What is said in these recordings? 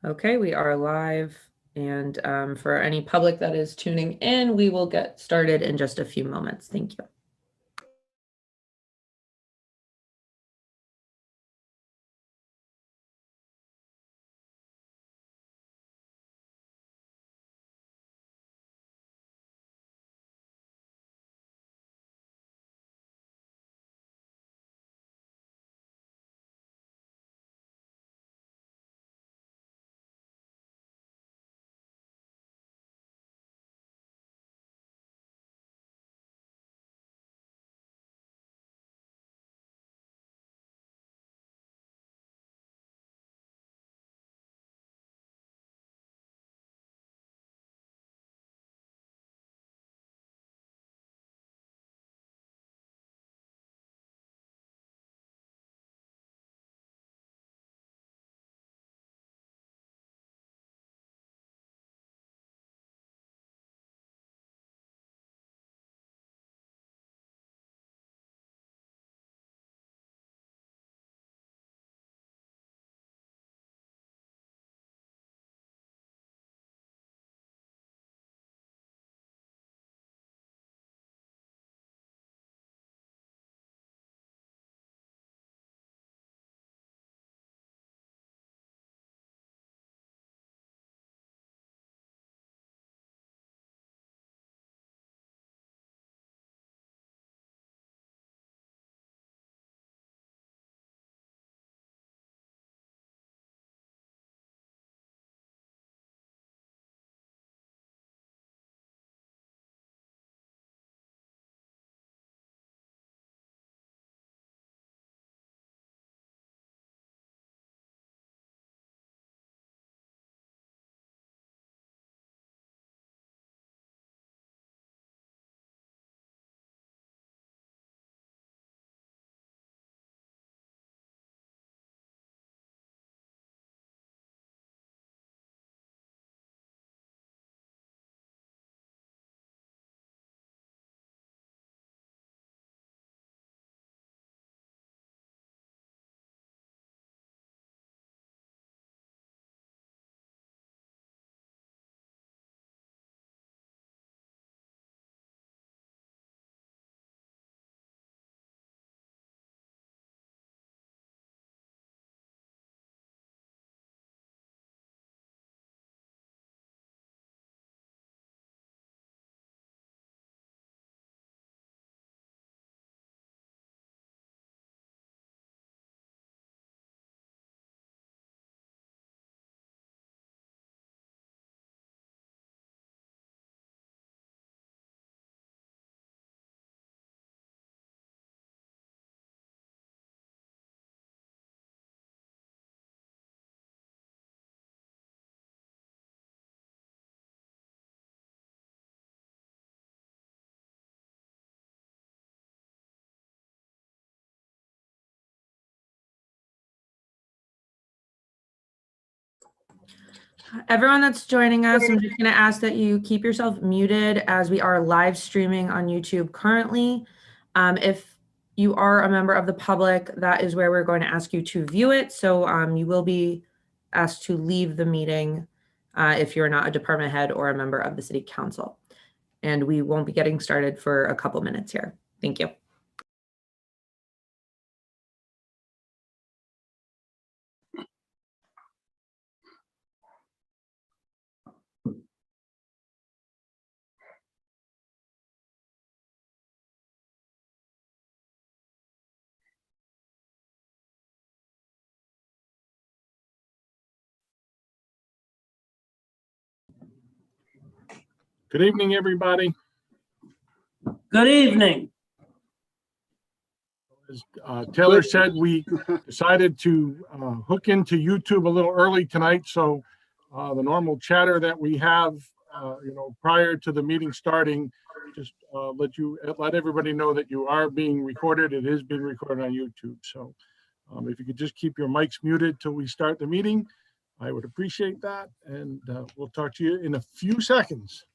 Okay, we are live. And for any public that is tuning in, we will get started in just a few moments. Thank you. Everyone that's joining us, I'm just going to ask that you keep yourself muted as we are live streaming on YouTube currently. If you are a member of the public, that is where we're going to ask you to view it. So you will be asked to leave the meeting if you're not a department head or a member of the city council. And we won't be getting started for a couple minutes here. Thank you. Good evening, everybody. Good evening. As Taylor said, we decided to hook into YouTube a little early tonight. So the normal chatter that we have, prior to the meeting starting, just let everybody know that you are being recorded. It is being recorded on YouTube. So if you could just keep your mics muted till we start the meeting, I would appreciate that. And we'll talk to you in a few seconds.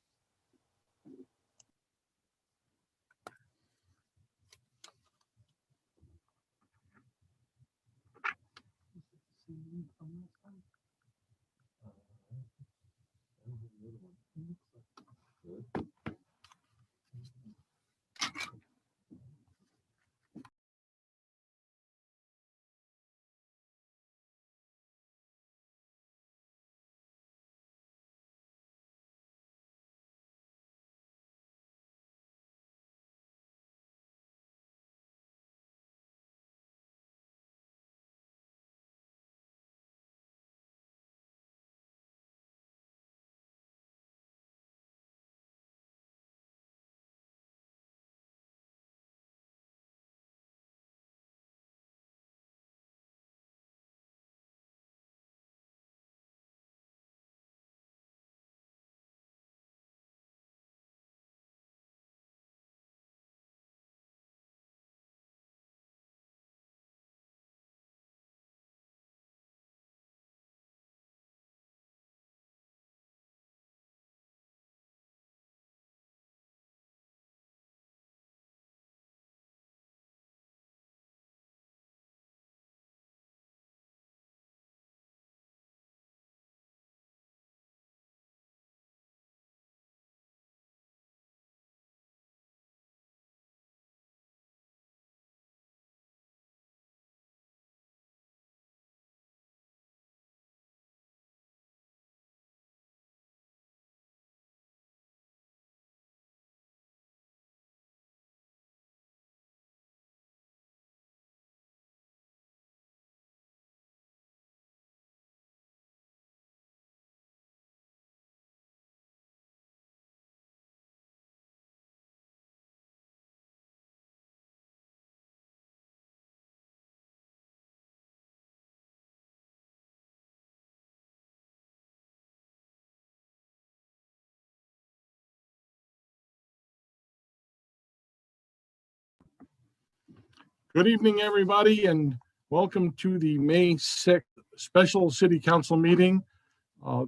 Good evening, everybody, and welcome to the May 6th special city council meeting.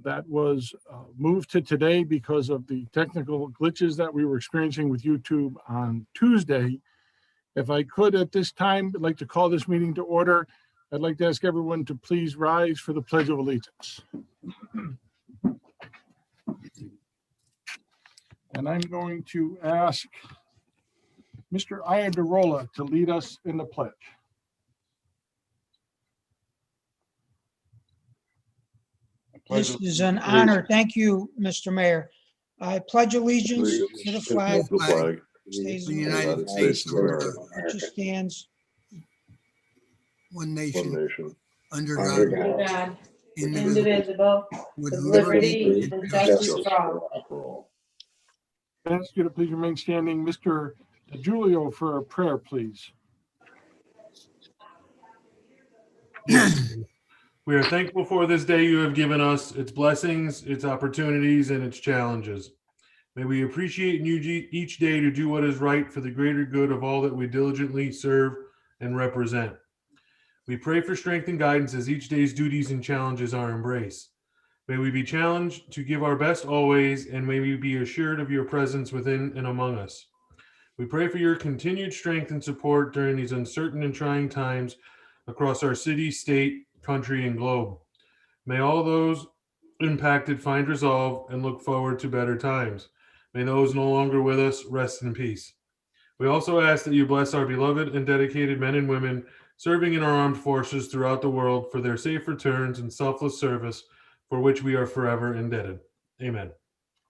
That was moved to today because of the technical glitches that we were experiencing with YouTube on Tuesday. If I could at this time, I'd like to call this meeting to order. I'd like to ask everyone to please rise for the Pledge of Allegiance. And I'm going to ask Mr. Iadarola to lead us in the pledge. This is an honor. Thank you, Mr. Mayor. I pledge allegiance to the flag The flag of the United States of America, which stands one one nation, nation, under under God, God, indivisible, indivisible, with with liberty liberty and and justice. justice for all. I ask you to please remain standing. Mr. DiGiulio for a prayer, please. We are thankful for this day you have given us, its blessings, its opportunities, and its challenges. May we appreciate you each day to do what is right for the greater good of all that we diligently serve and represent. We pray for strength and guidance as each day's duties and challenges are embraced. May we be challenged to give our best always, and may we be assured of your presence within and among us. We pray for your continued strength and support during these uncertain and trying times across our city, state, country, and globe. May all those impacted find resolve and look forward to better times. May those no longer with us rest in peace. We also ask that you bless our beloved and dedicated men and women serving in our armed forces throughout the world for their safe returns and selfless service, for which we are forever indebted. Amen.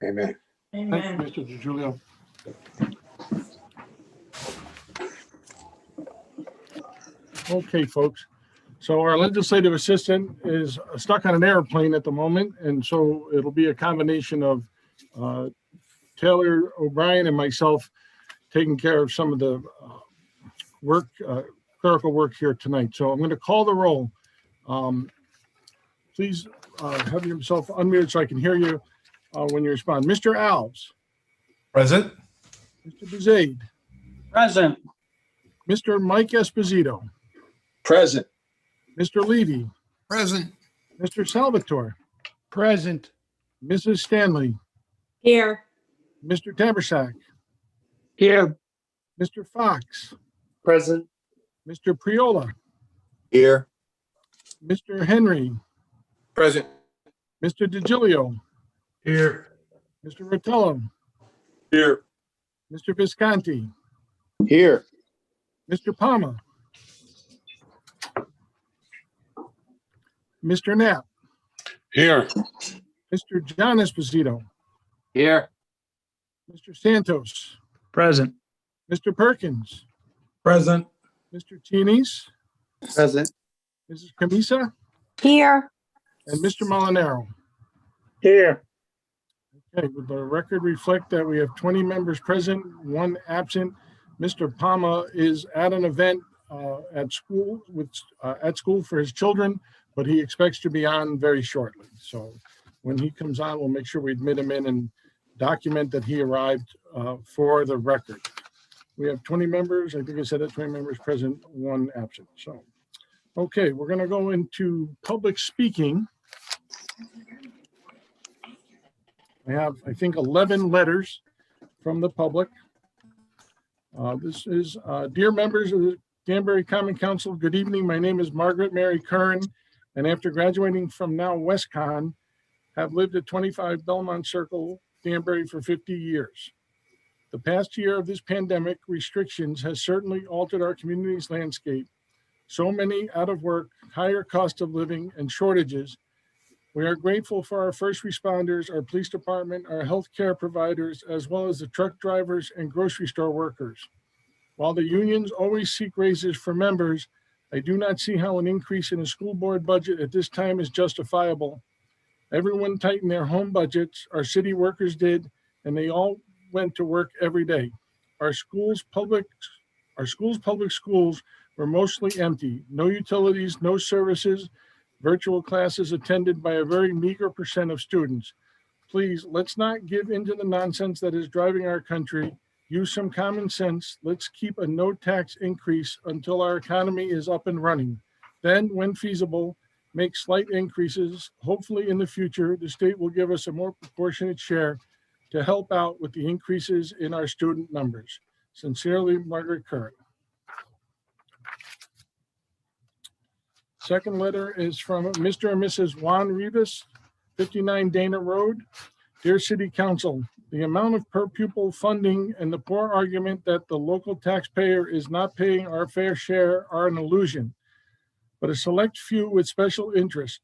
Amen. Thank you, Mr. DiGiulio. Okay, folks. So our legislative assistant is stuck on an airplane at the moment, and so it'll be a combination of Taylor O'Brien and myself taking care of some of the work, clerical work here tonight. So I'm going to call the roll. Please have yourself unmuted so I can hear you when you respond. Mr. Alves. Present. Mr. Bezade. Present. Mr. Mike Esposito. Present. Mr. Levy. Present, Mr. Salvatore. Present. Mrs. Stanley. Here. Mr. Tabersack. Here. Mr. Fox. Present. Mr. Priola. Here. Mr. Henry. Present. Mr. DiGiulio. Here. Mr. Rotello. Here. Mr. Visconti. Here. Mr. Palma. Mr. Knapp. Here. Mr. John Esposito. Here. Mr. Santos. Present. Mr. Perkins. Present. Mr. Tini's. Present. Mrs. Camisa. Here. And Mr. Molinaro. Here. Okay, would the record reflect that we have 20 members present, 1 absent? Mr. Palma is at an event at school for his children, but he expects to be on very shortly. So when he comes on, we'll make sure we admit him in and document that he arrived for the record. We have 20 members. I think I said that 20 members present, 1 absent. So, okay, we're going to go into public speaking. I have, I think, 11 letters from the public. This is, dear members of the Danbury Common Council, good evening. My name is Margaret Mary Curran, and after graduating from now WestCon, have lived at 25 Belmont Circle, Danbury for 50 years. The past year of this pandemic restrictions has certainly altered our community's landscape. So many out of work, higher cost of living, and shortages. We are grateful for our first responders, our police department, our healthcare providers, as well as the truck drivers and grocery store workers. While the unions always seek raises for members, I do not see how an increase in a school board budget at this time is justifiable. Everyone tightened their home budgets, our city workers did, and they all went to work every day. Our schools' public schools were mostly empty. No utilities, no services, virtual classes attended by a very meager % of students. Please, let's not give into the nonsense that is driving our country. Use some common sense. Let's keep a no tax increase until our economy is up and running. Then, when feasible, make slight increases. Hopefully in the future, the state will give us a more proportionate share to help out with the increases in our student numbers. Sincerely, Margaret Curran. Second letter is from Mr. and Mrs. Juan Rivas, 59 Dana Road. Dear City Council, the amount of per pupil funding and the poor argument that the local taxpayer is not paying our fair share are an illusion, but a select few with special interest.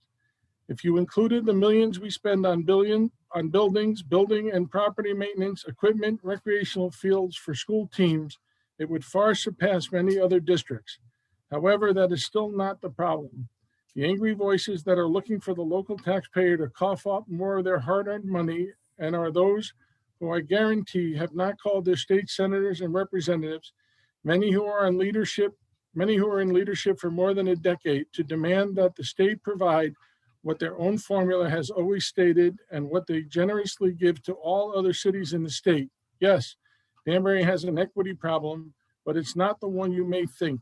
If you included the millions we spend on buildings, building and property maintenance, equipment, recreational fields for school teams, it would far surpass many other districts. However, that is still not the problem. The angry voices that are looking for the local taxpayer to cough up more of their hard-earned money and are those who I guarantee have not called their state senators and representatives, many who are in leadership for more than a decade, to demand that the state provide what their own formula has always stated and what they generously give to all other cities in the state. Yes, Danbury has an equity problem, but it's not the one you may think.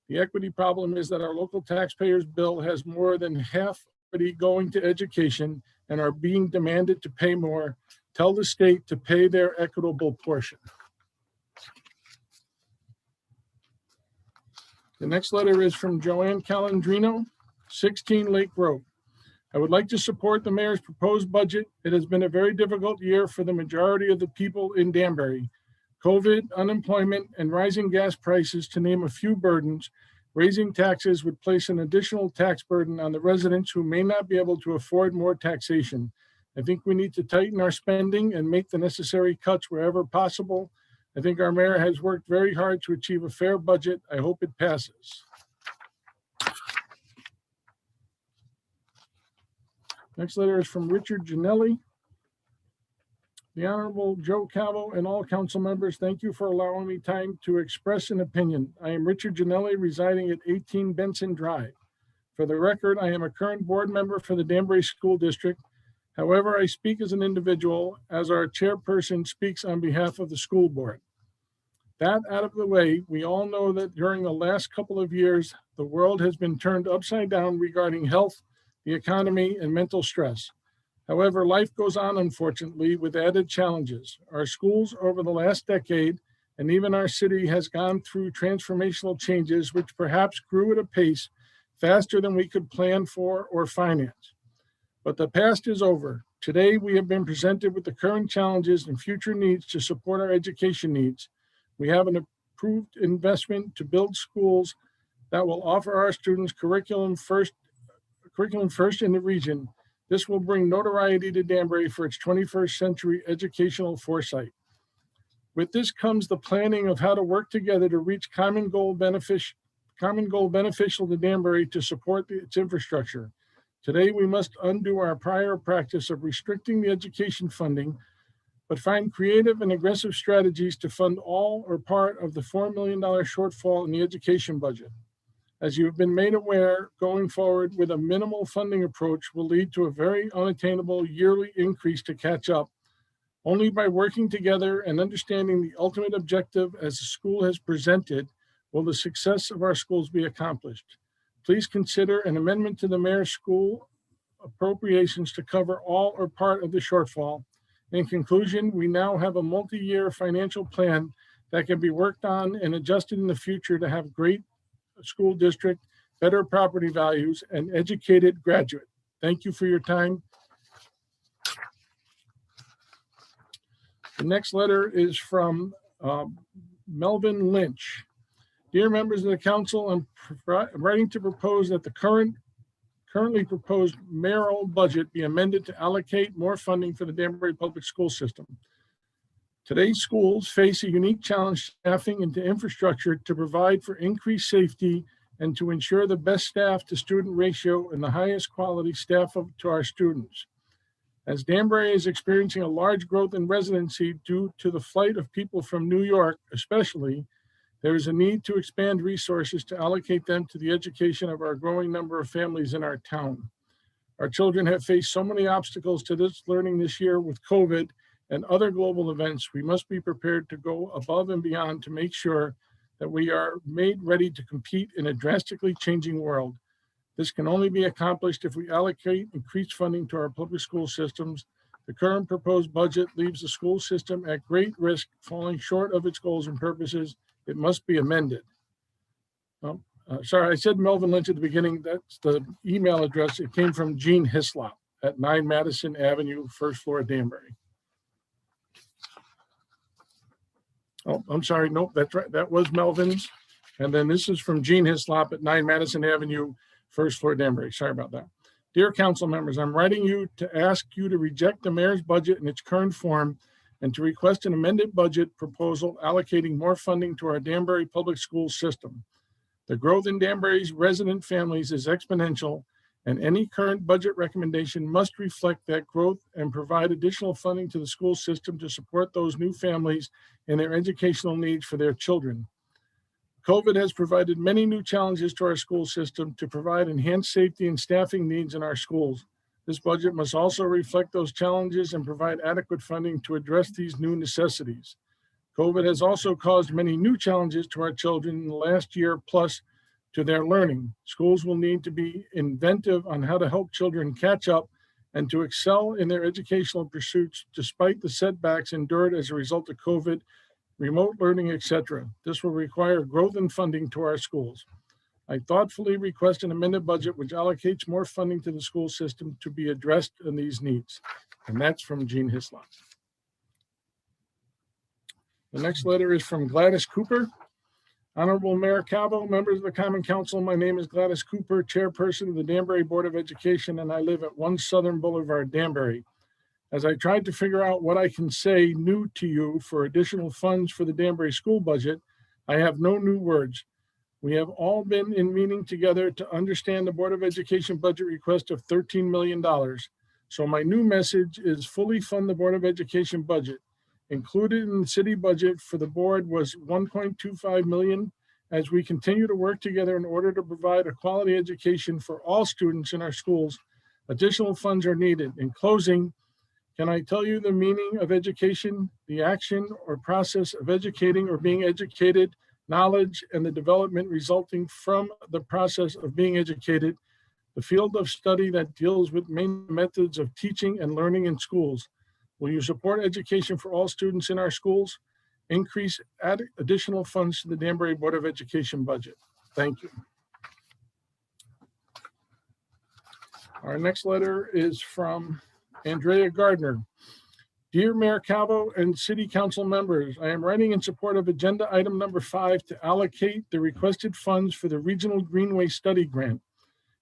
The equity problem is that our local taxpayers' bill has more than half already going to education and are being demanded to pay more. Tell the state to pay their equitable portion. The next letter is from Joanne Calandrino, 16 Lake Road. I would like to support the mayor's proposed budget. It has been a very difficult year for the majority of the people in Danbury. COVID, unemployment, and rising gas prices, to name a few burdens. Raising taxes would place an additional tax burden on the residents who may not be able to afford more taxation. I think we need to tighten our spending and make the necessary cuts wherever possible. I think our mayor has worked very hard to achieve a fair budget. I hope it passes. Next letter is from Richard Janelli. The Honorable Joe Cavo and all council members, thank you for allowing me time to express an opinion. I am Richard Janelli, residing at 18 Benson Drive. For the record, I am a current board member for the Danbury School District. However, I speak as an individual, as our chairperson speaks on behalf of the school board. That out of the way, we all know that during the last couple of years, the world has been turned upside down regarding health, the economy, and mental stress. However, life goes on, unfortunately, with added challenges. Our schools over the last decade, and even our city, has gone through transformational changes, which perhaps grew at a pace faster than we could plan for or finance. But the past is over. Today, we have been presented with the current challenges and future needs to support our education needs. We have an approved investment to build schools that will offer our students curriculum first in the region. This will bring notoriety to Danbury for its 21st century educational foresight. With this comes the planning of how to work together to reach common goal beneficial to Danbury to support its infrastructure. Today, we must undo our prior practice of restricting the education funding, but find creative and aggressive strategies to fund all or part of the $4 million shortfall in the education budget. As you have been made aware, going forward with a minimal funding approach will lead to a very unattainable yearly increase to catch up. Only by working together and understanding the ultimate objective as the school has presented will the success of our schools be accomplished. Please consider an amendment to the mayor's school appropriations to cover all or part of the shortfall. In conclusion, we now have a multi-year financial plan that can be worked on and adjusted in the future to have great school district, better property values, and educated graduate. Thank you for your time. The next letter is from Melvin Lynch. Dear members of the council, I'm writing to propose that the currently proposed mayoral budget be amended to allocate more funding for the Danbury public school system. Today's schools face a unique challenge staffing into infrastructure to provide for increased safety and to ensure the best staff to student ratio and the highest quality staff to our students. As Danbury is experiencing a large growth in residency due to the flight of people from New York, especially, there is a need to expand resources to allocate them to the education of our growing number of families in our town. Our children have faced so many obstacles to this learning this year with COVID, and other global events, we must be prepared to go above and beyond to make sure that we are made ready to compete in a drastically changing world. This can only be accomplished if we allocate increased funding to our public school systems. The current proposed budget leaves the school system at great risk, falling short of its goals and purposes. It must be amended. Sorry, I said Melvin Lynch at the beginning. That's the email address. It came from Gene Hislop at 9 Madison Avenue, first floor, Danbury. Oh, I'm sorry. Nope, that's right. That was Melvin's. And then this is from Gene Hislop at 9 Madison Avenue, first floor, Danbury. Sorry about that. Dear council members, I'm writing you to ask you to reject the mayor's budget in its current form and to request an amended budget proposal allocating more funding to our Danbury public school system. The growth in Danbury's resident families is exponential, and any current budget recommendation must reflect that growth and provide additional funding to the school system to support those new families and their educational needs for their children. COVID has provided many new challenges to our school system to provide enhanced safety and staffing needs in our schools. This budget must also reflect those challenges and provide adequate funding to address these new necessities. COVID has also caused many new challenges to our children in the last year plus to their learning. Schools will need to be inventive on how to help children catch up and to excel in their educational pursuits despite the setbacks endured as a result of COVID, remote learning, etc. This will require growth in funding to our schools. I thoughtfully request an amended budget which allocates more funding to the school system to be addressed in these needs. And that's from Gene Hislop. The next letter is from Gladys Cooper. Honorable Mayor Calvo, members of the Common Council, my name is Gladys Cooper, chairperson of the Danbury Board of Education, and I live at 1 Southern Boulevard, Danbury. As I tried to figure out what I can say new to you for additional funds for the Danbury school budget, I have no new words. We have all been in meeting together to understand the Board of Education budget request of $13 million. So my new message is fully fund the Board of Education budget. Included in the city budget for the board was $1.25 million as we continue to work together in order to provide a quality education for all students in our schools. Additional funds are needed. In closing, can I tell you the meaning of education, the action or process of educating or being educated, knowledge and the development resulting from the process of being educated, the field of study that deals with main methods of teaching and learning in schools. Will you support education for all students in our schools? Increase additional funds to the Danbury Board of Education budget. Thank you. Our next letter is from Andrea Gardner. Dear Mayor Calvo and City Council members, I am writing in support of agenda item number 5 to allocate the requested funds for the Regional Greenway Study Grant.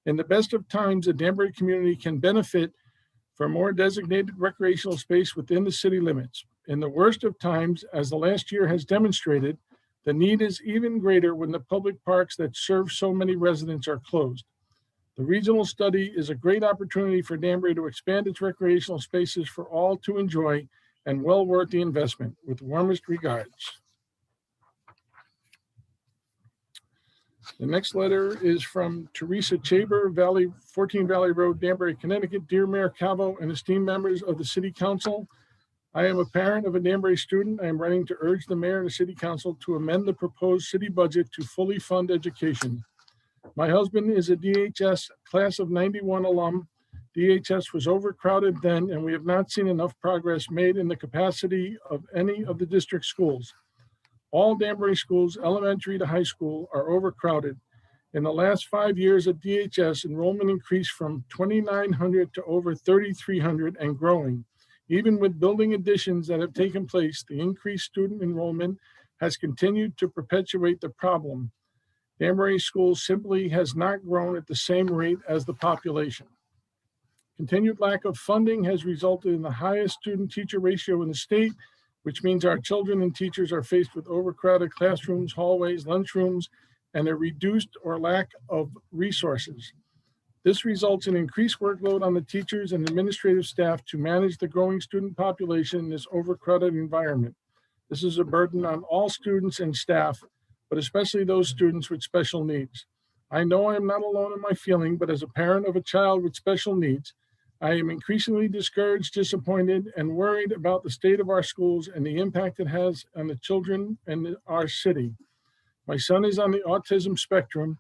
In the best of times, the Danbury community can benefit for more designated recreational space within the city limits. In the worst of times, as the last year has demonstrated, the need is even greater when the public parks that serve so many residents are closed. The regional study is a great opportunity for Danbury to expand its recreational spaces for all to enjoy and well worth the investment. With warmest regards. The next letter is from Teresa Chaber, 14 Valley Road, Danbury, Connecticut. Dear Mayor Calvo and esteemed members of the City Council, I am a parent of a Danbury student. I am writing to urge the mayor and the City Council to amend the proposed city budget to fully fund education. My husband is a DHS class of 91 alum. DHS was overcrowded then, and we have not seen enough progress made in the capacity of any of the district schools. All Danbury schools, elementary to high school, are overcrowded. In the last 5 years at DHS, enrollment increased from 2,900 to over 3,300 and growing. Even with building additions that have taken place, the increased student enrollment has continued to perpetuate the problem. Danbury schools simply has not grown at the same rate as the population. Continued lack of funding has resulted in the highest student-teacher ratio in the state, which means our children and teachers are faced with overcrowded classrooms, hallways, lunchrooms, and a reduced or lack of resources. This results in increased workload on the teachers and administrative staff to manage the growing student population in this overcrowded environment. This is a burden on all students and staff, but especially those students with special needs. I know I am not alone in my feeling, but as a parent of a child with special needs, I am increasingly discouraged, disappointed, and worried about the state of our schools and the impact it has on the children and our city. My son is on the autism spectrum.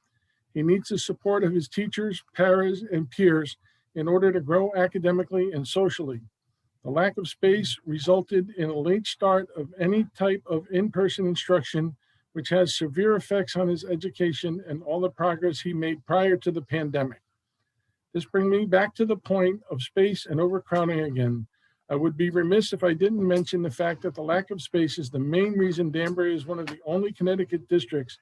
He needs the support of his teachers, paras, and peers in order to grow academically and socially. The lack of space resulted in a late start of any type of in-person instruction, which has severe effects on his education and all the progress he made prior to the pandemic. This brings me back to the point of space and overcrowding again. I would be remiss if I didn't mention the fact that the lack of space is the main reason Danbury is one of the only Connecticut districts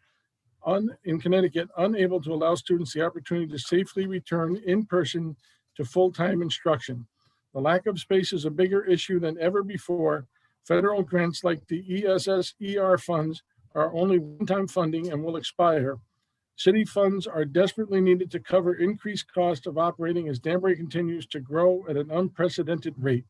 in Connecticut unable to allow students the opportunity to safely return in person to full-time instruction. The lack of space is a bigger issue than ever before. Federal grants like the ESSER funds are only one-time funding and will expire. City funds are desperately needed to cover increased cost of operating as Danbury continues to grow at an unprecedented rate.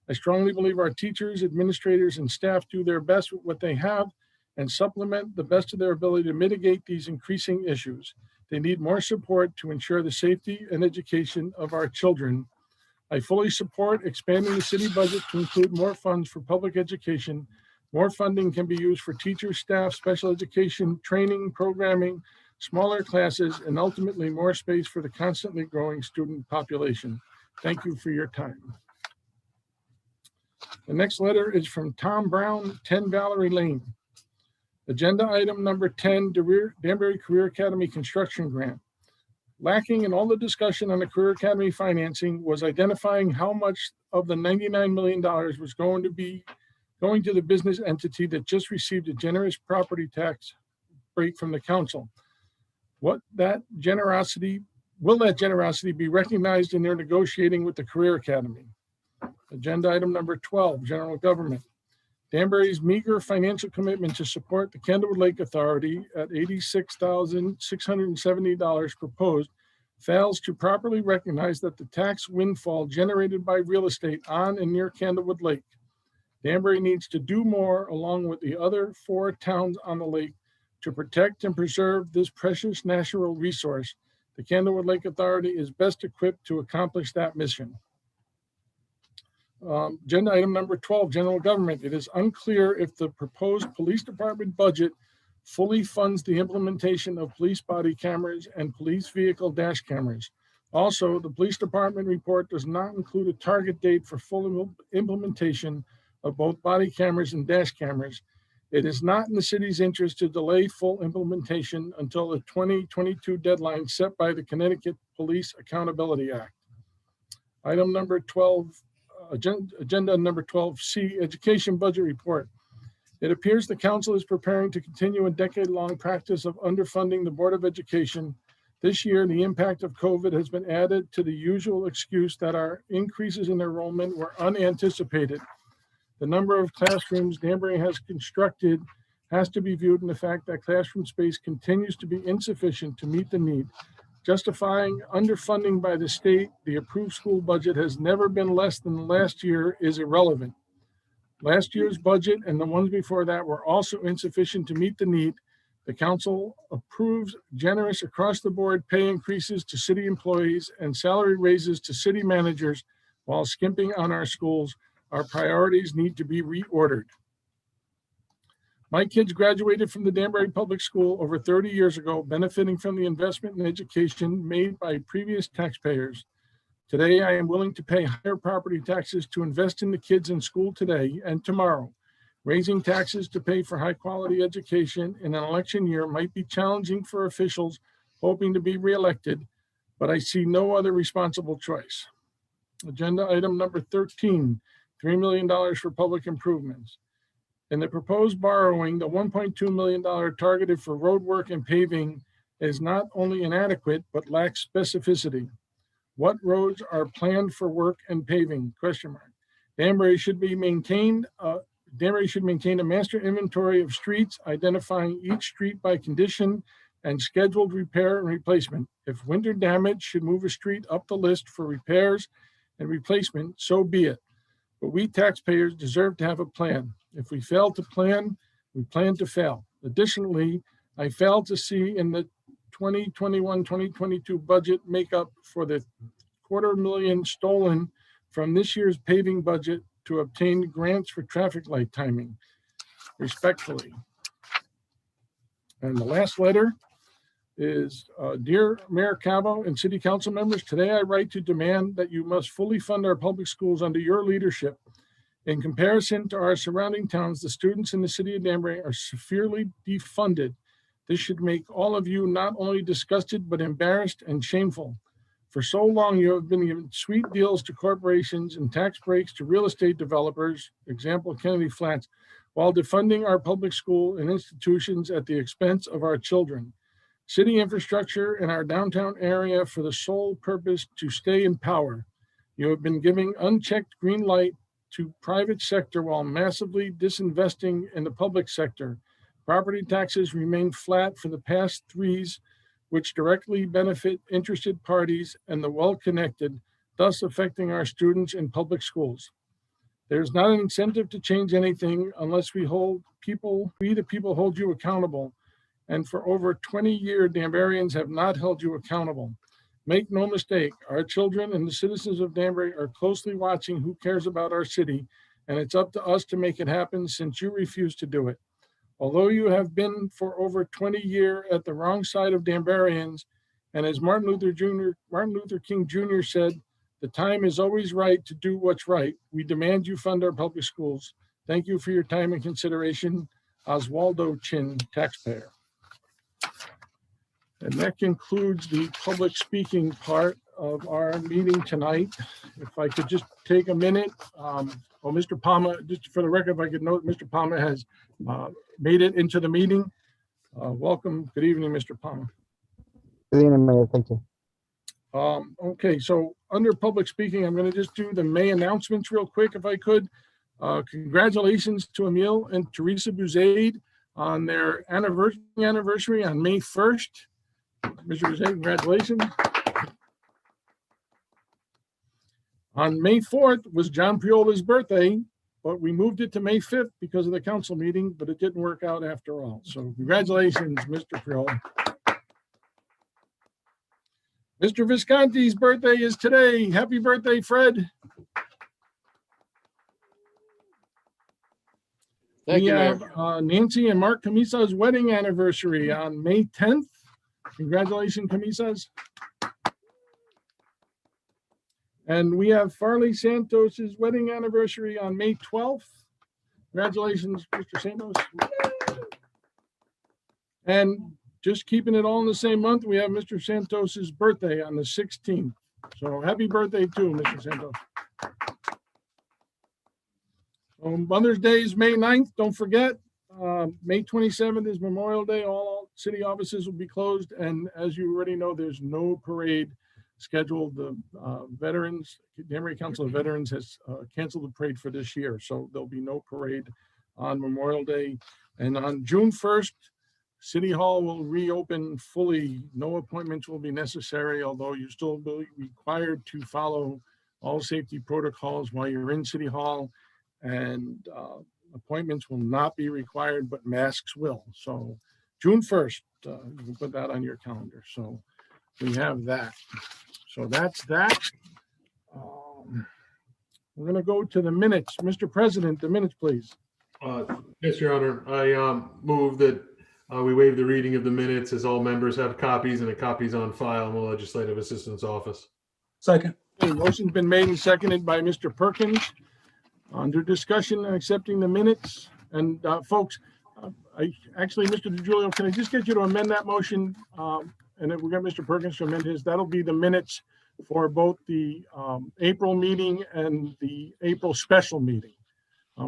I strongly believe our teachers, administrators, and staff do their best with what they have and supplement the best of their ability to mitigate these increasing issues. They need more support to ensure the safety and education of our children. I fully support expanding the city budget to include more funds for public education. More funding can be used for teachers, staff, special education, training, programming, smaller classes, and ultimately more space for the constantly growing student population. Thank you for your time. The next letter is from Tom Brown, 10 Valerie Lane. Agenda item number 10, Danbury Career Academy Construction Grant. Lacking in all the discussion on the Career Academy financing was identifying how much of the $99 million was going to the business entity that just received a generous property tax break from the council. Will that generosity be recognized in their negotiating with the Career Academy? Agenda item number 12, General Government. Danbury's meager financial commitment to support the Candlewood Lake Authority at $86,670 proposed fails to properly recognize that the tax windfall generated by real estate on and near Candlewood Lake. Danbury needs to do more along with the other 4 towns on the lake to protect and preserve this precious natural resource. The Candlewood Lake Authority is best equipped to accomplish that mission. Agenda item number 12, General Government. It is unclear if the proposed police department budget fully funds the implementation of police body cameras and police vehicle dash cameras. Also, the police department report does not include a target date for full implementation of both body cameras and dash cameras. It is not in the city's interest to delay full implementation until the 2022 deadline set by the Connecticut Police Accountability Act. Item number 12, agenda number 12C, Education Budget Report. It appears the council is preparing to continue a decade-long practice of underfunding the Board of Education. This year, the impact of COVID has been added to the usual excuse that our increases in enrollment were unanticipated. The number of classrooms Danbury has constructed has to be viewed in the fact that classroom space continues to be insufficient to meet the need. Justifying underfunding by the state, the approved school budget has never been less than last year is irrelevant. Last year's budget and the ones before that were also insufficient to meet the need. The council approves generous across the board pay increases to city employees and salary raises to city managers while skimping on our schools. Our priorities need to be reordered. My kids graduated from the Danbury Public School over 30 years ago, benefiting from the investment in education made by previous taxpayers. Today, I am willing to pay higher property taxes to invest in the kids in school today and tomorrow. Raising taxes to pay for high quality education in an election year might be challenging for officials hoping to be reelected, but I see no other responsible choice. Agenda item number 13, $3 million for public improvements. In the proposed borrowing, the $1.2 million targeted for road work and paving is not only inadequate, but lacks specificity. What roads are planned for work and paving? ? Danbury should maintain a master inventory of streets, identifying each street by condition and scheduled repair and replacement. If winter damage should move a street up the list for repairs and replacement, so be it. But we taxpayers deserve to have a plan. If we fail to plan, we plan to fail. Additionally, I fail to see in the 2021-2022 budget makeup for the $250,000 stolen from this year's paving budget to obtain grants for traffic light timing. Respectfully. And the last letter is, Dear Mayor Cavo and City Council members, today I write to demand that you must fully fund our public schools under your leadership. In comparison to our surrounding towns, the students in the city of Danbury are severely defunded. This should make all of you not only disgusted, but embarrassed and shameful. For so long, you have been giving sweet deals to corporations and tax breaks to real estate developers, example, Kennedy Flats, while defunding our public school and institutions at the expense of our children. City infrastructure in our downtown area for the sole purpose to stay in power. You have been giving unchecked green light to private sector while massively disinvesting in the public sector. Property taxes remain flat for the past threes, which directly benefit interested parties and the well-connected, thus affecting our students in public schools. There's not an incentive to change anything unless we the people hold you accountable. And for over 20 years, Danburyans have not held you accountable. Make no mistake, our children and the citizens of Danbury are closely watching who cares about our city, and it's up to us to make it happen since you refuse to do it. Although you have been for over 20 years at the wrong side of Danburyans, and as Martin Luther King Jr. said, the time is always right to do what's right. We demand you fund our public schools. Thank you for your time and consideration. Oswaldo Chin, taxpayer. And that concludes the public speaking part of our meeting tonight. If I could just take a minute, Mr. Palmer, just for the record, if I could note, Mr. Palmer has made it into the meeting. Welcome. Good evening, Mr. Palmer. Good evening, Mayor. Thank you. Okay, so under public speaking, I'm going to just do the May announcements real quick, if I could. Congratulations to Emil and Teresa Buzaid on their anniversary on May 1st. Mr. Buzaid, congratulations. On May 4th was John Priola's birthday, but we moved it to May 5th because of the council meeting, but it didn't work out after all. So congratulations, Mr. Priola. Mr. Visconti's birthday is today. Happy birthday, Fred. We have Nancy and Mark Camisa's wedding anniversary on May 10th. Congratulations, Camisas. And we have Farley Santos's wedding anniversary on May 12th. Congratulations, Mr. Santos. And just keeping it all in the same month, we have Mr. Santos's birthday on the 16th. So happy birthday to Mr. Santos. Mother's Day is May 9th. Don't forget, May 27th is Memorial Day. All city offices will be closed. And as you already know, there's no parade scheduled. The Danbury Council of Veterans has canceled the parade for this year. So there'll be no parade on Memorial Day. And on June 1st, City Hall will reopen fully. No appointments will be necessary, although you still will be required to follow all safety protocols while you're in City Hall. And appointments will not be required, but masks will. So June 1st, you can put that on your calendar. So we have that. So that's that. We're going to go to the minutes. Mr. President, the minutes, please. Yes, Your Honor. I move that we waive the reading of the minutes as all members have copies and a copy's on file in the Legislative Assistant's Office. Second. Okay, motion's been made and seconded by Mr. Perkins. Under discussion and accepting the minutes. And folks, Mr. DiGiulio, can I just get you to amend that motion? And then we'll get Mr. Perkins to amend his. That'll be the minutes for both the April meeting and the April special meeting.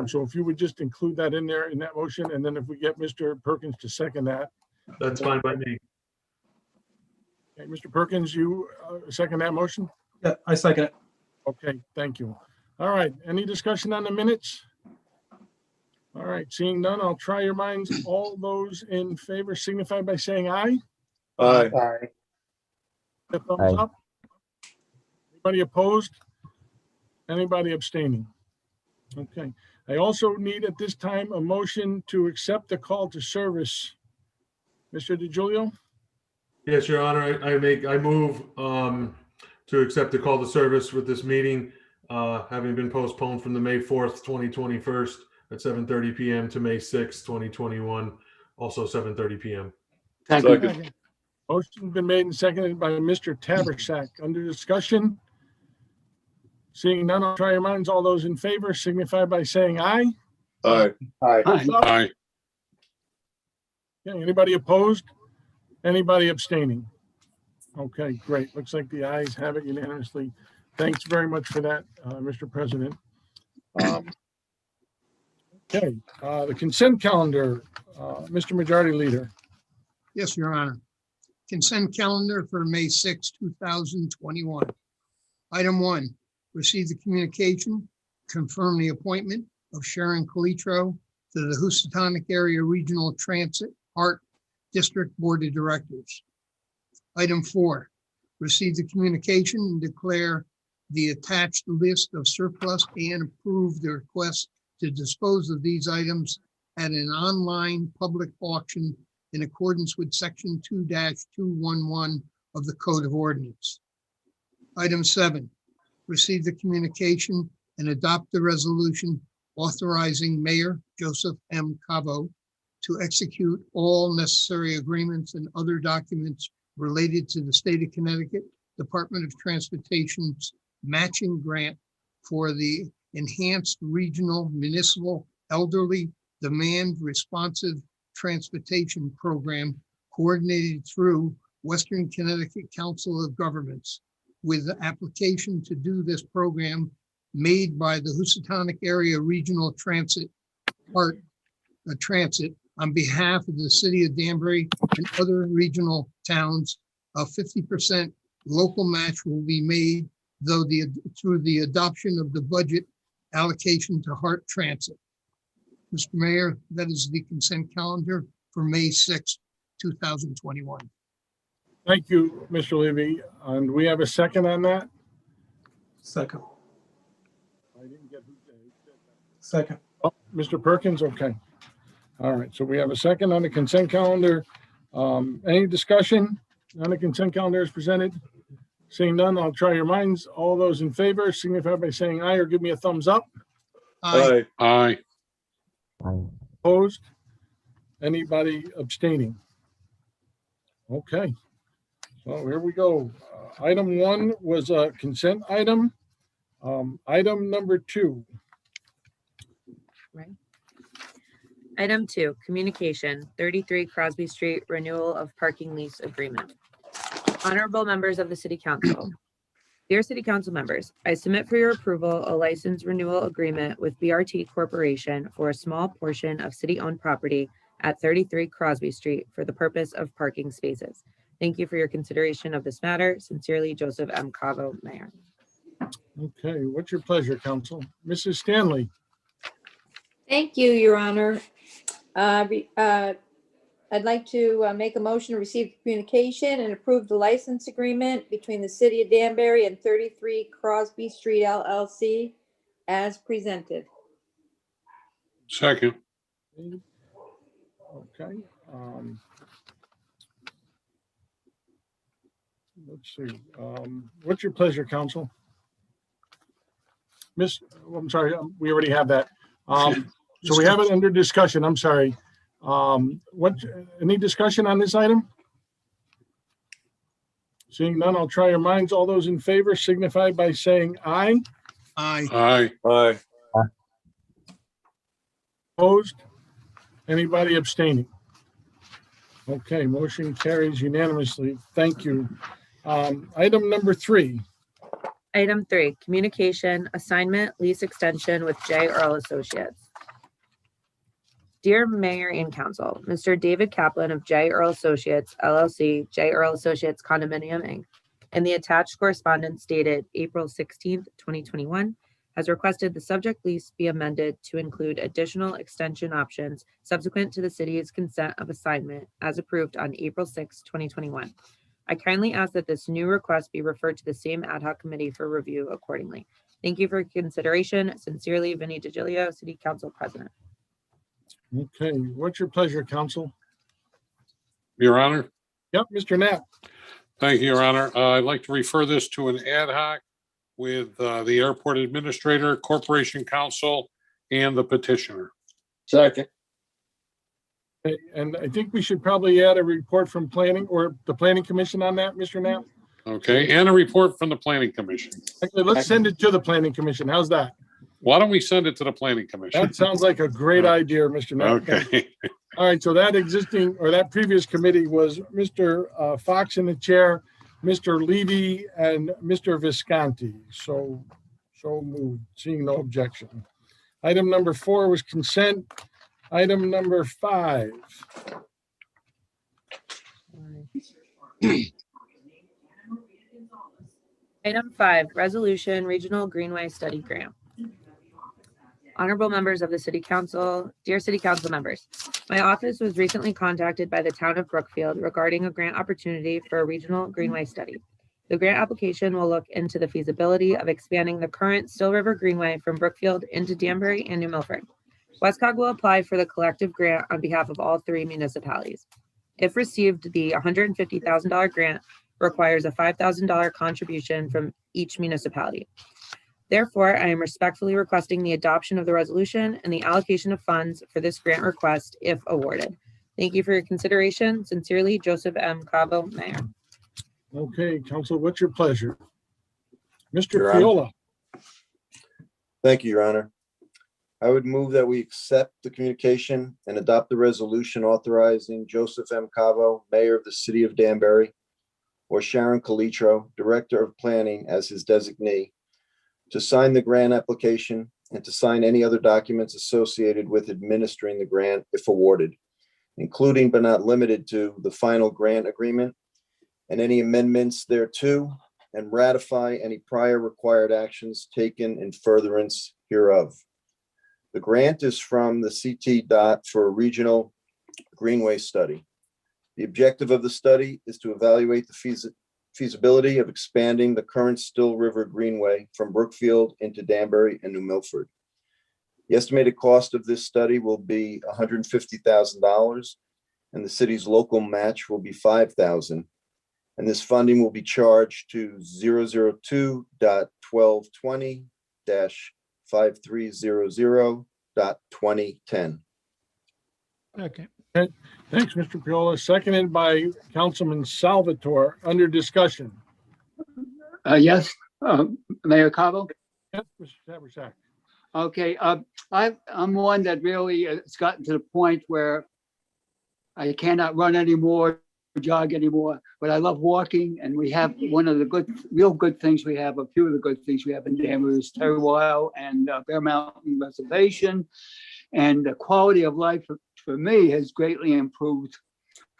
So if you would just include that in there in that motion, and then if we get Mr. Perkins to second that. That's fine by me. Okay, Mr. Perkins, you second that motion? Yeah, I second it. Okay, thank you. All right, any discussion on the minutes? All right, seeing none, I'll try your minds. All those in favor signify by saying aye. Aye. A thumbs Aye. up. Anybody opposed? Anybody abstaining? Okay, I also need at this time a motion to accept the call to service. Mr. DiGiulio? Yes, Your Honor. I move to accept the call to service with this meeting, having been postponed from the May 4th, 2021 at 7:30 p.m. to May 6th, 2021, also 7:30 p.m. Second. Motion's been made and seconded by Mr. Tabersack. Under discussion? Seeing none, I'll try your minds. All those in favor signify by saying aye. Aye. Thumbs up. Okay, anybody opposed? Anybody abstaining? Okay, great. Looks like the ayes have it unanimously. Thanks very much for that, Mr. President. Okay, the consent calendar, Mr. Majority Leader. Yes, Your Honor. Consent calendar for May 6, 2021. Item 1, receive the communication, confirm the appointment of Sharon Calitro to the Housatonic Area Regional Transit Art District Board of Directors. Item 4, receive the communication and declare the attached list of surplus and approve the request to dispose of these items at an online public auction in accordance with Section 2-211 of the Code of Ordinance. Item 7, receive the communication and adopt the resolution authorizing Mayor Joseph M. Cavo to execute all necessary agreements and other documents related to the State of Connecticut Department of Transportation's matching grant for the Enhanced Regional Municipal Elderly Demand Responsive Transportation Program coordinated through Western Connecticut Council of Governments, with the application to do this program made by the Housatonic Area Regional Transit on behalf of the city of Danbury and other regional towns. A 50% local match will be made through the adoption of the budget allocation to Hart Transit. Mr. Mayor, that is the consent calendar for May 6, 2021. Thank you, Mr. Levy. And we have a second on that? Second. I didn't get who said that. Second. Oh, Mr. Perkins, okay. All right, so we have a second on the consent calendar. Any discussion on the consent calendar as presented? Seeing none, I'll try your minds. All those in favor signify by saying aye or give me a thumbs up. Aye. Aye. Opposed? Anybody abstaining? Okay, so here we go. Item 1 was a consent item. Item number 2. Item 2, communication, 33 Crosby Street, renewal of parking lease agreement. Honorable members of the City Council. Dear City Council members, I submit for your approval a license renewal agreement with BRT Corporation for a small portion of city-owned property at 33 Crosby Street for the purpose of parking spaces. Thank you for your consideration of this matter. Sincerely, Joseph M. Cavo, Mayor. Okay, what's your pleasure, Council? Mrs. Stanley. Thank you, Your Honor. I'd like to make a motion to receive communication and approve the license agreement between the City of Danbury and 33 Crosby Street LLC as presented. Second. Okay. Let's see. What's your pleasure, Council? I'm sorry, we already have that. So we have it under discussion. I'm sorry. Any discussion on this item? Seeing none, I'll try your minds. All those in favor signify by saying aye. Aye. Aye. Opposed? Anybody abstaining? Okay, motion carries unanimously. Thank you. Item number 3. Item 3, communication, assignment, lease extension with J. Earl Associates. Dear Mayor and Council, Mr. David Kaplan of J. Earl Associates, LLC, J. Earl Associates Condominium, Inc., in the attached correspondence dated April 16th, 2021, has requested the subject lease be amended to include additional extension options subsequent to the city's consent of assignment as approved on April 6, 2021. I kindly ask that this new request be referred to the same ad hoc committee for review accordingly. Thank you for your consideration. Sincerely, Vinnie DiGilio, City Council President. Okay, what's your pleasure, Council? Your Honor. Yep, Mr. Knapp. Thank you, Your Honor. I'd like to refer this to an ad hoc with the airport administrator, corporation counsel, and the petitioner. Second. And I think we should probably add a report from planning or the planning commission on that, Mr. Knapp. Okay, and a report from the planning commission. Actually, let's send it to the planning commission. How's that? Why don't we send it to the planning commission? That sounds like a great idea, Mr. Knapp. Okay. All right, so that existing or that previous committee was Mr. Fox in the chair, Mr. Levy, and Mr. Visconti. So moved, seeing no objection. Item number 4 was consent. Item number 5. Item 5, resolution, regional greenway study grant. Honorable members of the City Council, dear City Council members, my office was recently contacted by the town of Brookfield regarding a grant opportunity for a regional greenway study. The grant application will look into the feasibility of expanding the current Still River Greenway from Brookfield into Danbury and New Milford. Westcog will apply for the collective grant on behalf of all 3 municipalities. If received, the $150,000 grant requires a $5,000 contribution from each municipality. Therefore, I am respectfully requesting the adoption of the resolution and the allocation of funds for this grant request if awarded. Thank you for your consideration. Sincerely, Joseph M. Cavo, Mayor. Okay, Council, what's your pleasure? Mr. Your Honor. Piola. Thank you, Your Honor. I would move that we accept the communication and adopt the resolution authorizing Joseph M. Cavo, Mayor of the City of Danbury, or Sharon Calitro, Director of Planning as his designee, to sign the grant application and to sign any other documents associated with administering the grant if awarded, including but not limited to the final grant agreement and any amendments thereto, and ratify any prior required actions taken in furtherance hereof. The grant is from the CT DOT for a regional greenway study. The objective of the study is to evaluate the feasibility of expanding the current Still River Greenway from Brookfield into Danbury and New Milford. The estimated cost of this study will be $150,000, and the city's local match will be $5,000. And this funding will be charged to 002.1220-5300.2010. Okay. Thanks, Mr. Piola. Seconded by Councilman Salvatore. Under discussion. Yes, Mayor Cabo. Yes, Mr. Haversack. Okay, I'm one that really has gotten to the point where I cannot run anymore, jog anymore, but I love walking, and we have one of the real good things we have, a few of the good things we have in Danbury is Terwile and Bear Mountain Reservation, and the quality of life for me has greatly improved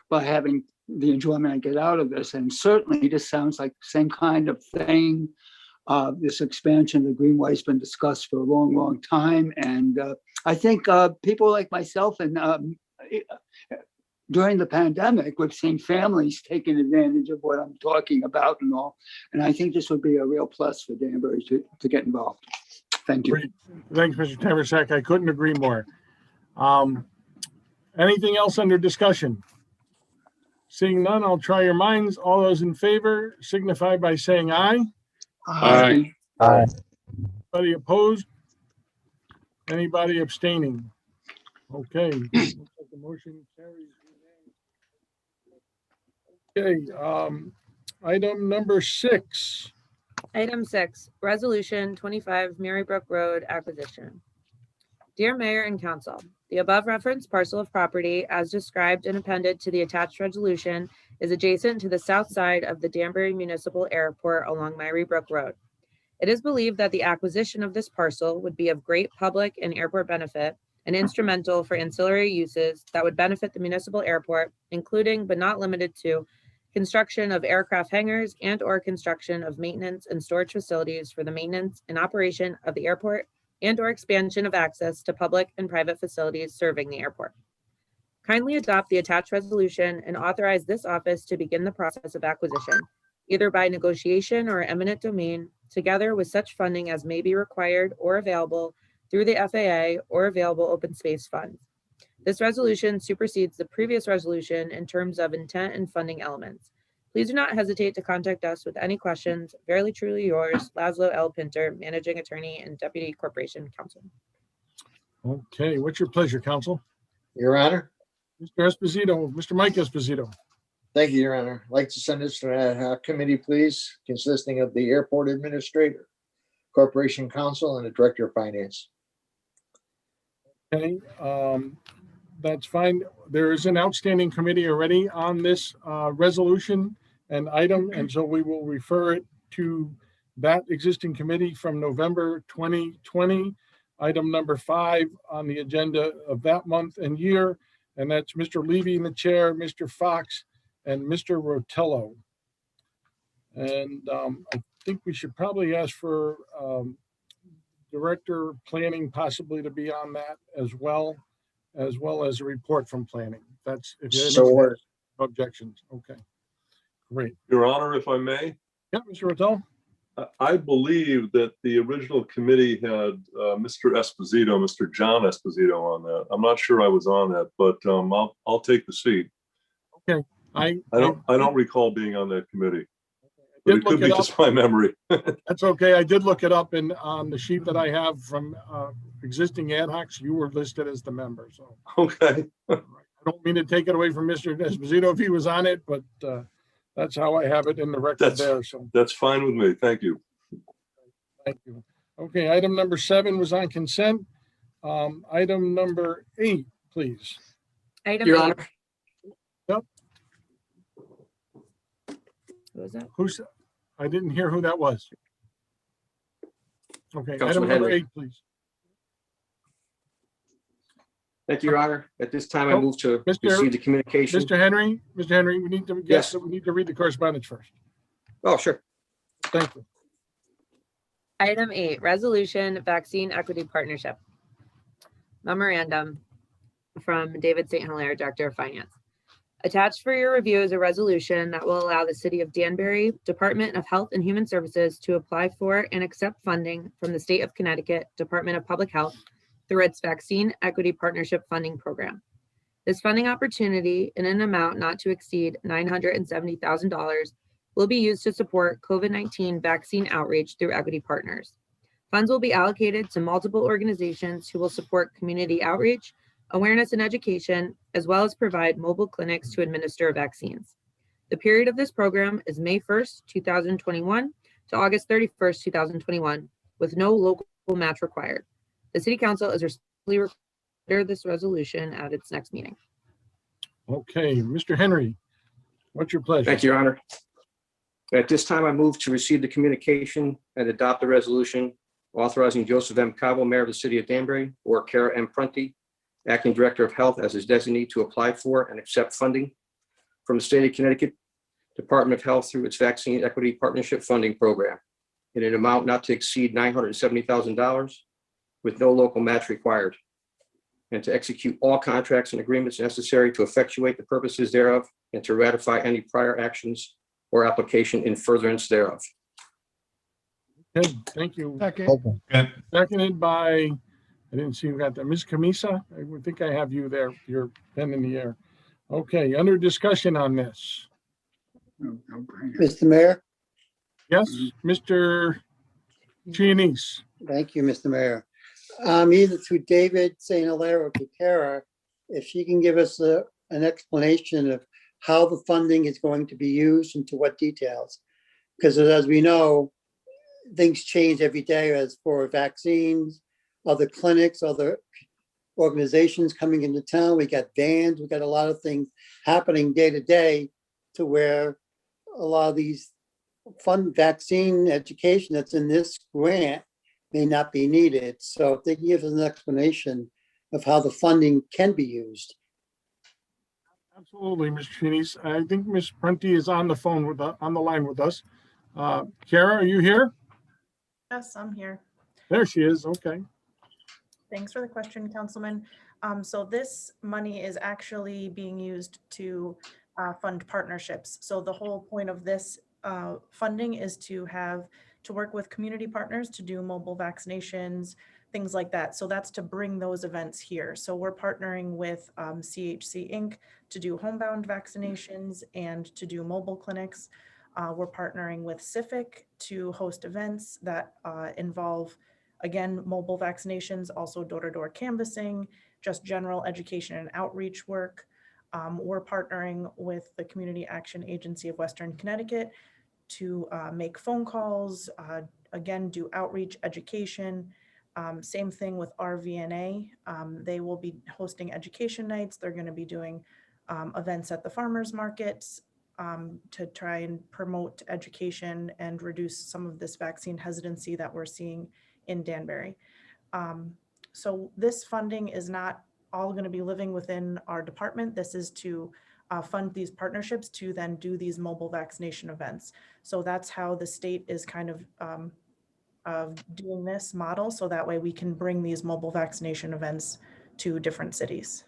by having the enjoyment I get out of this. And certainly this sounds like the same kind of thing. This expansion of the Greenway has been discussed for a long, long time. And I think people like myself and during the pandemic, we've seen families taking advantage of what I'm talking about and all. And I think this would be a real plus for Danbury to get involved. Thank you. Great. Thanks, Mr. Haversack. I couldn't agree more. Anything else under discussion? Seeing none, I'll try your minds. All those in favor signify by saying aye. Aye. Aye. Anybody opposed? Anybody abstaining? Okay. Looks like the motion carries. Okay, item number 6. Item 6, Resolution 25 Marybrook Road Acquisition. Dear Mayor and Council, the above referenced parcel of property as described and appended to the attached resolution is adjacent to the south side of the Danbury Municipal Airport along Marybrook Road. It is believed that the acquisition of this parcel would be of great public and airport benefit and instrumental for ancillary uses that would benefit the municipal airport, including but not limited to construction of aircraft hangars and/or construction of maintenance and storage facilities for the maintenance and operation of the airport and/or expansion of access to public and private facilities serving the airport. Kindly adopt the attached resolution and authorize this office to begin the process of acquisition, either by negotiation or eminent domain, together with such funding as may be required or available through the FAA or available open space funds. This resolution supersedes the previous resolution in terms of intent and funding elements. Please do not hesitate to contact us with any questions. Very truly yours, Laszlo L. Pinter, Managing Attorney and Deputy Corporation Counsel. Okay, what's your pleasure, counsel? Your Honor, Mr. Esposito, Mr. Mike Esposito. thank you, Your Honor. I'd like to send this to an ad hoc committee, please, consisting of the airport administrator, corporation counsel, and the director of finance. Okay, that's fine. There is an outstanding committee already on this resolution and item, and so we will refer it to that existing committee from November 2020. Item number 5 on the agenda of that month and year, and that's Mr. Levy in the chair, Mr. Fox, and Mr. Rotello. And I think we should probably ask for Director of Planning possibly to be on that as well as a report from planning. That's if you have So any ordered. objections. Okay, great. Your Honor, if I may, Yeah, Mr. Rotello. I believe that the original committee had Mr. Esposito, Mr. John Esposito on that. I'm not sure I was on that, but I'll take the seat. Okay, I don't recall being on that committee, but did it could look be it just up. my memory. That's okay. I did look it up, and on the sheet that I have from existing ad hocs, you were listed as the member. So Okay. I don't mean to take it away from Mr. Esposito if he was on it, but that's how I have it in the record there. So That's fine with me. Thank you. thank you. Okay, item number 7 was on consent. Item number 8, please. Item Your 8. Honor, Who was that? Who's, I didn't hear who that was. Okay, item Councilman number Henry. 8, please. thank you, Your Honor. At this time, I Oh, move to Mr. receive the communication. Mr. Henry, we need to Yes. we need to read the correspondence first. Oh, sure. Thank you. Item 8, Resolution Vaccine Equity Partnership. Memorandum from David St. Hilaire, Director of Finance. Attached for your review is a resolution that will allow the City of Danbury Department of Health and Human Services to apply for and accept funding from the State of Connecticut Department of Public Health through its Vaccine Equity Partnership Funding Program. This funding opportunity, in an amount not to exceed $970,000, will be used to support COVID-19 vaccine outreach through equity partners. Funds will be allocated to multiple organizations who will support community outreach, awareness and education, as well as provide mobile clinics to administer vaccines. The period of this program is May 1st, 2021 to August 31st, 2021, with no local match required. The City Council is respectfully requested to consider this resolution at its next meeting. Okay, Mr. Henry, what's your pleasure? Thank you, Your Honor. At this time, I move to receive the communication and adopt the resolution authorizing Joseph M. Cabo, Mayor of the City of Danbury, or Kara M. Prunty, Acting Director of Health, as his designee, to apply for and accept funding from the State of Connecticut Department of Health through its Vaccine Equity Partnership Funding Program in an amount not to exceed $970,000 with no local match required, and to execute all contracts and agreements necessary to effectuate the purposes thereof, and to ratify any prior actions or application in furtherance thereof. Okay, thank you. Second. Seconded by, I didn't see who got that. Ms. Camisa, I would think I have you there, your pen in the air. Okay, under discussion on this. Mr. Mayor, Yes, Mr. Chianese. thank you, Mr. Mayor. Either through David St. Hilaire or Kara, if she can give us an explanation of how the funding is going to be used and to what details. Because as we know, things change every day as for vaccines, other clinics, other organizations coming into town. We got vans, we got a lot of things happening day to day to where a lot of these fund vaccine education that's in this grant may not be needed. So if they can give us an explanation of how the funding can be used. Absolutely, Mr. Chianese. I think Ms. Prunty is on the phone on the line with us. Kara, are you here? Yes, I'm here. There she is. Okay. Thanks for the question, Councilman. So this money is actually being used to fund partnerships. So the whole point of this funding is to work with community partners to do mobile vaccinations things like that. So that's to bring those events here. So we're partnering with CHC Inc. to do homebound vaccinations and to do mobile clinics. We're partnering with CIFIC to host events that involve, again, mobile vaccinations, also door-to-door canvassing, just general education and outreach work. We're partnering with the Community Action Agency of Western Connecticut to make phone calls, again, do outreach education. Same thing with RVNA. They will be hosting education nights. They're going to be doing events at the farmers markets to try and promote education and reduce some of this vaccine hesitancy that we're seeing in Danbury. So this funding is not all going to be living within our department. This is to fund these partnerships to then do these mobile vaccination events. So that's how the state is kind of doing this model, so that way we can bring these mobile vaccination events to different cities.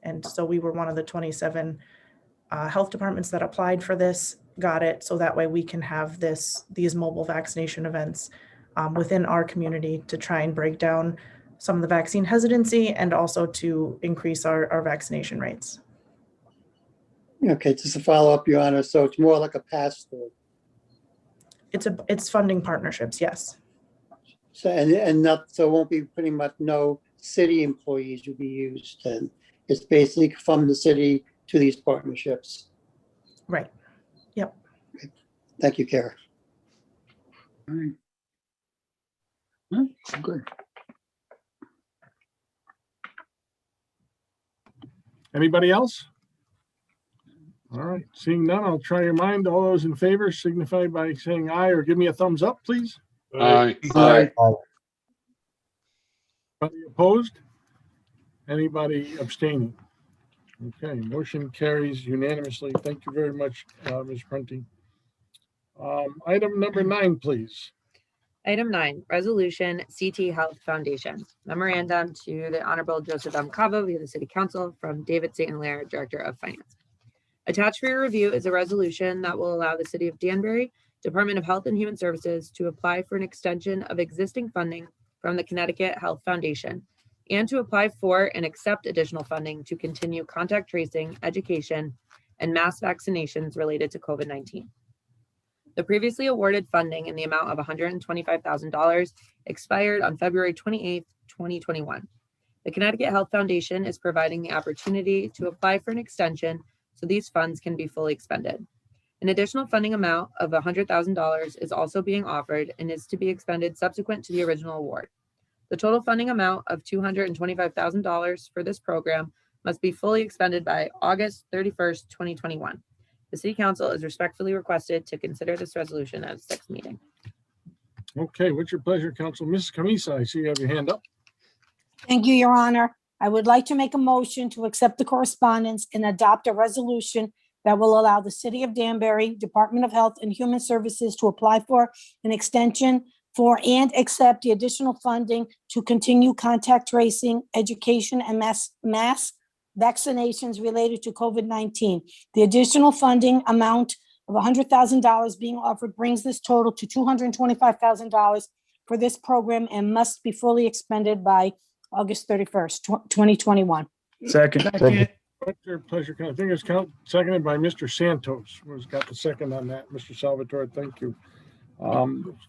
And so we were one of the 27 health departments that applied for this, got it, so that way we can have these mobile vaccination events within our community to try and break down some of the vaccine hesitancy and also to increase our vaccination rates. Okay, just to follow up, Your Honor, so it's more like a pass-through. It's funding partnerships, yes. So, and not, so it won't be pretty much no city employees will be used, and it's basically from the city to these partnerships. Right. Yep. Okay. Thank you, Kara. All right. Huh? Good. Anybody else? All right, seeing none, I'll try your mind. All those in favor signify by saying aye or give me a thumbs up, please. Aye. Aye. Anybody opposed? Anybody abstaining? Okay, motion carries unanimously. Thank you very much, Ms. Prunty. Item number 9, please. Item 9, resolution CT Health Foundation. Memorandum to the Honorable Joseph M. Cavo via the City Council from David St. Hilaire, Director of Finance. Attached for your review is a resolution that will allow the City of Danbury Department of Health and Human Services to apply for an extension of existing funding from the Connecticut Health Foundation and to apply for and accept additional funding to continue contact tracing, education, and mass vaccinations related to COVID-19. The previously awarded funding in the amount of $125,000 expired on February 28, 2021. The Connecticut Health Foundation is providing the opportunity to apply for an extension so these funds can be fully expended. An additional funding amount of $100,000 is also being offered and is to be expended subsequent to the original award. The total funding amount of $225,000 for this program must be fully expended by August 31st, 2021. The City Council is respectfully requested to consider this resolution at its next meeting. Okay, what's your pleasure, Council? Mrs. Camisa, I see you have your hand up. Thank you, Your Honor. I would like to make a motion to accept the correspondence and adopt a resolution that will allow the City of Danbury Department of Health and Human Services to apply for an extension for and accept the additional funding to continue contact tracing, education, and mass vaccinations related to COVID-19. The additional funding amount of $100,000 being offered brings this total to $225,000 for this program and must be fully expended by August 31st, 2021. Second. What's your pleasure? I think it's seconded by Mr. Santos, who's got the second on that. Mr. Salvatore, thank you.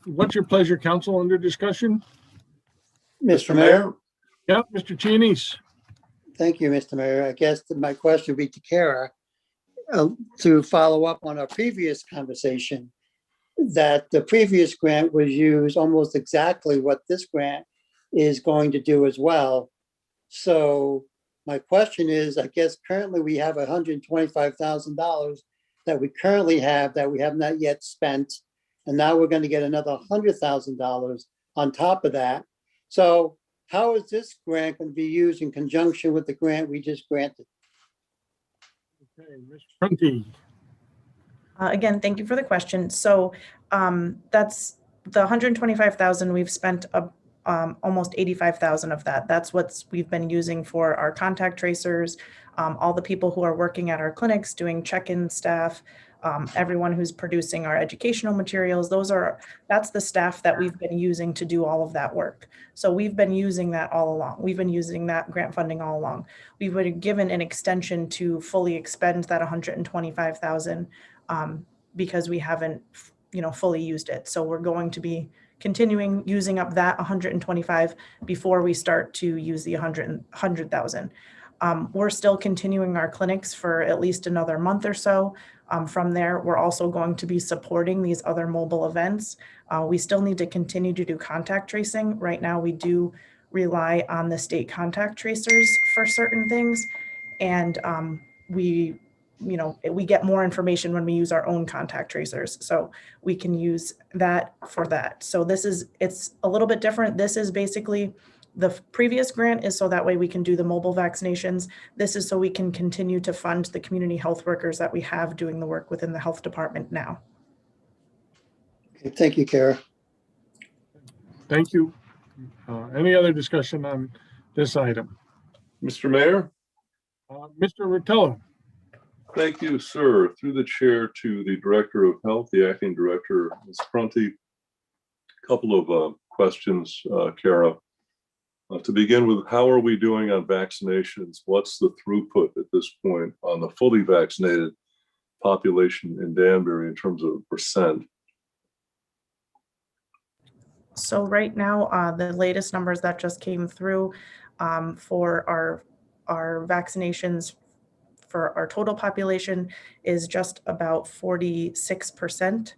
What's your pleasure, Council, under discussion? Mr. Mayor? Yep, Mr. Chianese. Thank you, Mr. Mayor. I guess my question would be to Kara, to follow up on our previous conversation, that the previous grant was used almost exactly what this grant is going to do as well. So my question is, I guess currently we have $125,000 that we currently have that we have not yet spent. And now we're going to get another $100,000 on top of that. So how is this grant going to be used in conjunction with the grant we just granted? Okay, Ms. Prunty. Again, thank you for the question. So that's the 125,000. We've spent almost 85,000 of that. That's what we've been using for our contact tracers, all the people who are working at our clinics, doing check-in staff, everyone who's producing our educational materials. That's the staff that we've been using to do all of that work. So we've been using that all along. We've been using that grant funding all along. We've been given an extension to fully expend that 125,000 because we haven't, fully used it. So we're going to be continuing using up that 125 before we start to use the 100,000. We're still continuing our clinics for at least another month or so. From there, we're also going to be supporting these other mobile events. We still need to continue to do contact tracing. Right now, we do rely on the state contact tracers for certain things. And we get more information when we use our own contact tracers. So we can use that for that. So it's a little bit different. This is basically, the previous grant is so that way we can do the mobile vaccinations. This is so we can continue to fund the community health workers that we have doing the work within the health department now. Okay, thank you, Kara. Thank you. Any other discussion on this item? Mr. Mayor? Mr. Rotella. Thank you, sir. Through the chair to the Director of Health, the Acting Director, Ms. Prunty. A couple of questions, Kara. To begin with, how are we doing on vaccinations? What's the throughput at this point on the fully vaccinated population in Danbury in terms of percent? So right now, the latest numbers that just came through for our vaccinations for our total population is just about 46%.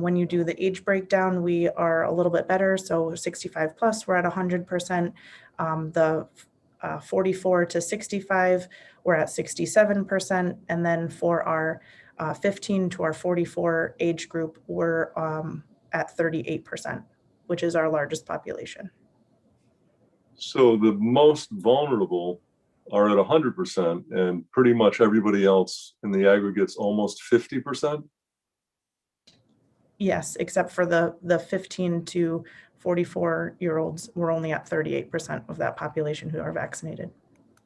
When you do the age breakdown, we are a little bit better. So 65 plus, we're at 100%. The 44 to 65, we're at 67%. And then for our 15 to our 44 age group, we're at 38%, which is our largest population. So the most vulnerable are at 100%, and pretty much everybody else in the aggregate's almost 50%? Yes, except for the 15 to 44-year-olds, we're only at 38% of that population who are vaccinated.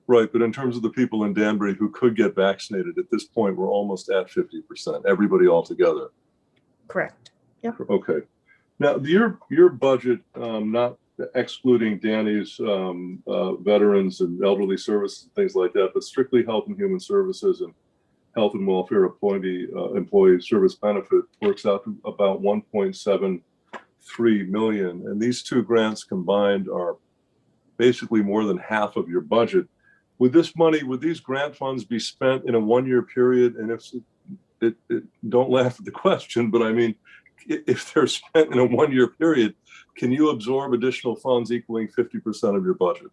Right, but in terms of the people in Danbury who could get vaccinated, at this point, we're almost at 50%, everybody altogether. Correct. Yep. Okay. Now, your budget, not excluding Danny's veterans and elderly services, things like that, but strictly health and human services and health and welfare employee service benefit works out to about 1.73 million. And these two grants combined are basically more than half of your budget. Would this money, would these grant funds be spent in a one-year period? And if don't laugh at the question, but I mean, if they're spent in a one-year period, can you absorb additional funds equaling 50% of your budget?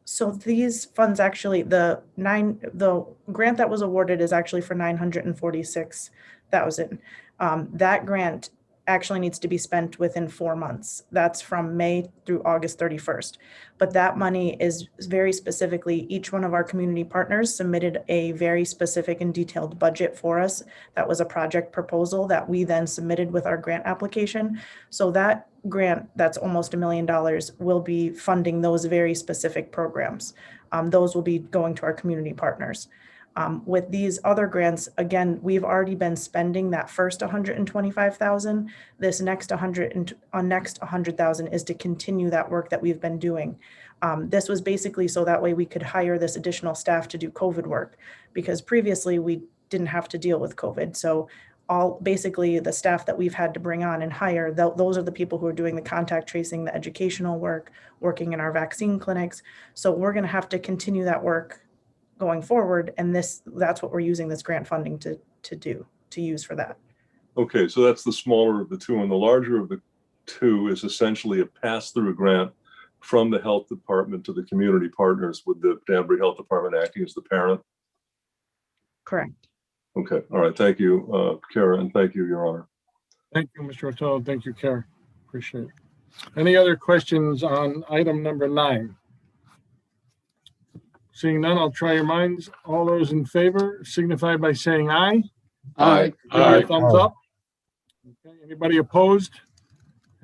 So these funds actually, the grant that was awarded is actually for 946,000. That grant actually needs to be spent within 4 months. That's from May through August 31st. But that money is very specifically, each one of our community partners submitted a very specific and detailed budget for us. That was a project proposal that we then submitted with our grant application. So that grant, that's almost $1 million, will be funding those very specific programs. Those will be going to our community partners. With these other grants, again, we've already been spending that first 125,000. This next 100,000 is to continue that work that we've been doing. This was basically so that way we could hire this additional staff to do COVID work, because previously we didn't have to deal with COVID. So basically the staff that we've had to bring on and hire, those are the people who are doing the contact tracing, the educational work, working in our vaccine clinics. So we're going to have to continue that work going forward. And that's what we're using this grant funding to use for that. Okay, so that's the smaller of the two, and the larger of the two is essentially a pass-through grant from the health department to the community partners, with the Danbury Health Department acting as the parent. Correct. Okay, all right, thank you, Kara, and thank you, Your Honor. Thank you, Mr. Rotella. Thank you, Kara. Appreciate it. Any other questions on item number 9? Seeing none, I'll try your minds. All those in favor signify by saying aye. Aye. Aye. Thumbs up. Okay. Anybody opposed?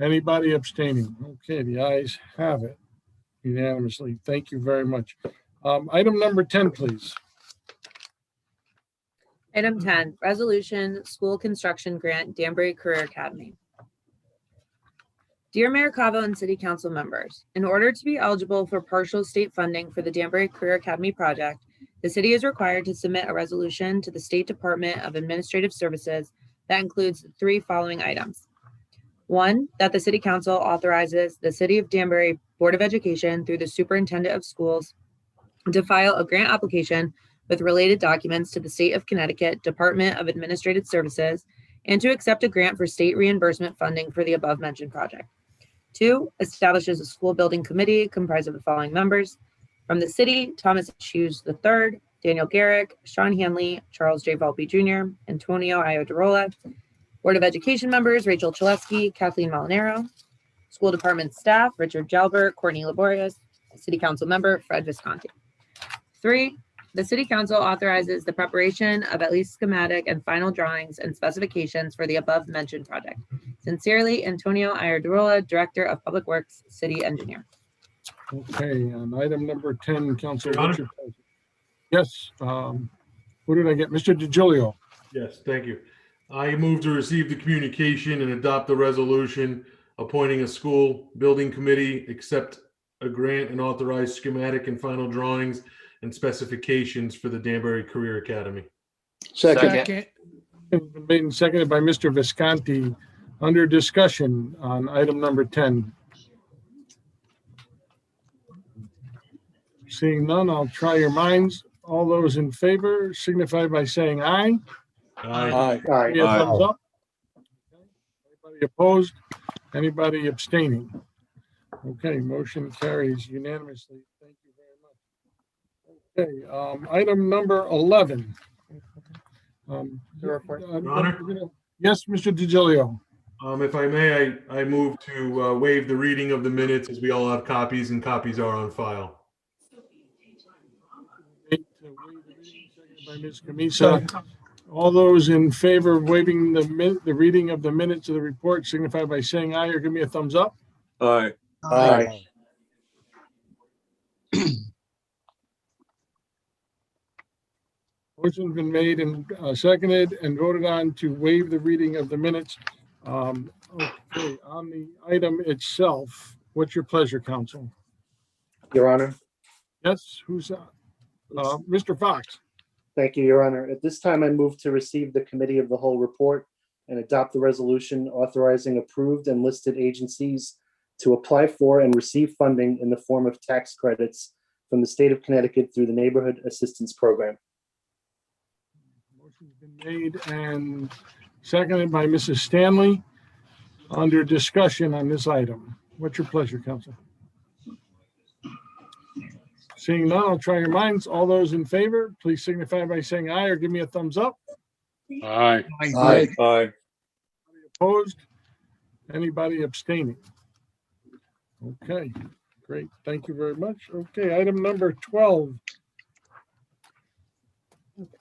Anybody abstaining? Okay, the ayes have it unanimously. Thank you very much. Item number 10, please. Item 10, resolution, school construction grant, Danbury Career Academy. Dear Mayor Cavo and City Council members, in order to be eligible for partial state funding for the Danbury Career Academy project, the city is required to submit a resolution to the State Department of Administrative Services that includes the three following items. 1, that the City Council authorizes the City of Danbury Board of Education through the Superintendent of Schools to file a grant application with related documents to the State of Connecticut Department of Administrative Services and to accept a grant for state reimbursement funding for the above mentioned project. 2, establishes a school building committee comprised of the following members. From the city, Thomas Hughes III, Daniel Garrick, Sean Hanley, Charles J. Volpe Jr., Antonio Iadarola. Board of Education members, Rachel Chalesky, Kathleen Molinaro. School department staff, Richard Jalbert, Courtney Laborious. City council member, Fred Visconti. 3, the City Council authorizes the preparation of at least schematic and final drawings and specifications for the above mentioned project. Sincerely, Antonio Iadarola, Director of Public Works, City Engineer. Okay, on item number 10, Council. Your Honor? Richard. Yes, who did I get? Mr. DiGilio. Yes, thank you. I move to receive the communication and adopt the resolution appointing a school building committee, accept a grant and authorize schematic and final drawings and specifications for the Danbury Career Academy. Second. Been made and seconded by Mr. Visconti. Under discussion on item number 10. Seeing none, I'll try your minds. All those in favor signify by saying aye. Aye. Give me a thumbs up. Anybody opposed? Anybody abstaining? Okay, motion carries unanimously. Thank you very much. Okay, item number 11. Your Honor? Yes, Mr. DiGilio. If I may, I move to waive the reading of the minutes as we all have copies and copies are on file. By Ms. Camisa. All those in favor of waiving the reading of the minutes of the report signify by saying aye or give me a thumbs up. Aye. Aye. Motion's been made and seconded and voted on to waive the reading of the minutes. Okay, on the item itself, what's your pleasure, council? Your Honor. Yes, who's Mr. Fox? Thank you, Your Honor. At this time, I move to receive the committee of the whole report and adopt the resolution authorizing approved and listed agencies to apply for and receive funding in the form of tax credits from the state of Connecticut through the Neighborhood Assistance Program. Motion's been made and seconded by Mrs. Stanley. Under discussion on this item. What's your pleasure, council? Seeing none, I'll try your minds. All those in favor, please signify by saying aye or give me a thumbs up. Aye. Aye. Aye. Opposed? Anybody abstaining? Okay, great. Thank you very much. Okay, item number 12.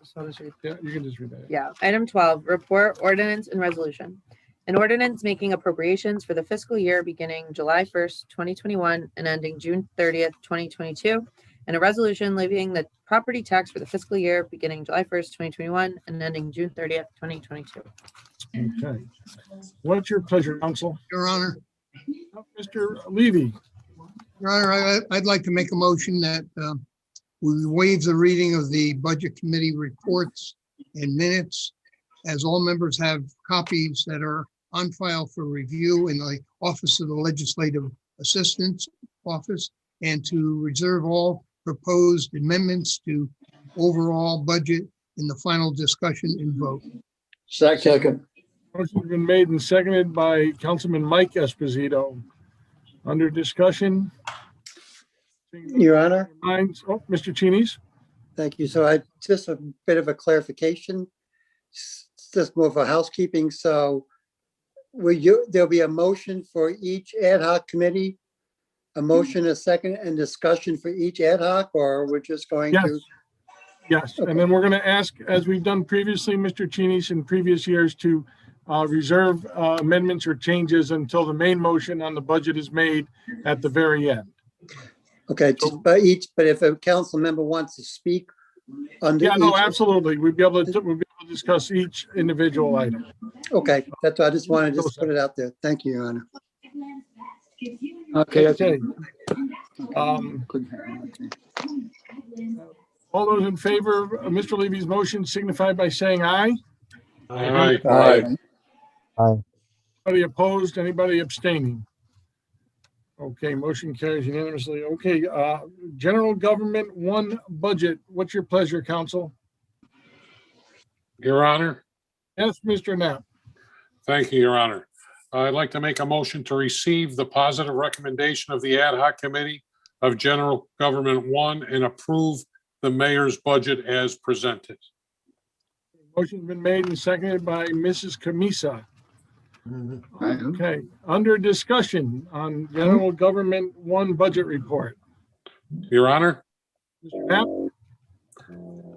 So I'll just read. Yeah, you can just read that. Yeah, item 12, report, ordinance, and resolution. An ordinance making appropriations for the fiscal year beginning July 1st, 2021 and ending June 30th, 2022, and a resolution levying the property tax for the fiscal year beginning July 1st, 2021 and ending June 30th, 2022. Okay. What's your pleasure, council? Your Honor. Mr. Levy. Your Honor, I'd like to make a motion that we waive the reading of the Budget Committee reports and minutes, as all members have copies that are on file for review in the Office of the Legislative Assistance Office, and to reserve all proposed amendments to overall budget in the final discussion and vote. Second. Motion's been made and seconded by Councilman Mike Esposito. Under discussion. Your Honor. Oh, Mr. Cheney's. Thank you. So I just a bit of a clarification. It's just more for housekeeping. So there'll be a motion for each ad hoc committee, a motion, a second, and discussion for each ad hoc, or we're just going to? Yes, and then we're going to ask, as we've done previously, Mr. Cheney's in previous years, to reserve amendments or changes until the main motion on the budget is made at the very end. Okay, just by each, but if a council member wants to speak under Yeah, no, each- absolutely. We'd be able to discuss each individual item. Okay, that's, I just wanted to just put it out there. Thank you, Your Honor. Okay. Okay. All those in favor of Mr. Levy's motion signify by saying aye. Aye. Aye. Anybody opposed? Anybody abstaining? Okay, motion carries unanimously. Okay, general government one budget. What's your pleasure, council? Your Honor. Yes, Mr. Knapp. Thank you, Your Honor. I'd like to make a motion to receive the positive recommendation of the ad hoc committee of general government one and approve the mayor's budget as presented. Motion's been made and seconded by Mrs. Camisa. Okay, under discussion on general government one budget report. Your Honor. Mr. Knapp?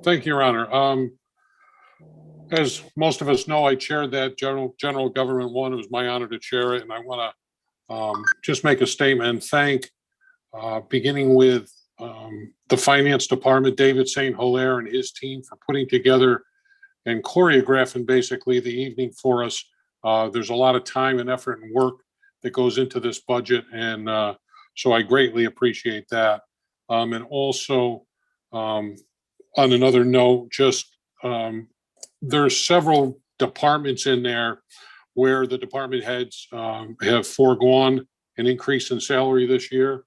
Thank you, Your Honor. As most of us know, I chaired that general government one. It was my honor to chair it, and I want to just make a statement and thank, beginning with the finance department, David St. Hilaire and his team for putting together and choreographing basically the evening for us. There's a lot of time and effort and work that goes into this budget, and so I greatly appreciate that. And also, on another note, just there's several departments in there where the department heads have foregone an increase in salary this year.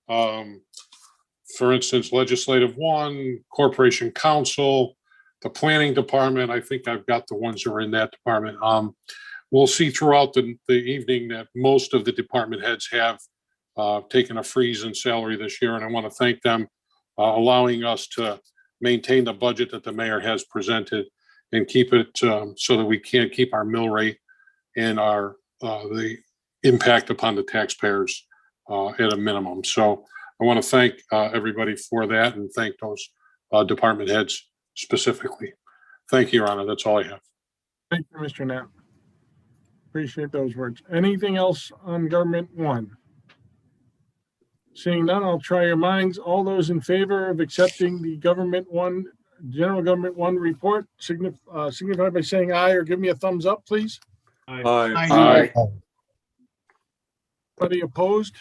For instance, legislative one, corporation counsel, the planning department. I think I've got the ones that are in that department. We'll see throughout the evening that most of the department heads have taken a freeze in salary this year, and I want to thank them allowing us to maintain the budget that the mayor has presented and keep it so that we can keep our mill rate and our the impact upon the taxpayers at a minimum. So I want to thank everybody for that and thank those department heads specifically. Thank you, Your Honor. That's all I have. Thank you, Mr. Knapp. Appreciate those words. Anything else on government one? Seeing none, I'll try your minds. All those in favor of accepting the government one, general government one report, signify by saying aye or give me a thumbs up, please. Aye. Anybody opposed?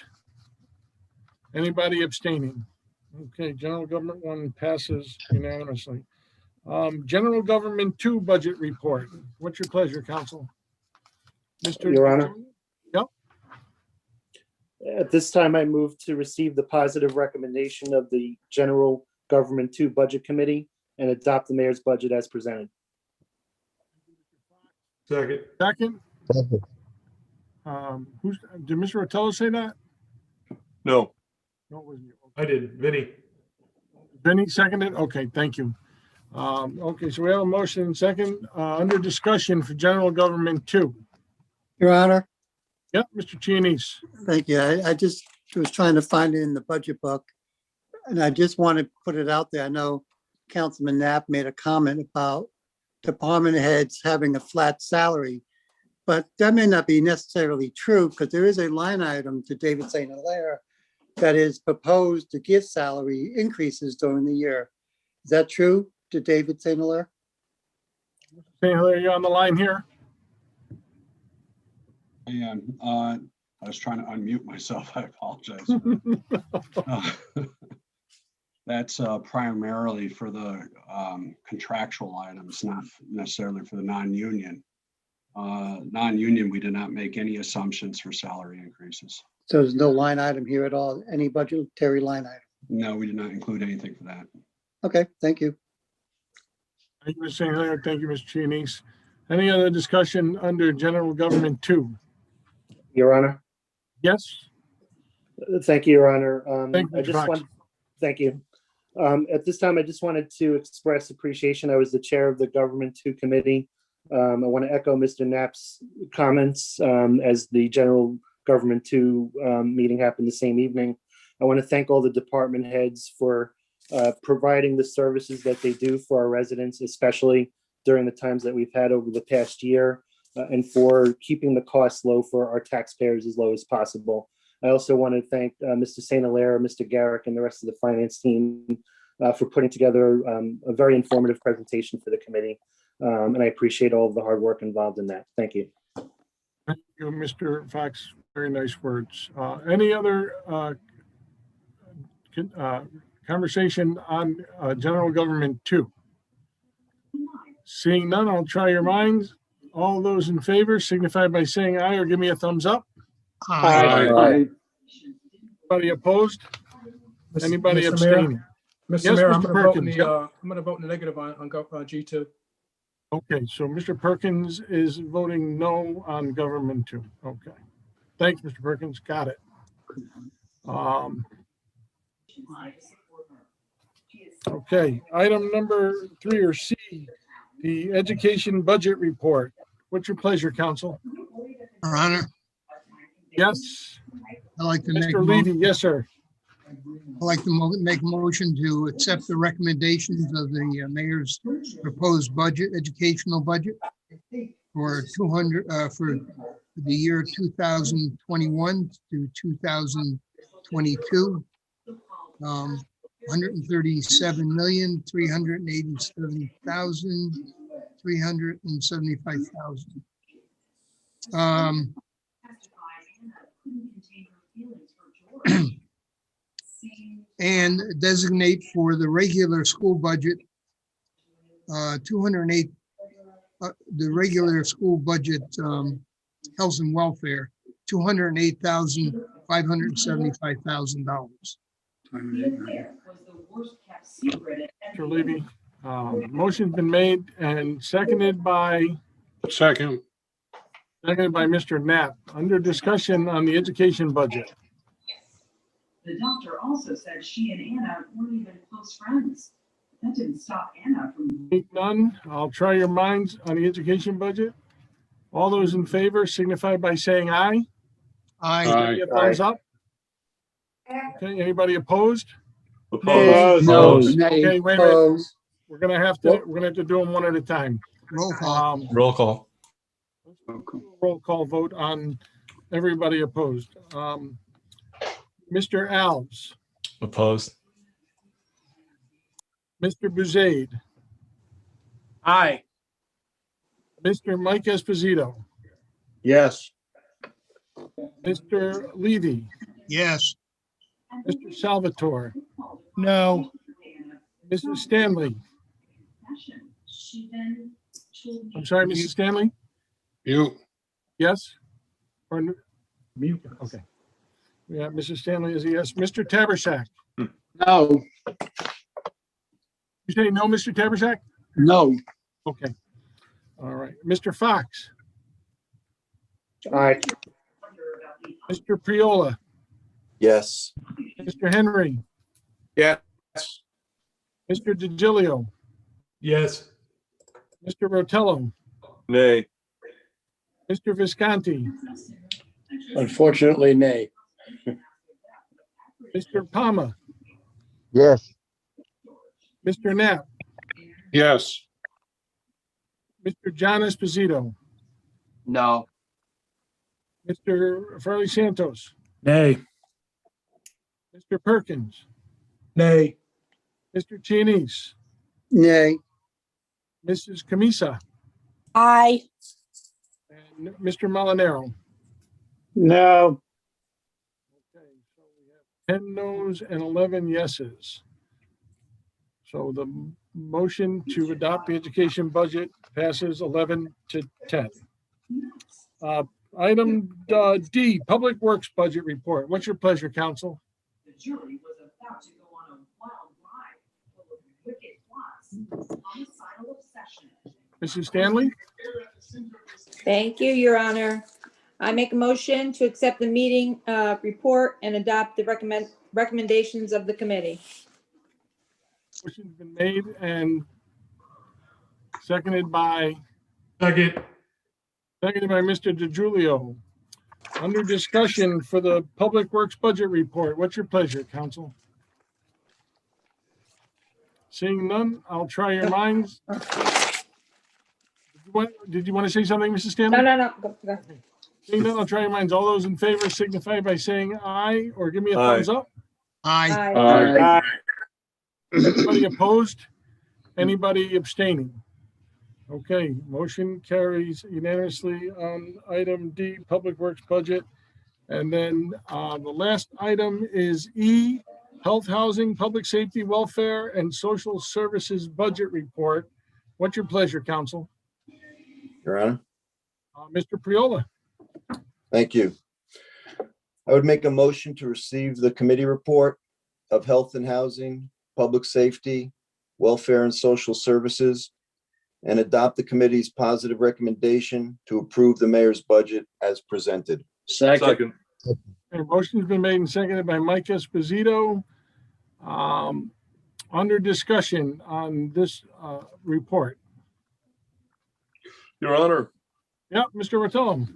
Anybody abstaining? Okay, general government one passes unanimously. General government two budget report. What's your pleasure, council? Mr. Your Honor. Yep. At this time, I move to receive the positive recommendation of the General Government Two Budget Committee and adopt the mayor's budget as presented. Second. Second. Did Mr. Rotella say that? No. No, it wasn't you. I did. Vinny. Vinny seconded? Okay, thank you. Okay, so we have a motion and second under discussion for general government two. Your Honor, Yep, Mr. Chianese. thank you. I just was trying to find it in the budget book. And I just want to put it out there. I know Councilman Knapp made a comment about department heads having a flat salary, but that may not be necessarily true because there is a line item to David St. Hilaire that is proposed to give salary increases during the year. Is that true to David St. Hilaire? St. Hilaire, you on the line here? And I was trying to unmute myself. I apologize. That's primarily for the contractual items, not necessarily for the non-union. Non-union, we did not make any assumptions for salary increases. So there's no line item here at all, any budgetary line item? No, we did not include anything for that. Okay, thank you. Thank you, Mr. St. Hilaire. Thank you, Mr. Chianese. Any other discussion under general government two? Your Honor. Yes. Thank you, Your Honor. Thank you, I just Fox. want, thank you. At this time, I just wanted to express appreciation. I was the chair of the Government Two Committee. I want to echo Mr. Knapp's comments as the General Government Two meeting happened the same evening. I want to thank all the department heads for providing the services that they do for our residents, especially during the times that we've had over the past year, and for keeping the costs low for our taxpayers as low as possible. I also want to thank Mr. St. Hilaire, Mr. Garrick, and the rest of the finance team for putting together a very informative presentation for the committee. And I appreciate all of the hard work involved in that. Thank you. Thank you, Mr. Fox. Very nice words. Any other conversation on general government 2? Seeing none, I'll try your minds. All those in favor signify by saying aye or give me a thumbs up. Aye. Anybody opposed? Anybody Mr. Mayor? abstaining? Mr. Yes, Mayor, Mr. I'm gonna vote in Perkins. the, Yep. I'm gonna vote in the negative on G2. Okay, so Mr. Perkins is voting no on government 2. Okay. Thanks, Mr. Perkins. Got it. Okay, item number 3 or C, the education budget report. What's your pleasure, council? Your Honor, Yes, I'd like to make, Mr. Levy. Yes, sir. I'd like to make a motion to accept the recommendations of the mayor's proposed budget, educational budget for 200, for the year 2021 to 2022. 137,387,375,000. And designate for the regular school budget, 208, the regular school budget, health and welfare, $208,575,000. Mr. Levy, motion's been made and seconded by Mr. Knapp. Under discussion on the education budget. The doctor also said she and Anna weren't even close friends. That didn't stop Anna from. None. I'll try your minds on the education budget. All those in favor signify by saying aye. Aye. Give me a thumbs up. Okay, anybody opposed? Opposed. No. Okay, wait a minute. We're gonna have to do them one at a time. Roll call. Roll call. Roll call vote on everybody opposed. Mr. Alves, Opposed. Mr. Buzade, Aye. Mr. Mike Esposito, Yes. Mr. Levy, Yes. Mr. Salvatore, No. Mrs. Stanley. I'm sorry, Mrs. Stanley? You. Yes? Or mute? Okay. Yeah, Mrs. Stanley is a yes. Mr. Tabersack, No. you say no, Mr. Tabersack? No. Okay. All right. Mr. Fox, Aye. Mr. Priola, Yes. Mr. Henry, Yes. Mr. DiGilio, Yes. Mr. Rotello, Nay. Mr. Visconti, Unfortunately, nay. Mr. Palma, Yes. Mr. Knapp, Yes. Mr. John Esposito, No. Mr. Farley Santos, Nay. Mr. Perkins, Nay. Mr. Chianese, Nay. Mrs. Camisa, Aye. and Mr. Molinaro. No. Okay, so we have 10 noes and 11 yeses. So the motion to adopt the education budget passes 11 to 10. Item D, Public Works Budget Report. What's your pleasure, council? The jury was about to go on a wild ride full of wicked plots, homicidal obsession. Mrs. Stanley? Thank you, Your Honor. I make a motion to accept the meeting report and adopt the recommendations of the committee. Motion's been made and seconded by Second. Mr. DiGiulio. Under discussion for the Public Works Budget Report. What's your pleasure, council? Seeing none, I'll try your minds. Did you want to say something, Mrs. Stanley? No. Go. Seeing none, I'll try your minds. All those in favor signify by saying aye or give me a thumbs up. Aye. Anybody opposed? Anybody abstaining? Okay, motion carries unanimously on item D, Public Works Budget. And then the last item is E, Health, Housing, Public Safety, Welfare, and Social Services Budget Report. What's your pleasure, council? Your Honor. Mr. Priola. Thank you. I would make a motion to receive the committee report of Health and Housing, Public Safety, Welfare and Social Services, and adopt the committee's positive recommendation to approve the mayor's budget as presented. Second. Okay, motion's been made and seconded by Mike Esposito. Under discussion on this report. Your Honor. Yeah, Mr. Rotolo.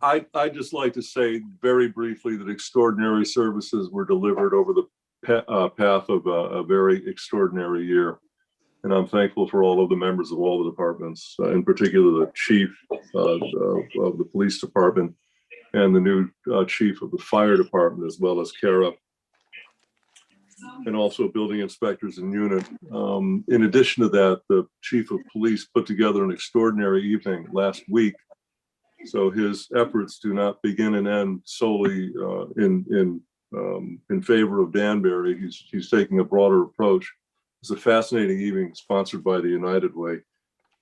I'd just like to say very briefly that extraordinary services were delivered over the path of a very extraordinary year. And I'm thankful for all of the members of all the departments, in particular the chief of the police department and the new chief of the fire department, as well as Kara, and also building inspectors and unit. In addition to that, the chief of police put together an extraordinary evening last week. So his efforts do not begin and end solely in favor of Danbury. He's taking a broader approach. It's a fascinating evening sponsored by the United Way.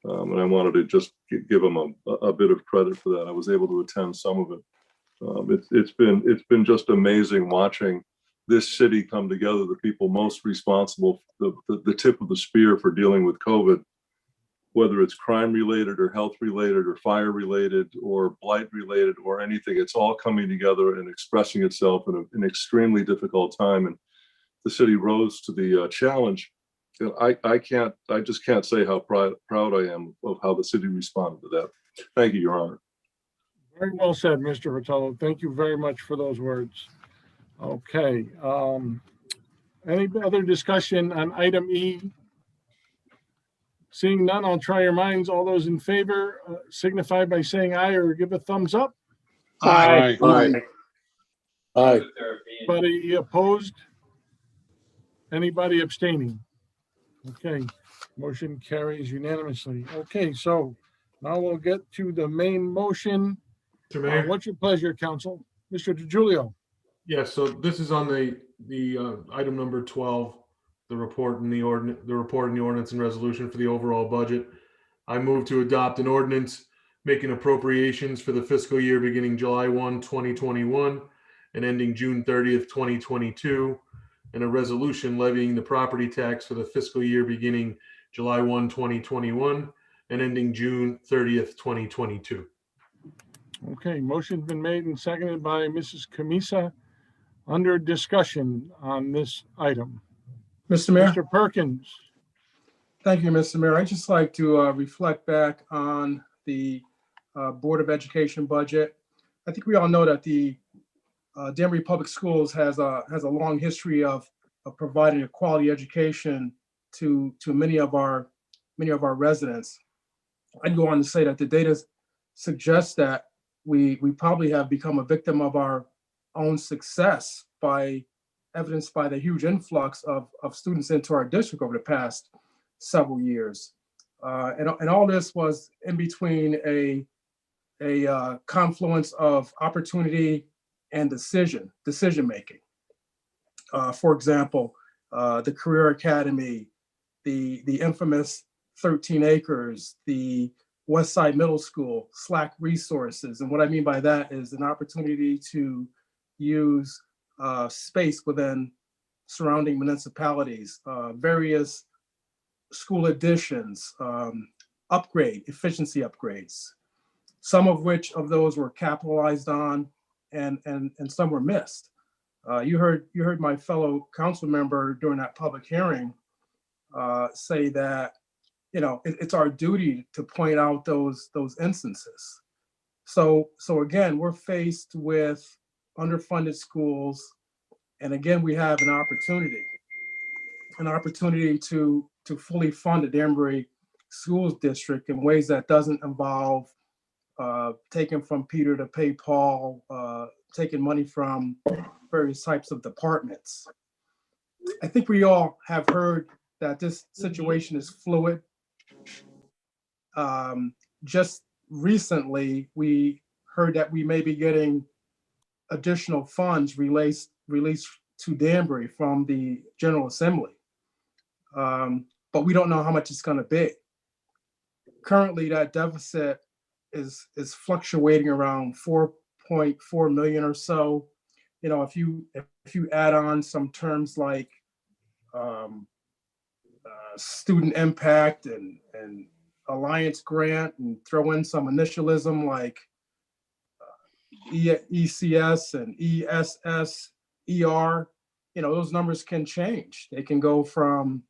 And I wanted to just give him a bit of credit for that. I was able to attend some of it. It's been just amazing watching this city come together, the people most responsible, the tip of the spear for dealing with COVID, whether it's crime related or health related or fire related or blight related or anything. It's all coming together and expressing itself in an extremely difficult time. And the city rose to the challenge. And I just can't say how proud I am of how the city responded to that. Thank you, Your Honor. Very well said, Mr. Rotolo. Thank you very much for those words. Okay. Any other discussion on item E? Seeing none, I'll try your minds. All those in favor signify by saying aye or give a thumbs up. Aye. Aye. Aye. Anybody opposed? Anybody abstaining? Okay, motion carries unanimously. Okay, so now we'll get to the main motion. Mr. Mayor? What's your pleasure, council? Mr. DiGiulio. Yes, so this is on the item number 12, the report and the ordinance and resolution for the overall budget. I move to adopt an ordinance making appropriations for the fiscal year beginning July 1, 2021 and ending June 30th, 2022, and a resolution levying the property tax for the fiscal year beginning July 1, 2021 and ending June 30th, 2022. Okay, motion's been made and seconded by Mrs. Camisa. Under discussion on this item. Mr. Mayor. Mr. Perkins. Thank you, Mr. Mayor. I'd just like to reflect back on the Board of Education budget. I think we all know that the Danbury Public Schools has a long history of providing a quality education to many of our residents. I'd go on to say that the data suggests that we probably have become a victim of our own success, by evidenced by the huge influx of students into our district over the past several years. And all this was in between a confluence of opportunity and decision making. For example, the Career Academy, the infamous 13 acres, the West Side Middle School, Slack resources. And what I mean by that is an opportunity to use space within surrounding municipalities, various school additions, efficiency upgrades, some of which of those were capitalized on and some were missed. You heard my fellow council member during that public hearing say that, it's our duty to point out those instances. So again, we're faced with underfunded schools, and again, we have an opportunity to fully fund the Danbury Schools District in ways that doesn't involve taking from Peter to pay Paul, taking money from various types of departments. I think we all have heard that this situation is fluid. just recently, we heard that we may be getting additional funds released to Danbury from the General Assembly. But we don't know how much it's going to be. Currently, that deficit is fluctuating around 4.4 million or so. You know, if you add on some terms like student impact and alliance grant, and throw in some initialism like ECS and ESS, ER, you know, those numbers can change. They can go from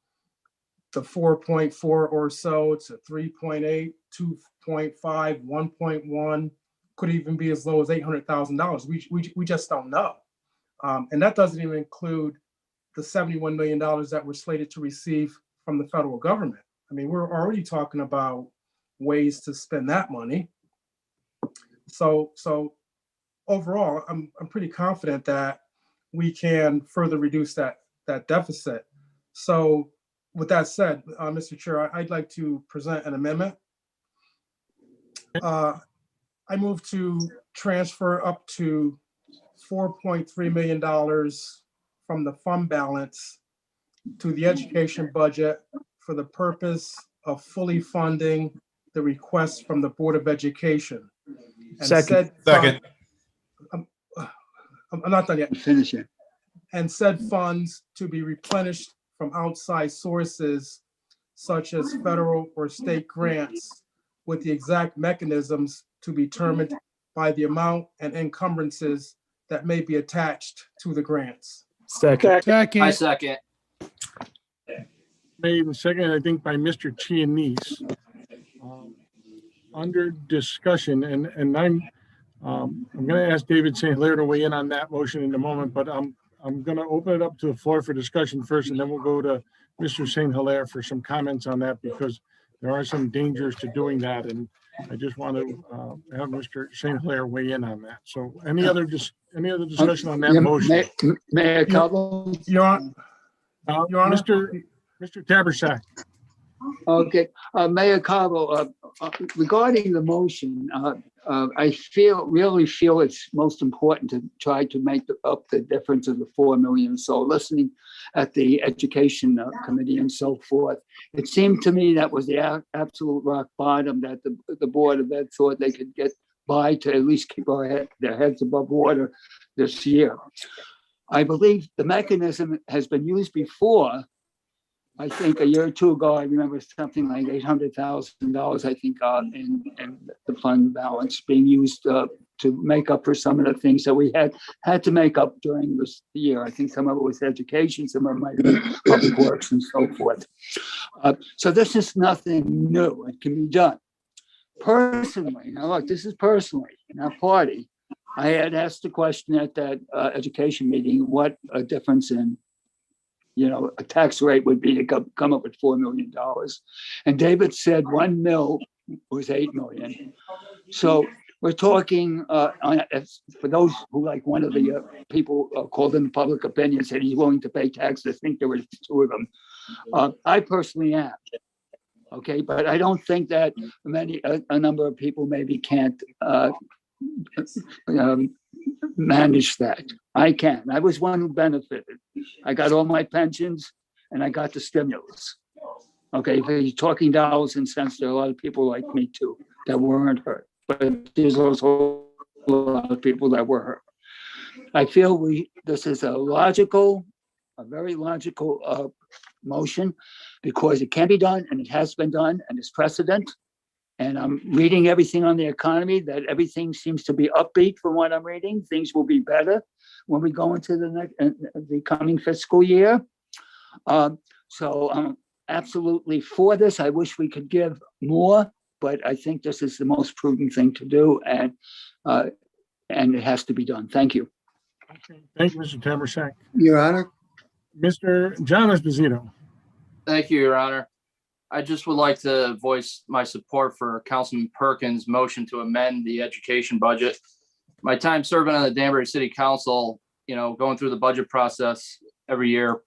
the 4.4 or so to 3.8, 2.5, 1.1, could even be as low as $800,000. We just don't know. And that doesn't even include the $71 million that we're slated to receive from the federal government. I mean, we're already talking about ways to spend that money. So overall, I'm pretty confident that we can further reduce that deficit. So with that said, Mr. Chair, I'd like to present an amendment. I move to transfer up to $4.3 million from the fund balance to the education budget for the purpose of fully funding the request from the Board of Education. And Second. I'm not done yet. Finish it. And said funds to be replenished from outside sources such as federal or state grants, with the exact mechanisms to be determined by the amount and encumbrances that may be attached to the grants. Second. I second. Made and seconded, I think, by Mr. Chianese. Under discussion, and I'm going to ask David St. Hilaire to weigh in on that motion in a moment, but I'm going to open it up to the floor for discussion first, and then we'll go to Mr. St. Hilaire for some comments on that, because there are some dangers to doing that, and I just want to have Mr. St. Hilaire weigh in on that. So any other discussion on that motion? Mayor Cabo? Your Honor. Mr. Tabersack. Okay, Mayor Cabo, regarding the motion, I really feel it's most important to try to make up the difference of the 4 million. So listening at the Education Committee and so forth, it seemed to me that was the absolute rock bottom that the Board of Ed thought they could get by to at least keep their heads above water this year. I believe the mechanism has been used before. I think a year or two ago, I remember something like $800,000, I think, in the fund balance being used to make up for some of the things that we had to make up during this year. I think some of it was education, some of it might have been public works and so forth. So this is nothing new. It can be done. Personally, now look, this is personally, in our party, I had asked the question at that education meeting, what a difference in a tax rate would be to come up with $4 million. And David said 1 mil was 8 million. So we're talking, for those who, like one of the people called in the public opinion, said he's willing to pay taxes. I think there were 2 of them. I personally am. Okay, but I don't think that a number of people maybe can't manage that. I can. I was one who benefited. I got all my pensions and I got the stimulus. Okay, if you're talking dollars and cents, there are a lot of people like me too that weren't hurt, but there's also a lot of people that were hurt. I feel this is a very logical motion, because it can be done and it has been done and it's precedent. And I'm reading everything on the economy, that everything seems to be upbeat from what I'm reading. Things will be better when we go into the coming fiscal year. So I'm absolutely for this. I wish we could give more, but I think this is the most prudent thing to do, and it has to be done. Thank you. Okay. Thank you, Mr. Tabersack. Your Honor. Mr. John Esposito. Thank you, Your Honor. I just would like to voice my support for Councilman Perkins' motion to amend the education budget. My time serving on the Danbury City Council, going through the budget process every year,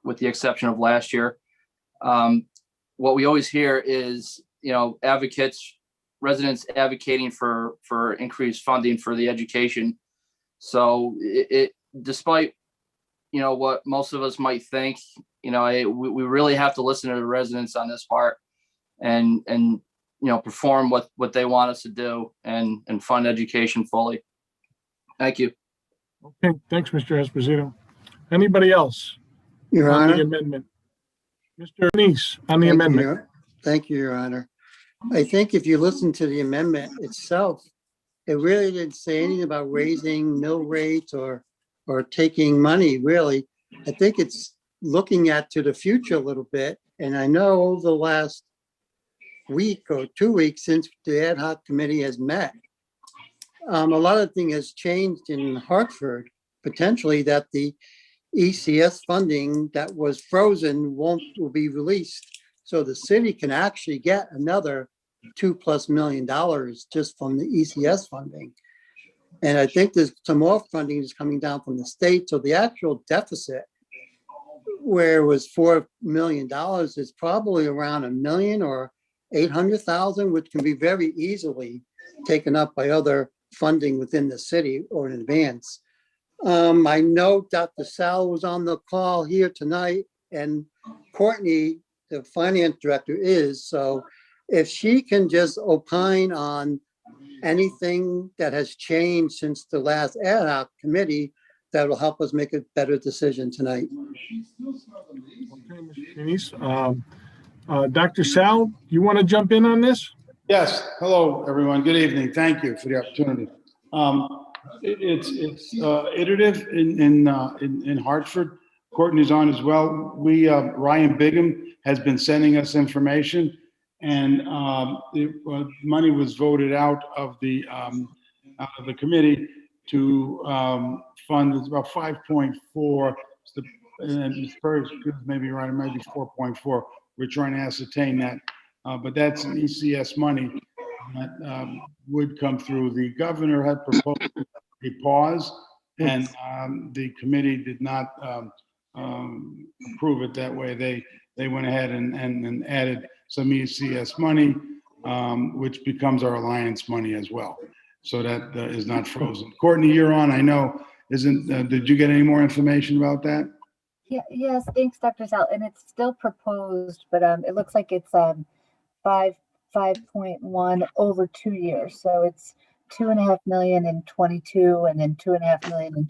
with the exception of last year, what we always hear is advocates, residents advocating for increased funding for the education. So it despite, what most of us might think, we really have to listen to the residents on this part and perform what they want us to do and fund education fully. Thank you. Okay, thanks, Mr. Esposito. Anybody else Your on the Honor. amendment? Mr. Denise, on the Thank you, amendment. Thank you, Your Honor. I think if you listen to the amendment itself, it really didn't say anything about raising mill rates or taking money, really. I think it's looking to the future a little bit. And I know the last week or 2 weeks since the ad hoc committee has met, a lot of things has changed in Hartford, potentially that the ECS funding that was frozen will be released. So the city can actually get another $2+ million just from the ECS funding. And I think there's some more funding is coming down from the state. So the actual deficit, where it was $4 million, is probably around $1 million or 800,000, which can be very easily taken up by other funding within the city or in advance. I know Dr. Sal was on the call here tonight, and Courtney, the finance director, is. So if she can just opine on anything that has changed since the last ad hoc committee, that will help us make a better decision tonight. Okay, Mr. Denise. Dr. Sal, you want to jump in on this? Yes. Hello, everyone. Good evening. Thank you for the opportunity. It's iterative in Hartford. Courtney's on as well. Ryan Bigham has been sending us information, and money was voted out of the committee to fund. It's about 5.4. And maybe right, it might be 4.4. We're trying to ascertain that, but that's an ECS money that would come through. The governor had proposed a pause, and the committee did not approve it that way. They went ahead and added some ECS money, which becomes our alliance money as well. So that is not frozen. Courtney, you're on. I know. Did you get any more information about that? Yeah, yes, thanks, Dr. Sal. And it's still proposed, but it looks like it's 5.1 over 2 years. So it's 2.5 million in 22 and then 2.5 million in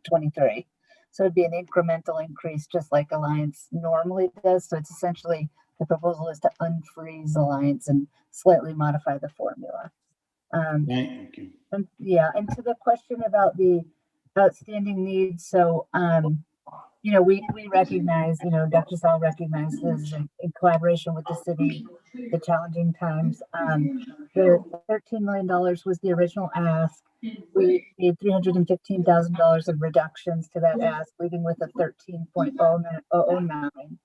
23. So it'd be an incremental increase, just like Alliance normally does. So it's essentially, the proposal is to unfreeze Alliance and slightly modify the formula. Thank you. And to the question about the outstanding needs. So, we recognize, Dr. Sal recognizes in collaboration with the city, the challenging times. The $13 million was the original ask. We made $315,000 of reductions to that ask, leaving with a 13.009.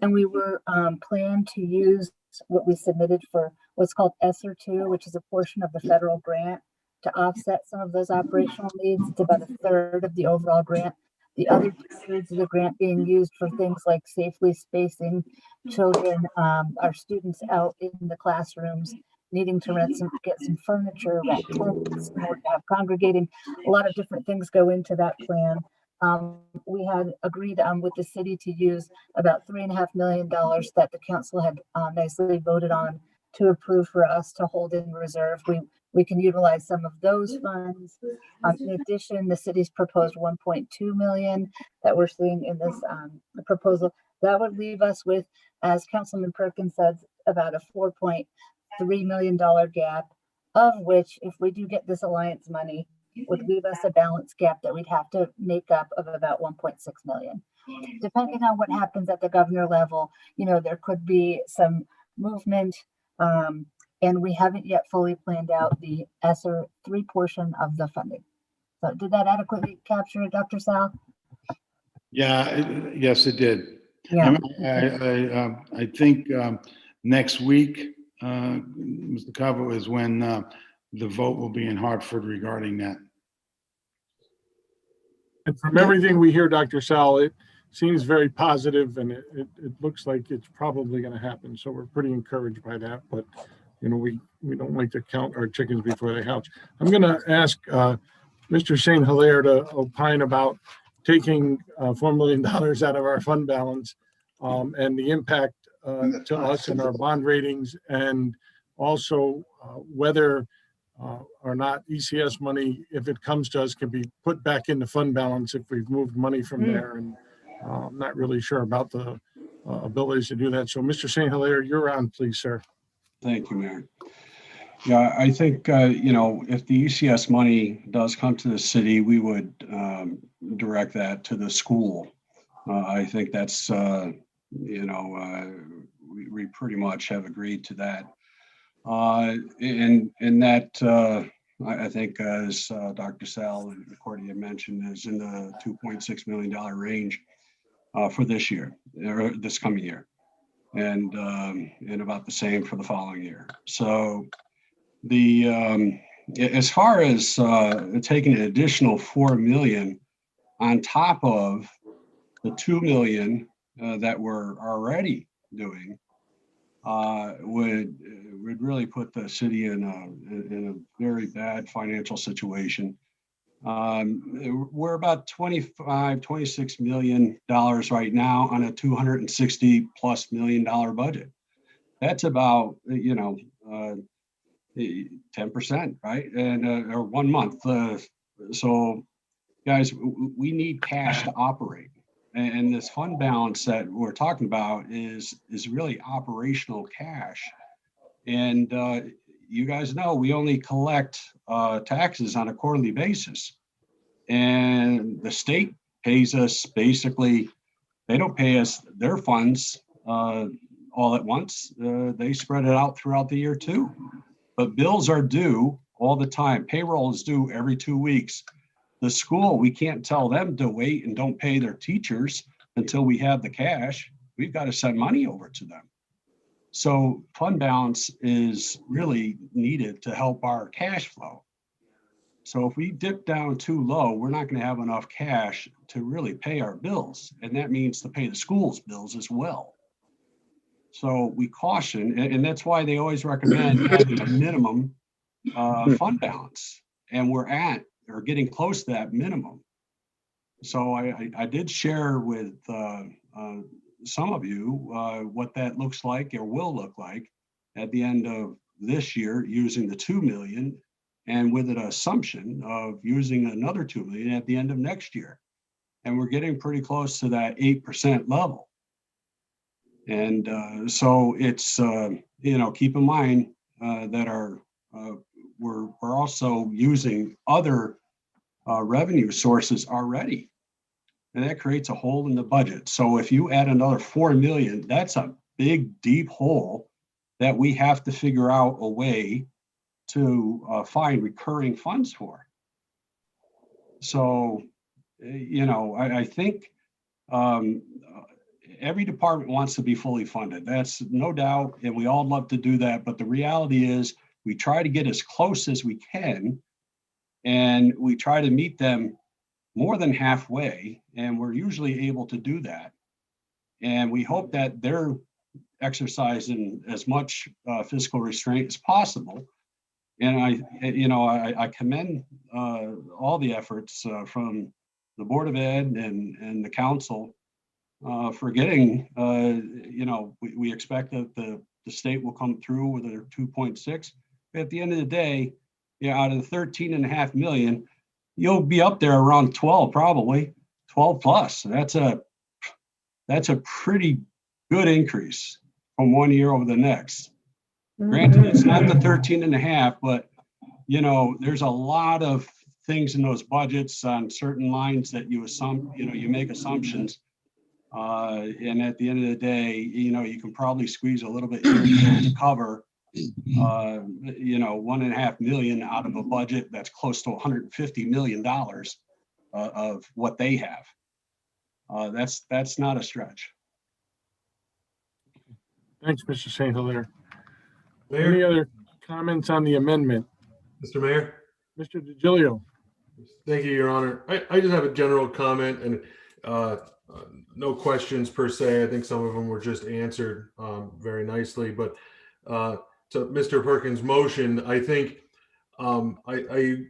And we were planned to use what we submitted for what's called ESSER 2, which is a portion of the federal grant, to offset some of those operational needs. It's about 1/3 of the overall grant. The other 2/3 of the grant being used for things like safely spacing children, our students out in the classrooms, needing to get some furniture, rent tents in order to have congregating. A lot of different things go into that plan. We had agreed with the city to use about $3.5 million that the council had nicely voted on to approve for us to hold in reserve. We can utilize some of those funds. In addition, the city's proposed 1.2 million that we're seeing in this proposal. That would leave us with, as Councilman Perkins said, about a $4.3 million gap, of which, if we do get this alliance money, would leave us a balance gap that we'd have to make up of about 1.6 million. Depending on what happens at the governor level, there could be some movement. And we haven't yet fully planned out the ESSER 3 portion of the funding. So did that adequately capture it, Dr. Sal? Yeah, yes, it did. Yeah. I think next week, Mr. Cavo, is when the vote will be in Hartford regarding that. And from everything we hear, Dr. Sal, seems very positive, and it looks like it's probably going to happen. So we're pretty encouraged by that. But, you know, we don't like to count our chickens before they hatch. I'm going to ask Mr. St. Hilaire to opine about taking $4 million out of our fund balance and the impact to us and our bond ratings, and also whether or not ECS money, if it comes to us, can be put back into fund balance if we've moved money from there. And I'm not really sure about the abilities to do that. So Mr. St. Hilaire, you're on, please, sir. Thank you, Mayor. Yeah, I think, you know, if the ECS money does come to the city, we would direct that to the school. I think that's, you know, we pretty much have agreed to that. And that, I think, as Dr. Sal and Cordy had mentioned, is in the $2.6 million range for this year, or this coming year, and about the same for the following year. So the as far as taking an additional $4 million on top of the $2 million that we're already doing, would really put the city in a very bad financial situation. We're about $26 million right now on a $260+ million budget. That's about, you know, 10%, right? And or 1 month. So guys, we need cash to operate. And this fund balance that we're talking about is really operational cash. And you guys know we only collect taxes on a quarterly basis. And the state pays us basically, they don't pay us their funds all at once. They spread it out throughout the year too. But bills are due all the time. Payroll is due every 2 weeks. The school, we can't tell them to wait and don't pay their teachers until we have the cash. We've got to send money over to them. So fund balance is really needed to help our cash flow. So if we dip down too low, we're not going to have enough cash to really pay our bills. And that means to pay the school's bills as well. So we caution, and that's why they always recommend having a minimum fund balance. And we're at, or getting close to that minimum. So I did share with some of you what that looks like or will look like at the end of this year using the 2 million, and with an assumption of using another 2 million at the end of next year. And we're getting pretty close to that 8% level. And so it's, you know, keep in mind that we're also using other revenue sources already. And that creates a hole in the budget. So if you add another 4 million, that's a big, deep hole that we have to figure out a way to find recurring funds for. So, you know, I think every department wants to be fully funded. That's no doubt. And we all love to do that. But the reality is we try to get as close as we can, and we try to meet them more than halfway, and we're usually able to do that. And we hope that they're exercising as much fiscal restraint as possible. And I commend all the efforts from the Board of Ed and the council for getting, you know, we expect that the state will come through with their 2.6. At the end of the day, out of the 13.5 million, you'll be up there around 12, probably 12 plus. That's a pretty good increase from 1 year over the next. Granted, it's not the 13.5, but you know, there's a lot of things in those budgets on certain lines that you make assumptions. And at the end of the day, you know, you can probably squeeze a little bit here and there to cover you know, 1.5 million out of a budget that's close to $150 million of what they have. That's not a stretch. Thanks, Mr. St. Hilaire. Any other comments on the amendment? Mr. Mayor? Mr. DiGilio. Thank you, Your Honor. I just have a general comment, and no questions per se. I think some of them were just answered very nicely. But to Mr. Perkins' motion, I think I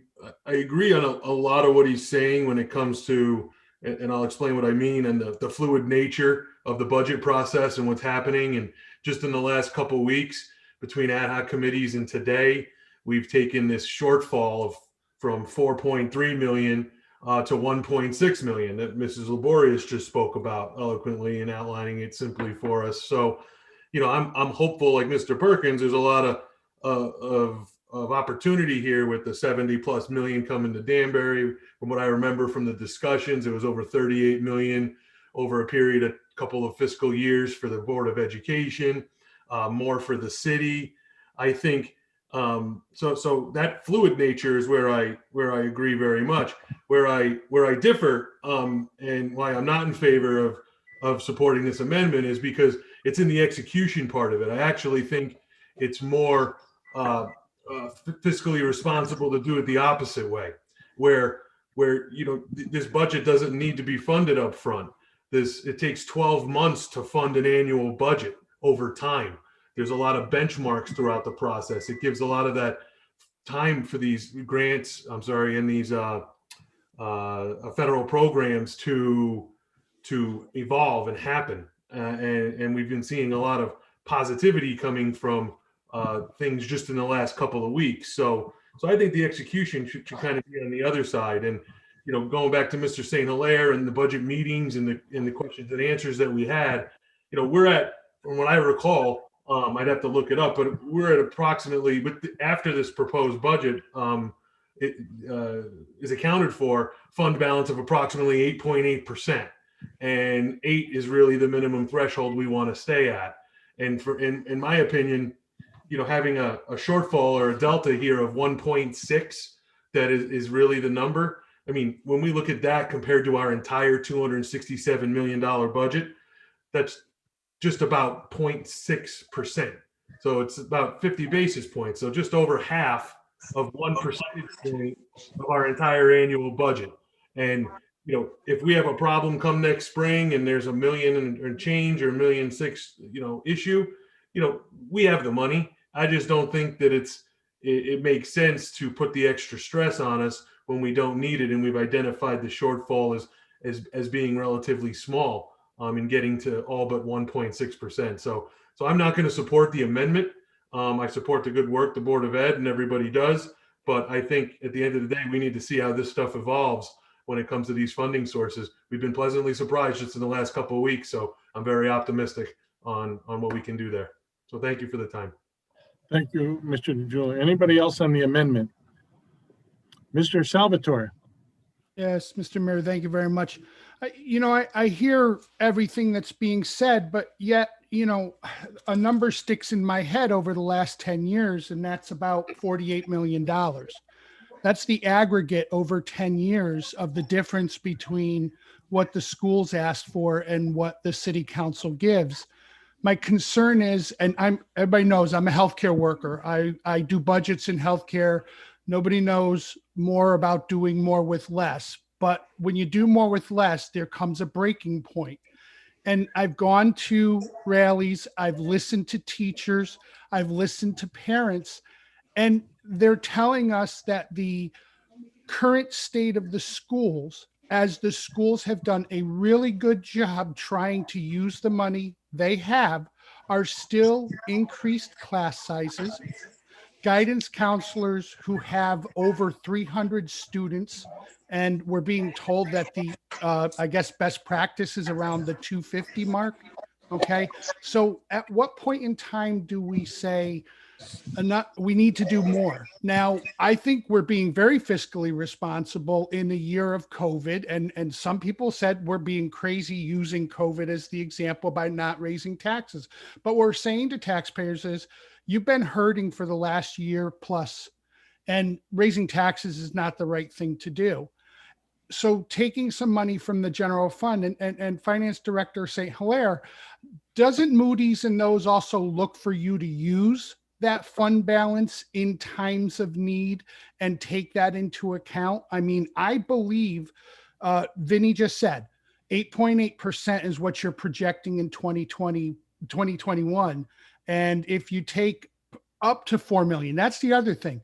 agree on a lot of what he's saying when it comes to, and I'll explain what I mean, and the fluid nature of the budget process and what's happening. And just in the last couple of weeks between ad hoc committees and today, we've taken this shortfall from 4.3 million to 1.6 million that Mrs. Laborious just spoke about eloquently and outlining it simply for us. So, I'm hopeful, like Mr. Perkins, there's a lot of opportunity here with the 70+ million coming to Danbury. From what I remember from the discussions, it was over 38 million over a period of a couple of fiscal years for the Board of Education, more for the city. I think so that fluid nature is where I agree very much. Where I differ and why I'm not in favor of supporting this amendment is because it's in the execution part of it. I actually think it's more fiscally responsible to do it the opposite way, where this budget doesn't need to be funded up front. It takes 12 months to fund an annual budget over time. There's a lot of benchmarks throughout the process. It gives a lot of that time for these grants, and these federal programs to evolve and happen. And we've been seeing a lot of positivity coming from things just in the last couple of weeks. So I think the execution should kind of be on the other side. And going back to Mr. St. Hilaire and the budget meetings and the questions and answers that we had, we're at, from what I recall, I'd have to look it up, but we're at approximately, after this proposed budget it is accounted for, fund balance of approximately 8.8%. And 8 is really the minimum threshold we want to stay at. And in my opinion, having a shortfall or a delta here of 1.6, that is really the number. I mean, when we look at that compared to our entire $267 million budget, that's just about 0.6%. So it's about 50 basis points. So just over half of 1 percentage point of our entire annual budget. And, if we have a problem come next spring and there's $1 million and change or $1.6 million, issue, we have the money. I just don't think that it makes sense to put the extra stress on us when we don't need it. And we've identified the shortfall as being relatively small in getting to all but 1.6%. So I'm not going to support the amendment. I support the good work the Board of Ed and everybody does. But I think at the end of the day, we need to see how this stuff evolves when it comes to these funding sources. We've been pleasantly surprised just in the last couple of weeks. So I'm very optimistic on what we can do there. So thank you for the time. Thank you, Mr. DeJulia. Anybody else on the amendment? Mr. Salvatore. Yes, Mr. Mayor, thank you very much. I hear everything that's being said, but yet, a number sticks in my head over the last 10 years, and that's about $48 million. That's the aggregate over 10 years of the difference between what the schools asked for and what the city council gives. My concern is, and everybody knows I'm a healthcare worker. I do budgets in healthcare. Nobody knows more about doing more with less. But when you do more with less, there comes a breaking point. And I've gone to rallies, I've listened to teachers, I've listened to parents, and they're telling us that the current state of the schools, as the schools have done a really good job trying to use the money they have, are still increased class sizes, guidance counselors who have over 300 students, and we're being told that the, I guess, best practice is around the 250 mark. Okay, so at what point in time do we say, we need to do more? Now, I think we're being very fiscally responsible in the year of COVID. And some people said we're being crazy using COVID as the example by not raising taxes. But what we're saying to taxpayers is, you've been hurting for the last year plus, and raising taxes is not the right thing to do. So taking some money from the general fund, and Finance Director St. Hilaire, doesn't Moody's and those also look for you to use that fund balance in times of need and take that into account? I mean, I believe Vinny just said 8.8% is what you're projecting in 2021. And if you take up to 4 million, that's the other thing.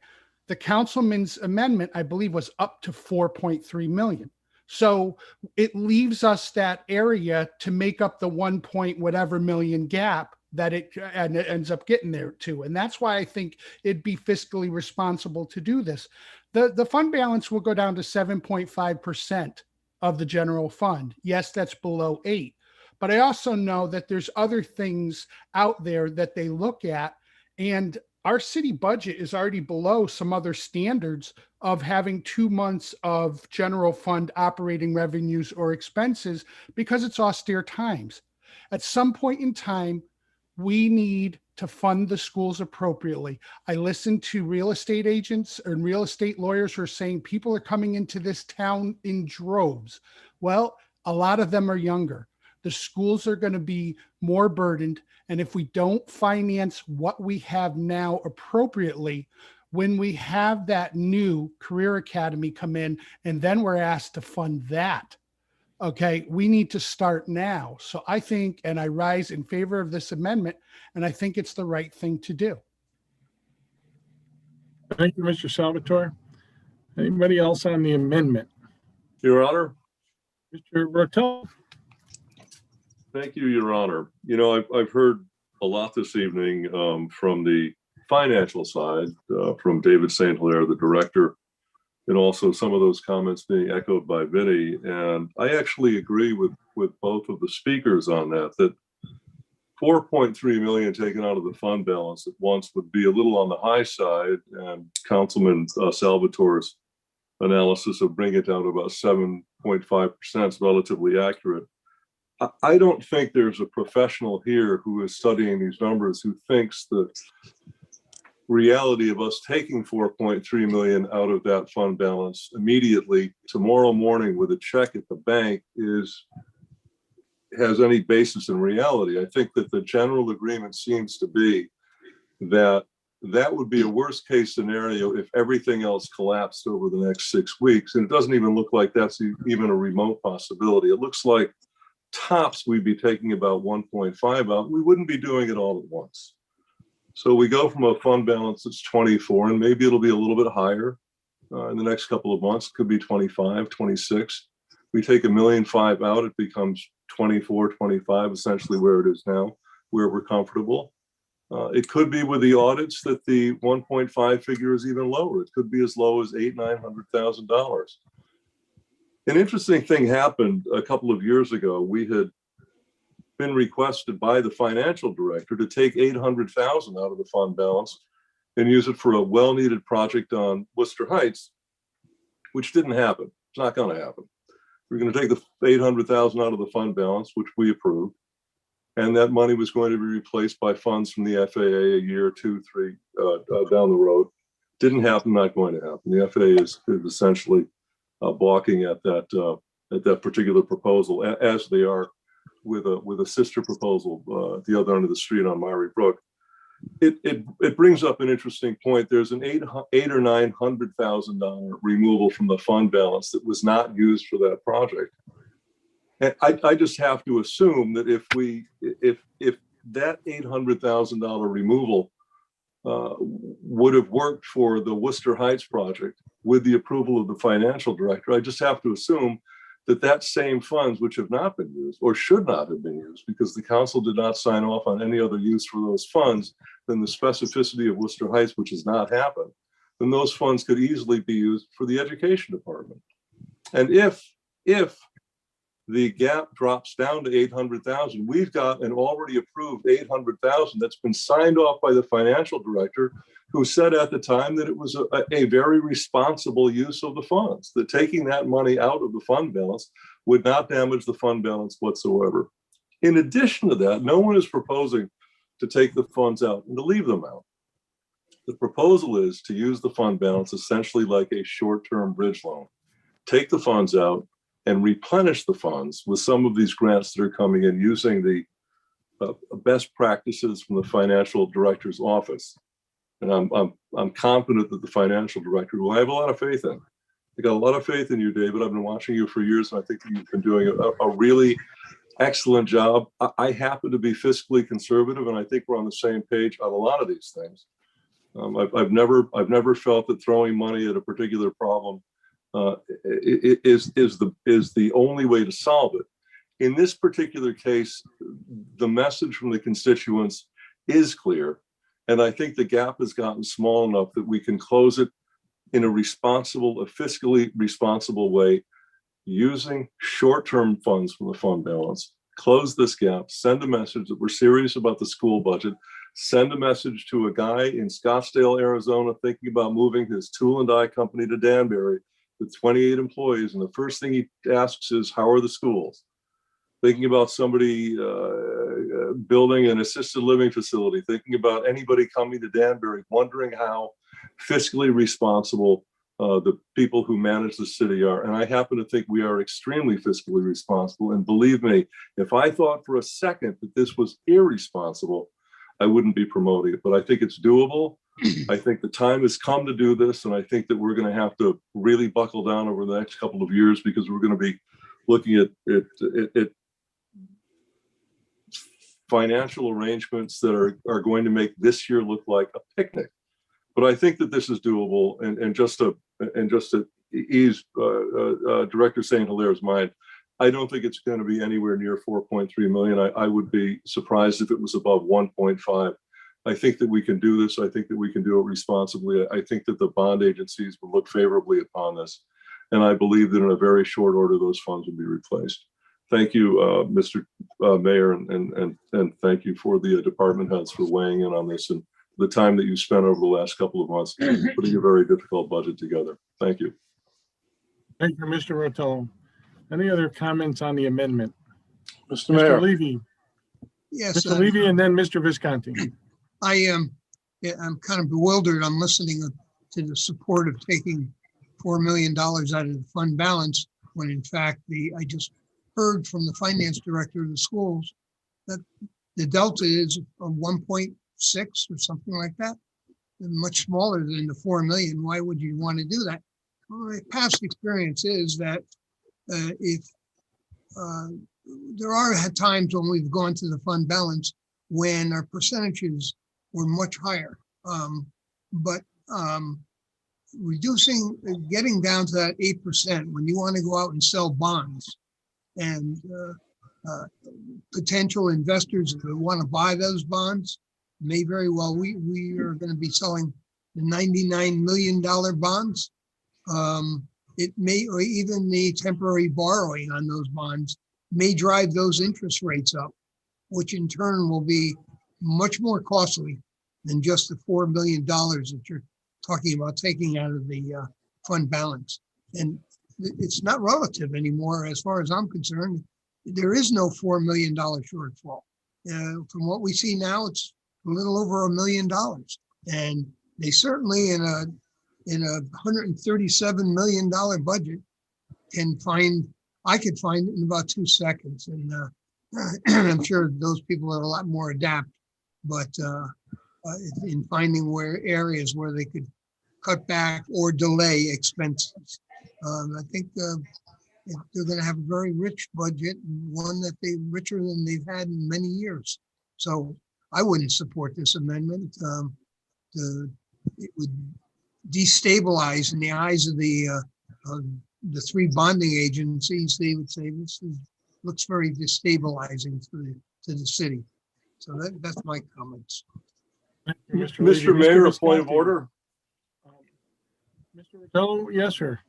The councilman's amendment, I believe, was up to 4.3 million. So it leaves us that area to make up the 1 point whatever million gap that it ends up getting there to. And that's why I think it'd be fiscally responsible to do this. The fund balance will go down to 7.5% of the general fund. Yes, that's below 8. But I also know that there's other things out there that they look at, and our city budget is already below some other standards of having 2 months of general fund operating revenues or expenses because it's austere times. At some point in time, we need to fund the schools appropriately. I listen to real estate agents and real estate lawyers who are saying people are coming into this town in droves. Well, a lot of them are younger. The schools are going to be more burdened. And if we don't finance what we have now appropriately, when we have that new career academy come in, and then we're asked to fund that, okay, we need to start now. So I think, and I rise in favor of this amendment, and I think it's the right thing to do. Thank you, Mr. Salvatore. Anybody else on the amendment? Your Honor. Mr. Rotel. Thank you, Your Honor. You know, I've heard a lot this evening from the financial side, from David St. Hilaire, the director, and also some of those comments being echoed by Vinny. And I actually agree with both of the speakers on that 4.3 million taken out of the fund balance at once would be a little on the high side, and Councilman Salvatore's analysis of bringing it down to about 7.5% is relatively accurate. I don't think there's a professional here who is studying these numbers who thinks the reality of us taking 4.3 million out of that fund balance immediately tomorrow morning with a check at the bank has any basis in reality. I think that the general agreement seems to be that would be a worst case scenario if everything else collapsed over the next 6 weeks. And it doesn't even look like that's even a remote possibility. It looks like tops we'd be taking about 1.5 out. We wouldn't be doing it all at once. So we go from a fund balance that's 24, and maybe it'll be a little bit higher in the next couple of months. It could be 25, 26. We take $1.5 million out, it becomes 24, 25, essentially where it is now, where we're comfortable. It could be with the audits that the 1.5 figure is even lower. It could be as low as $800,000-900,000. An interesting thing happened a couple of years ago. We had been requested by the financial director to take $800,000 out of the fund balance and use it for a well-needed project on Worcester Heights, which didn't happen. It's not going to happen. We're going to take the $800,000 out of the fund balance, which we approved, and that money was going to be replaced by funds from the FAA a year, 2, 3 down the road. Didn't happen. Not going to happen. The FAA is essentially balking at that particular proposal, as they are with a sister proposal at the other end of the street on Maury Brook. It brings up an interesting point. There's an $800,000 or $900,000 removal from the fund balance that was not used for that project. And I just have to assume that if that $800,000 removal would have worked for the Worcester Heights project with the approval of the financial director, I just have to assume that same funds, which have not been used or should not have been used because the council did not sign off on any other use for those funds than the specificity of Worcester Heights, which has not happened, then those funds could easily be used for the education department. And if the gap drops down to 800,000, we've got an already approved 800,000 that's been signed off by the financial director, who said at the time that it was a very responsible use of the funds, that taking that money out of the fund balance would not damage the fund balance whatsoever. In addition to that, no one is proposing to take the funds out and to leave them out. The proposal is to use the fund balance essentially like a short-term bridge loan. Take the funds out and replenish the funds with some of these grants that are coming in using the best practices from the financial director's office. And I'm confident that the financial director, who I have a lot of faith in, I got a lot of faith in you, David. I've been watching you for years, and I think that you've been doing a really excellent job. I happen to be fiscally conservative, and I think we're on the same page on a lot of these things. I've never felt that throwing money at a particular problem is the only way to solve it. In this particular case, the message from the constituents is clear, and I think the gap has gotten small enough that we can close it in a fiscally responsible way, using short-term funds from the fund balance. Close this gap, send a message that we're serious about the school budget, send a message to a guy in Scottsdale, Arizona, thinking about moving his tool and die company to Danbury with 28 employees. And the first thing he asks is, how are the schools? Thinking about somebody building an assisted living facility, thinking about anybody coming to Danbury, wondering how fiscally responsible the people who manage the city are. And I happen to think we are extremely fiscally responsible. And believe me, if I thought for a second that this was irresponsible, I wouldn't be promoting it. But I think it's doable. I think the time has come to do this. And I think that we're going to have to really buckle down over the next couple of years, because we're going to be looking at financial arrangements that are going to make this year look like a picnic. But I think that this is doable, and just to ease Director St. Hilaire's mind, I don't think it's going to be anywhere near 4.3 million. I would be surprised if it was above 1.5. I think that we can do this. I think that we can do it responsibly. I think that the bond agencies will look favorably upon this, and I believe that in a very short order those funds will be replaced. Thank you, Mr. Mayor, and thank you for the department heads for weighing in on this, and the time that you spent over the last couple of months putting a very difficult budget together. Thank you. Thank you, Mr. Rotello. Any other comments on the amendment? Mr. Mayor. Mr. Levy. Yes. Mr. Levy, and then Mr. Visconti. I'm kind of bewildered. I'm listening to the support of taking $4 million out of the fund balance, when in fact I just heard from the finance director of the schools that the delta is a 1.6 or something like that, and much smaller than the 4 million. Why would you want to do that? Well, my past experience is that if there are times when we've gone to the fund balance when our percentages were much higher, but getting down to that 8% when you want to go out and sell bonds, and potential investors that want to buy those bonds may very well, we are going to be selling the $99 million bonds. It may, or even the temporary borrowing on those bonds may drive those interest rates up, which in turn will be much more costly than just the $4 million that you're talking about taking out of the fund balance. And it's not relative anymore, as far as I'm concerned. There is no $4 million shortfall. From what we see now, it's a little over $1 million. And they certainly, in a $137 million budget, I could find it in about 2 seconds. And I'm sure those people are a lot more adept, but in finding areas where they could cut back or delay expenses. I think they're going to have a very rich budget, one that richer than they've had in many years. So I wouldn't support this amendment. It would destabilize in the eyes of the three bonding agencies. They would say this looks very destabilizing to the city. So that's my comments. Mr. Mayor, a point of order. Mr. Rotello, yes, sir.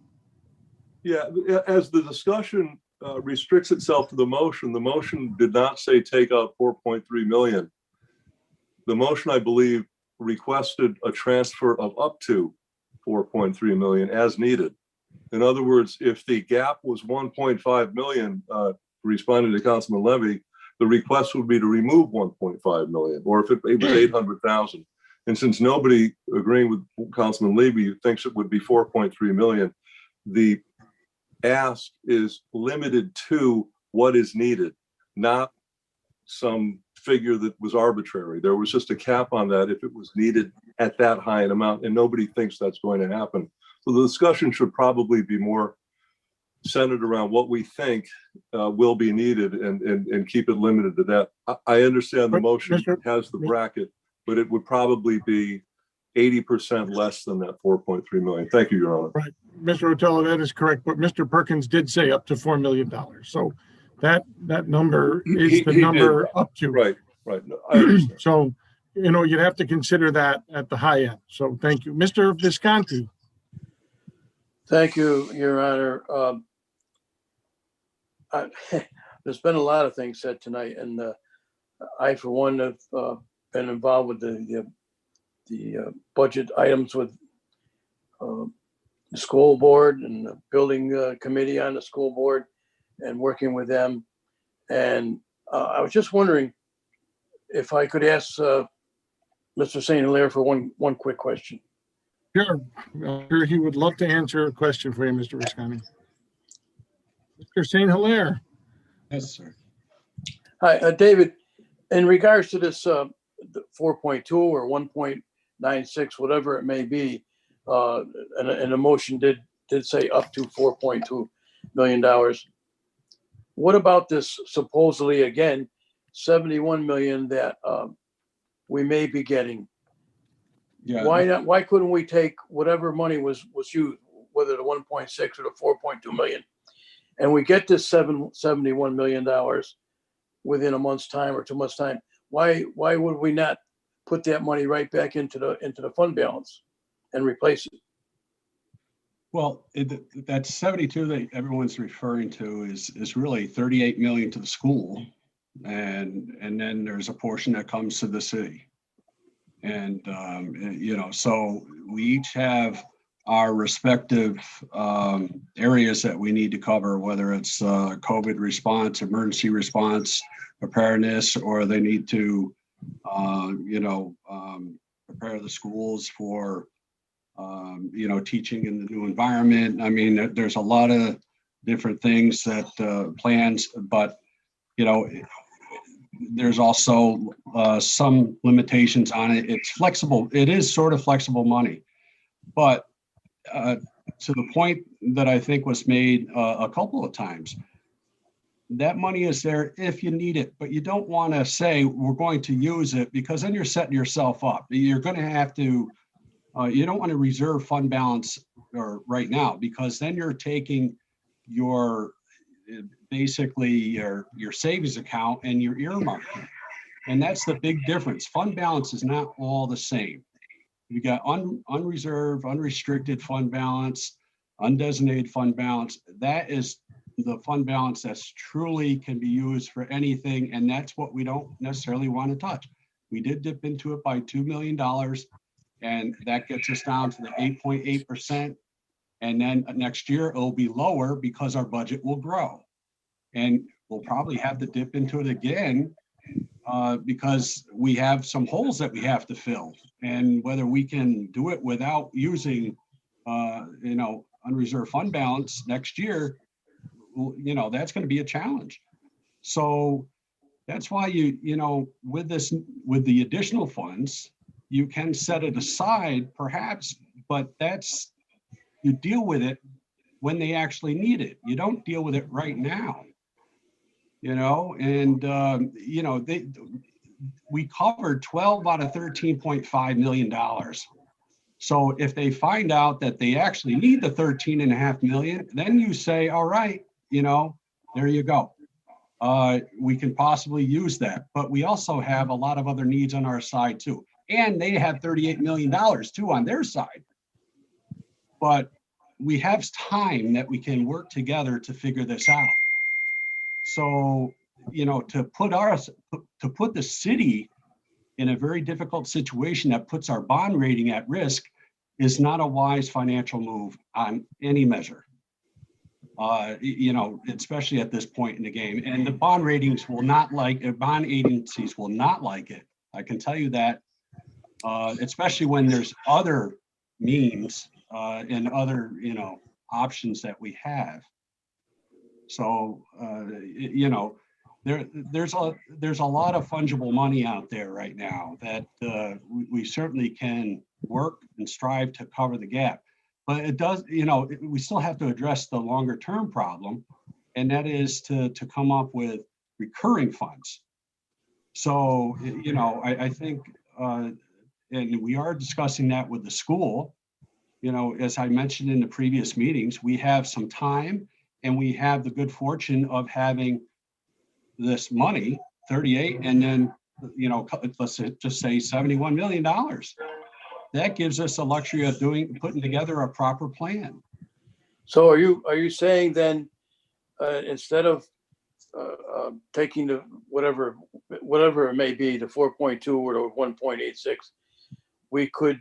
Yeah, as the discussion restricts itself to the motion did not say take out 4.3 million. The motion, I believe, requested a transfer of up to 4.3 million as needed. In other words, if the gap was 1.5 million, responding to Councilman Levy, the request would be to remove 1.5 million, or if it was 800,000. And since nobody agreeing with Councilman Levy thinks it would be 4.3 million, the ask is limited to what is needed, not some figure that was arbitrary. There was just a cap on that if it was needed at that high an amount, and nobody thinks that's going to happen. So the discussion should probably be more centered around what we think will be needed and keep it limited to that. I understand the But motion Mr. has the bracket, but it would probably be 80% less than that 4.3 million. Thank you, Your Honor. Right, Mr. Otello, that is correct, but Mr. Perkins did say up to $4 million. So that number is the He number did. up to. Right, right. No, I understand. So, you'd have to consider that at the high end. So thank you. Mr. Visconti. Thank you, Your Honor. There's been a lot of things said tonight, and I, for one, have been involved with the budget items with the school board and the building committee on the school board and working with them. And I was just wondering if I could ask Mr. St. Hilaire for one quick question. Sure. I'm sure he would love to answer a question for you, Mr. Visconti. Mr. St. Hilaire. Yes, sir. Hi, David. In regards to this 4.2 or 1.96, whatever it may be, and the motion did say up to $4.2 million. What about this supposedly, again, 71 million that we may be getting? Yeah. Why not? Why couldn't we take whatever money was used, whether the 1.6 or the 4.2 million, and we get this $71 million within a month's time or 2 months' time? Why would we not put that money right back into the fund balance and replace it? Well, that 72 that everyone's referring to is really 38 million to the school, and then there's a portion that comes to the city. And so we each have our respective areas that we need to cover, whether it's COVID response, emergency response, preparedness, or they need to prepare the schools for teaching in the new environment. I mean, there's a lot of different things that plans, but there's also some limitations on it. It's flexible. It is sort of flexible money, but to the point that I think was made a couple of times, that money is there if you need it, but you don't want to say we're going to use it, because then you're setting yourself up. You're going to have to, you don't want to reserve fund balance right now, because then you're taking your basically your savings account and you're earmarking. And that's the big difference. Fund balance is not all the same. You got unreserved, unrestricted fund balance, undesignated fund balance. That is the fund balance that's truly can be used for anything. And that's what we don't necessarily want to touch. We did dip into it by $2 million, and that gets us down to the 8.8%. And then next year it'll be lower because our budget will grow. And we'll probably have to dip into it again because we have some holes that we have to fill. And whether we can do it without using, unreserved fund balance next year, that's going to be a challenge. So that's why with the additional funds, you can set it aside perhaps, but you deal with it when they actually need it. You don't deal with it right now, we covered 12 out of $13.5 million. So if they find out that they actually need the 13.5 million, then you say, all right, there you go. We can possibly use that, but we also have a lot of other needs on our side too. And they have $38 million too on their side. But we have time that we can work together to figure this out. So, to put the city in a very difficult situation that puts our bond rating at risk is not a wise financial move on any measure. Especially at this point in the game. And the bond ratings bond agencies will not like it. I can tell you that, especially when there's other means and other, options that we have. So, there's a lot of fungible money out there right now that we certainly can work and strive to cover the gap. But it does, you know, we still have to address the longer term problem, and that is to come up with recurring funds. So, you know, I think, and we are discussing that with the school. You know, as I mentioned in the previous meetings, we have some time and we have the good fortune of having this money, 38, and then, you know, let's just say $71 million. That gives us the luxury of putting together a proper plan. So are you saying then, instead of taking the whatever it may be, the 4.2 or the 1.86, we could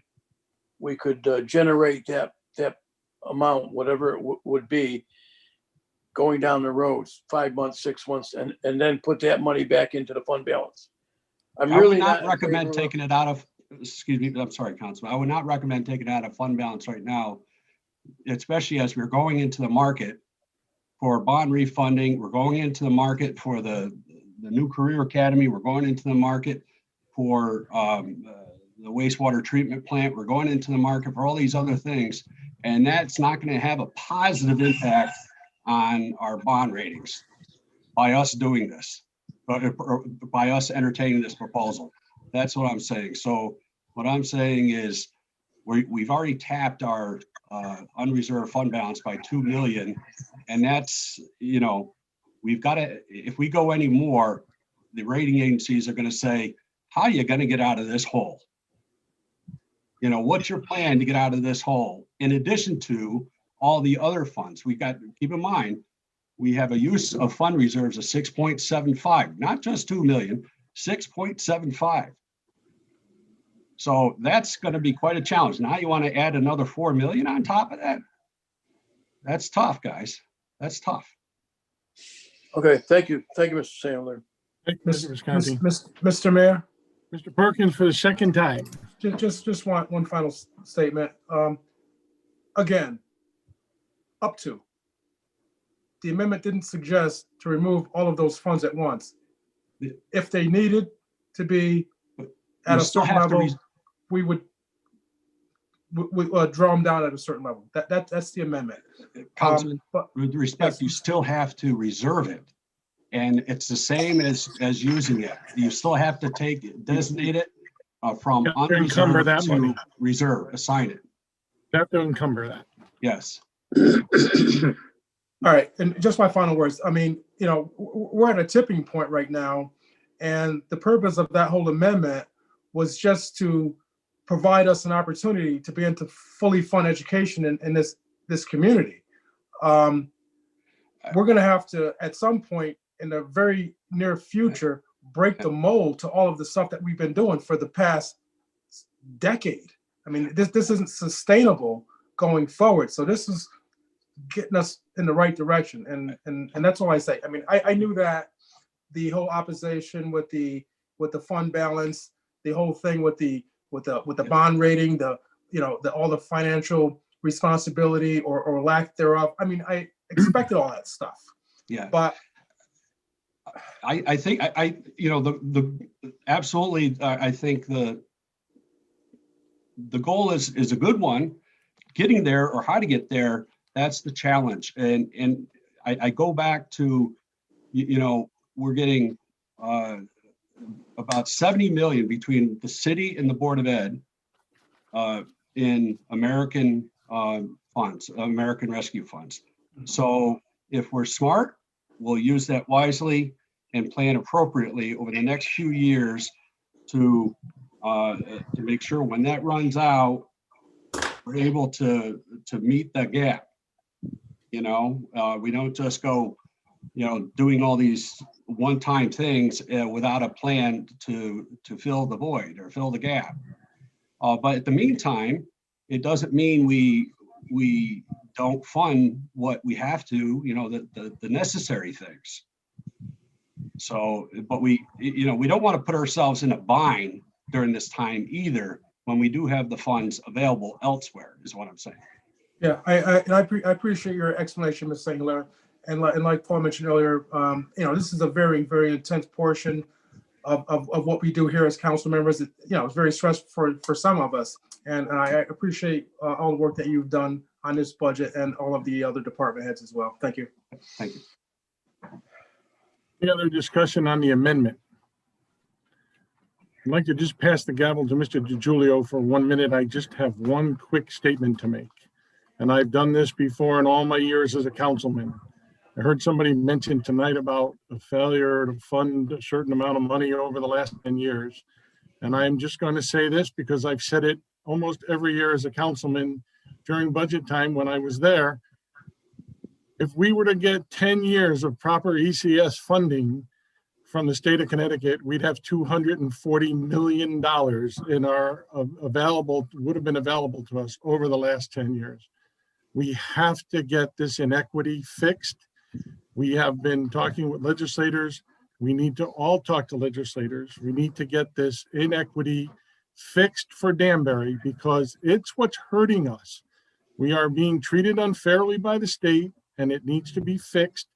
generate that amount, whatever it would be, going down the road 5 months, 6 months, and then put that money back into the fund balance? I would not recommend taking it out of, excuse me, I'm sorry, Councilman. I would not recommend taking it out of fund balance right now, especially as we're going into the market for bond refunding. We're going into the market for the new career academy. We're going into the market for the wastewater treatment plant. We're going into the market for all these other things. And that's not going to have a positive impact on our bond ratings by us doing this, or by us entertaining this proposal. That's what I'm saying. So what I'm saying is we've already tapped our unreserved fund balance by 2 million. And that's, you know, we've got to, if we go any more, the rating agencies are going to say, how are you going to get out of this hole? You know, what's your plan to get out of this hole? In addition to all the other funds, we got, keep in mind, we have a use of fund reserves of 6.75, not just 2 million, 6.75. So that's going to be quite a challenge. Now you want to add another 4 million on top of that? That's tough, guys. That's tough. Okay, thank you. Thank you, Mr. Sandler. Thank you, Mr. Visconti. Mr. Mayor, Mr. Perkins for the second time. just one final statement. Again, up to. The amendment didn't suggest to remove all of those funds at once. If they needed to be at a certain level, we would draw them down at a certain level. That's the amendment. Councilman, with respect, yes, you still have to reserve it. And it's the same as using it. You still have to designate it from unreserved to reserve, assign it. You have to encumber that. Yes. All right, and just my final words. I mean, you know, we're at a tipping point right now, and the purpose of that whole amendment was just to provide us an opportunity to begin to fully fund education in this community. We're going to have to, at some point in the very near future, break the mold to all of the stuff that we've been doing for the past decade. I mean, this isn't sustainable going forward. So this is getting us in the right direction, and that's all I say. I mean, I knew that the whole opposition with the fund balance, the whole thing with the bond rating, all the financial responsibility or lack thereof. I mean, I expected all that stuff. Yeah, but I think absolutely. I think the goal is a good one. Getting there, or how to get there, that's the challenge. And I go back to, we're getting about 70 million between the city and the Board of Ed in American funds, American Rescue Funds. So if we're smart, we'll use that wisely and plan appropriately over the next few years to make sure when that runs out, we're able to meet the gap. We don't just go, doing all these one-time things without a plan to fill the void or fill the gap. But at the meantime, it doesn't mean we don't fund what we have to, the necessary things. So, but we don't want to put ourselves in a bind during this time either, when we do have the funds available elsewhere, is what I'm saying. Yeah, I appreciate your explanation, Ms. Singler. And like Paul mentioned earlier, this is a very, very intense portion of what we do here as council members. It's very stressful for some of us. And I appreciate all the work that you've done on this budget and all of the other department heads as well. Thank you. Thank you. Any other discussion on the amendment? I'd like to just pass the gavel to Mr. DiGiulio for 1 minute. I just have one quick statement to make. And I've done this before in all my years as a councilman. I heard somebody mention tonight about a failure to fund a certain amount of money over the last 10 years. And I'm just going to say this because I've said it almost every year as a councilman during budget time when I was there. If we were to get 10 years of proper ECS funding from the state of Connecticut, we'd have $240 million in our would have been available to us over the last 10 years. We have to get this inequity fixed. We have been talking with legislators. We need to all talk to legislators. We need to get this inequity fixed for Danbury because it's what's hurting us. We are being treated unfairly by the state and it needs to be fixed,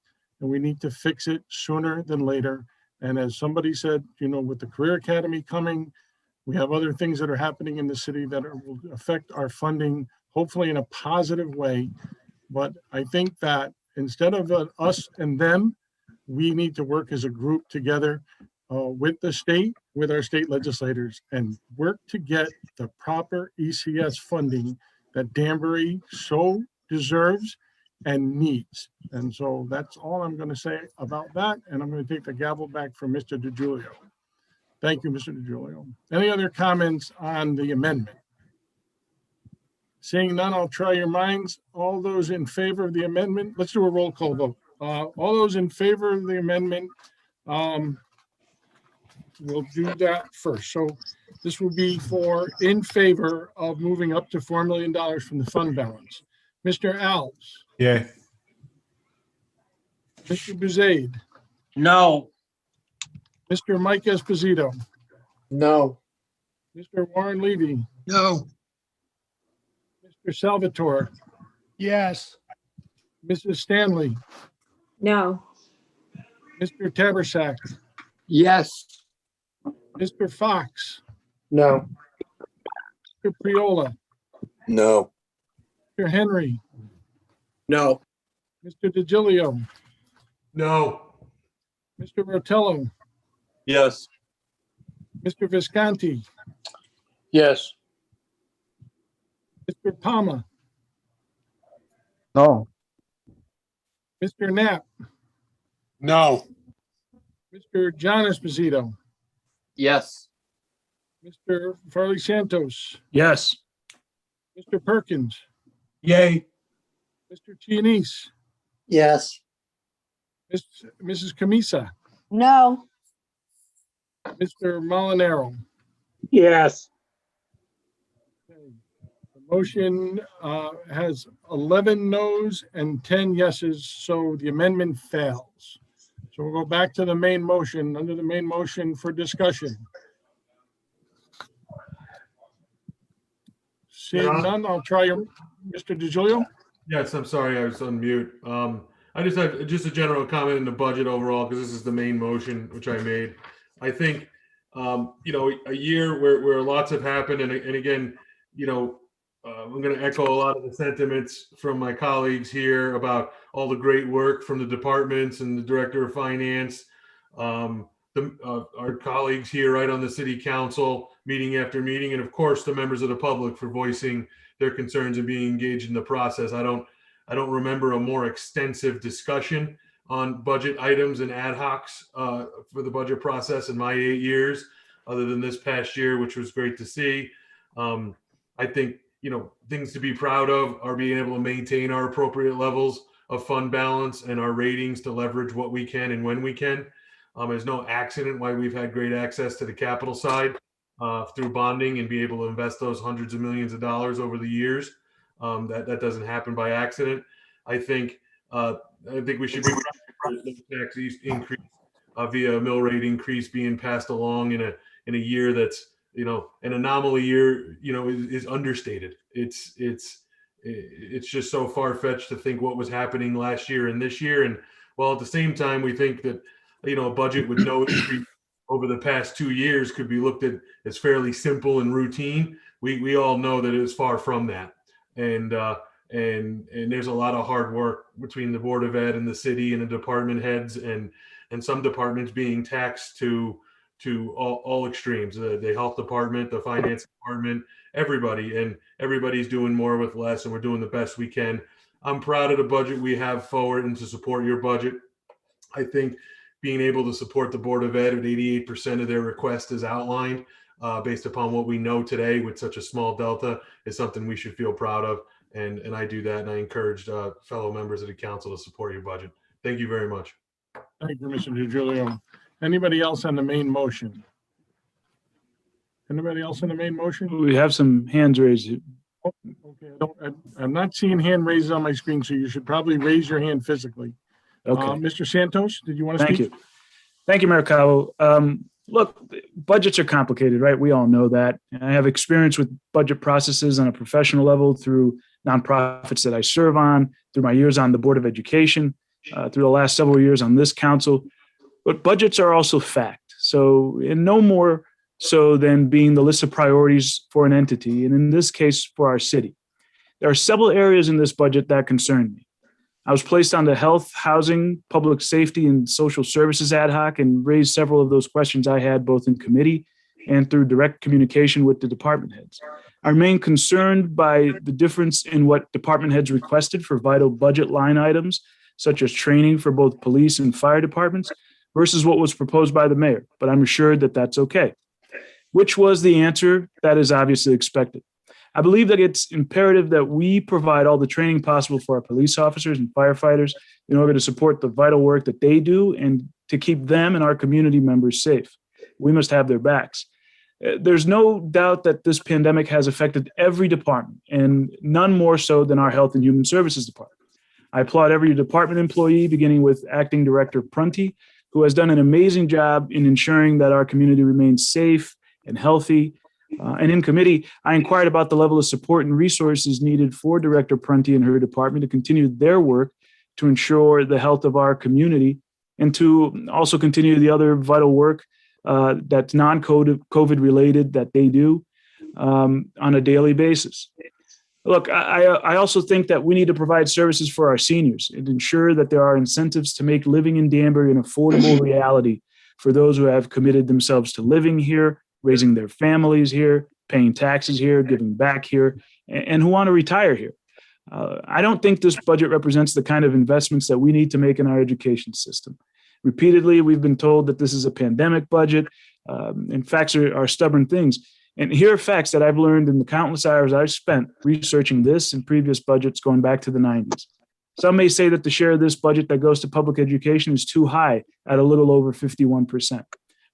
and we need to fix it sooner than later. And as somebody said, with the Career Academy coming, we have other things that are happening in the city that will affect our funding, hopefully in a positive way. But I think that instead of us and them, we need to work as a group together with the state, with our state legislators, and work to get the proper ECS funding that Danbury so deserves and needs. And so that's all I'm going to say about that. And I'm going to take the gavel back from Mr. DiGiulio. Thank you, Mr. DiGiulio. Any other comments on the amendment? Seeing none, I'll try your minds. All those in favor of the amendment, let's do a roll call vote. All those in favor of the amendment, we'll do that first. So this will be in favor of moving up to $4 million from the fund balance. Mr. Alves. Yeah. Mr. Buzaid. No. Mr. Mike Esposito. No. Mr. Warren Levy. No. Mr. Salvatore. Yes. Mrs. Stanley. No. Mr. Tabersack. Yes. Mr. Fox. No. Mr. Priola. No. Mr. Henry. No. Mr. DiGiulio. No. Mr. Rotello. Yes. Mr. Visconti. Yes. Mr. Palma. No. Mr. Knapp. No. Mr. John Esposito. Yes. Mr. Farley Santos. Yes. Mr. Perkins. Yay. Mr. Chianese. Yes. Mrs. Camisa. No. Mr. Molinaro. Yes. The motion has 11 noes and 10 yeses, so the amendment fails. So we'll go back to the main motion, under the main motion for discussion. Seeing none, I'll try Mr. DiGiulio. Yes, I'm sorry, I was on mute. I just have just a general comment in the budget overall, because this is the main motion, which I made. I think, a year where lots have happened, and again, I'm going to echo a lot of the sentiments from my colleagues here about all the great work from the departments and the director of finance, our colleagues here right on the city council, meeting after meeting, and of course the members of the public for voicing their concerns and being engaged in the process. I don't remember a more extensive discussion on budget items and ad hocs for the budget process in my 8 years, other than this past year, which was great to see. I think, things to be proud of are being able to maintain our appropriate levels of fund balance and our ratings to leverage what we can and when we can. There's no accident why we've had great access to the capital side through bonding and be able to invest those hundreds of millions of dollars over the years. That doesn't happen by accident. I think we should be proud of the tax increase via a mill rate increase being passed along in a year that's an anomaly year. Is understated. It's just so far-fetched to think what was happening last year and this year. And while at the same time we think that a budget with no increase over the past 2 years could be looked at as fairly simple and routine. We all know that it is far from that. And there's a lot of hard work between the Board of Ed and the city and the department heads, and some departments being taxed to all extremes, the health department, the finance department, everybody, and everybody's doing more with less, and we're doing the best we can. I'm proud of the budget we have forward and to support your budget. I think being able to support the Board of Ed with 88% of their request as outlined, based upon what we know today with such a small delta, is something we should feel proud of. And I do that, and I encourage fellow members of the council to support your budget. Thank you very much. Thank you, Mr. DiGiulio. Anybody else on the main motion? Anybody else on the main motion? We have some hands raised. Okay, I'm not seeing hand raises on my screen, so you should probably raise your hand physically. Okay. Mr. Santos, did you want to speak? Thank you. Thank you, Mayor Cabo. Look, budgets are complicated, right? We all know that. And I have experience with budget processes on a professional level through nonprofits that I serve on, through my years on the Board of Education, through the last several years on this council. But budgets are also fact. So, and no more so than being the list of priorities for an entity, and in this case, for our city. There are several areas in this budget that concern me. I was placed on the Health, Housing, Public Safety, and Social Services ad hoc and raised several of those questions I had both in committee and through direct communication with the department heads. I remain concerned by the difference in what department heads requested for vital budget line items, such as training for both police and fire departments, versus what was proposed by the mayor, but I'm assured that that's okay. Which was the answer that is obviously expected. I believe that it's imperative that we provide all the training possible for our police officers and firefighters in order to support the vital work that they do and to keep them and our community members safe. We must have their backs. There's no doubt that this pandemic has affected every department, and none more so than our Health and Human Services Department. I applaud every department employee, beginning with Acting Director Prunty, who has done an amazing job in ensuring that our community remains safe and healthy. And in committee, I inquired about the level of support and resources needed for Director Prunty and her department to continue their work to ensure the health of our community and to also continue the other vital work that's non-COVID related that they do on a daily basis. Look, I also think that we need to provide services for our seniors and ensure that there are incentives to make living in Danbury an affordable reality for those who have committed themselves to living here, raising their families here, paying taxes here, giving back here, and who want to retire here. I don't think this budget represents the kind of investments that we need to make in our education system. Repeatedly, we've been told that this is a pandemic budget, and facts are stubborn things. And here are facts that I've learned in the countless hours I've spent researching this and previous budgets going back to the 90s. Some may say that the share of this budget that goes to public education is too high at a little over 51%.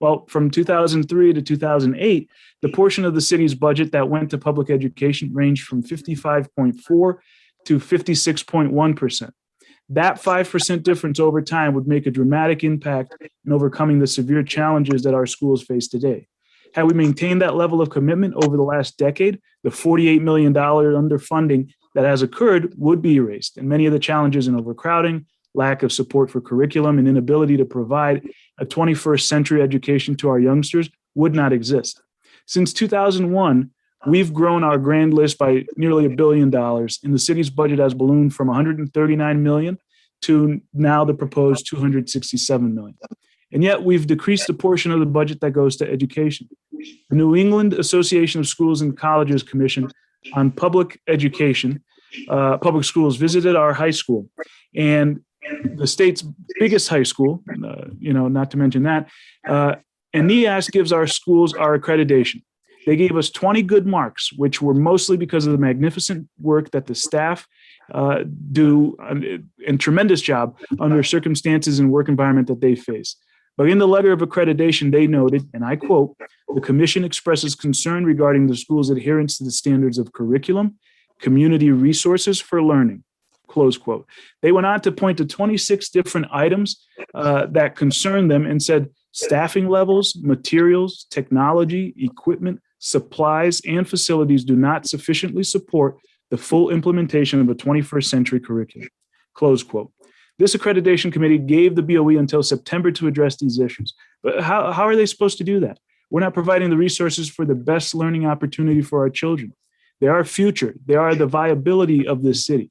Well, from 2003 to 2008, the portion of the city's budget that went to public education ranged from 55.4 to 56.1%. That 5% difference over time would make a dramatic impact in overcoming the severe challenges that our schools face today. Had we maintained that level of commitment over the last decade, the $48 million underfunding that has occurred would be erased, and many of the challenges in overcrowding, lack of support for curriculum, and inability to provide a 21st century education to our youngsters would not exist. Since 2001, we've grown our grand list by nearly $1 billion, and the city's budget has ballooned from $139 million to now the proposed $267 million. And yet we've decreased the portion of the budget that goes to education. The New England Association of Schools and Colleges Commission on Public Education, public schools visited our high school, and the state's biggest high school, not to mention that, and NEAS gives our schools our accreditation. They gave us 20 good marks, which were mostly because of the magnificent work that the staff do and tremendous job under circumstances and work environment that they face. But in the letter of accreditation, they noted, and I quote, "The commission expresses concern regarding the school's adherence to the standards of curriculum, community resources for learning," close quote. They went on to point to 26 different items that concern them and said staffing levels, materials, technology, equipment, supplies, and facilities do not sufficiently support the full implementation of a 21st century curriculum, close quote. This accreditation committee gave the BOE until September to address these issues. But how are they supposed to do that? We're not providing the resources for the best learning opportunity for our children. They are our future. They are the viability of this city.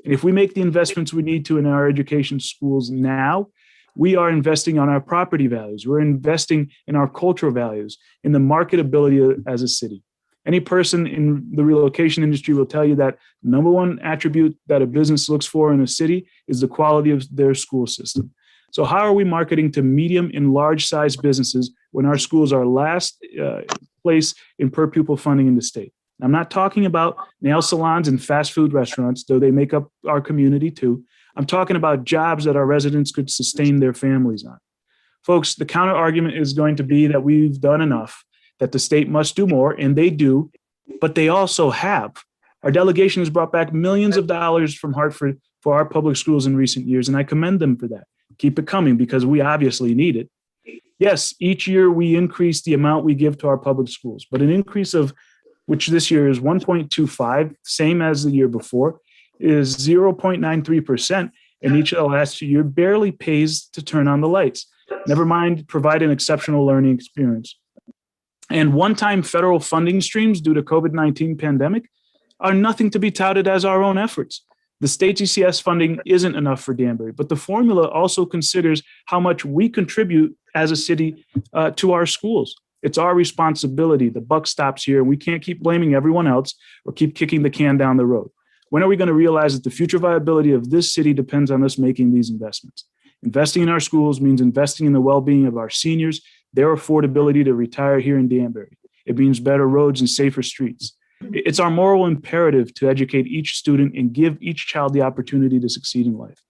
And if we make the investments we need to in our education schools now, we are investing on our property values. We're investing in our cultural values, in the marketability as a city. Any person in the relocation industry will tell you that number one attribute that a business looks for in a city is the quality of their school system. So how are we marketing to medium and large size businesses when our schools are last place in per pupil funding in the state? I'm not talking about nail salons and fast food restaurants, though they make up our community too. I'm talking about jobs that our residents could sustain their families on. Folks, the counter argument is going to be that we've done enough, that the state must do more, and they do, but they also have. Our delegation has brought back millions of dollars from Hartford for our public schools in recent years, and I commend them for that. Keep it coming because we obviously need it. Yes, each year we increase the amount we give to our public schools, but an increase of which this year is 1.25, same as the year before, is 0.93%, and each of the last 2 years barely pays to turn on the lights. Never mind provide an exceptional learning experience. And one-time federal funding streams due to COVID-19 pandemic are nothing to be touted as our own efforts. The state GCS funding isn't enough for Danbury, but the formula also considers how much we contribute as a city to our schools. It's our responsibility. The buck stops here. We can't keep blaming everyone else or keep kicking the can down the road. When are we going to realize that the future viability of this city depends on us making these investments? Investing in our schools means investing in the well-being of our seniors, their affordability to retire here in Danbury. It means better roads and safer streets. It's our moral imperative to educate each student and give each child the opportunity to succeed in life.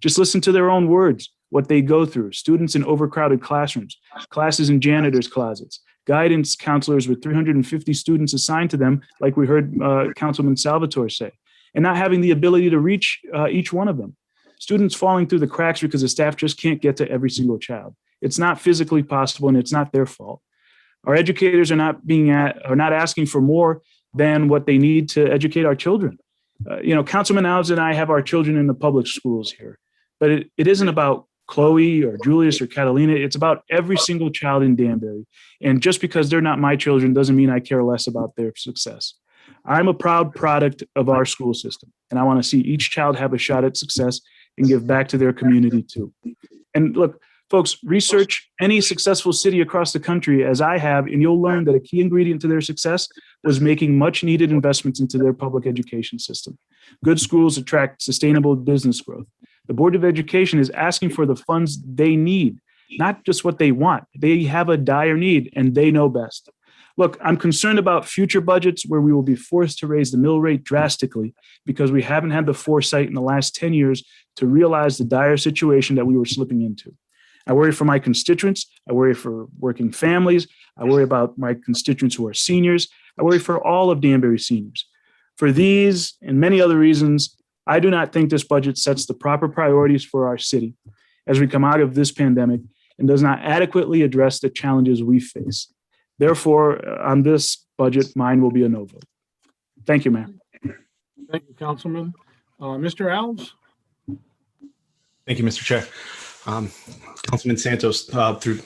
Just listen to their own words, what they go through. Students in overcrowded classrooms, classes in janitors' closets, guidance counselors with 350 students assigned to them, like we heard Councilman Salvatore say, and not having the ability to reach each one of them. Students falling through the cracks because the staff just can't get to every single child. It's not physically possible and it's not their fault. Our educators are not asking for more than what they need to educate our children. Councilman Alves and I have our children in the public schools here, but it isn't about Chloe or Julius or Catalina. It's about every single child in Danbury. And just because they're not my children doesn't mean I care less about their success. I'm a proud product of our school system, and I want to see each child have a shot at success and give back to their community too. And look, folks, research any successful city across the country as I have, and you'll learn that a key ingredient to their success was making much needed investments into their public education system. Good schools attract sustainable business growth. The Board of Education is asking for the funds they need, not just what they want. They have a dire need and they know best. Look, I'm concerned about future budgets where we will be forced to raise the mill rate drastically because we haven't had the foresight in the last 10 years to realize the dire situation that we were slipping into. I worry for my constituents. I worry for working families. I worry about my constituents who are seniors. I worry for all of Danbury seniors. For these and many other reasons, I do not think this budget sets the proper priorities for our city as we come out of this pandemic and does not adequately address the challenges we face. Therefore, on this budget, mine will be a no vote. Thank you, Mayor. Thank you, Councilman. Mr. Alves? Thank you, Mr. Chair. Councilman Santos, through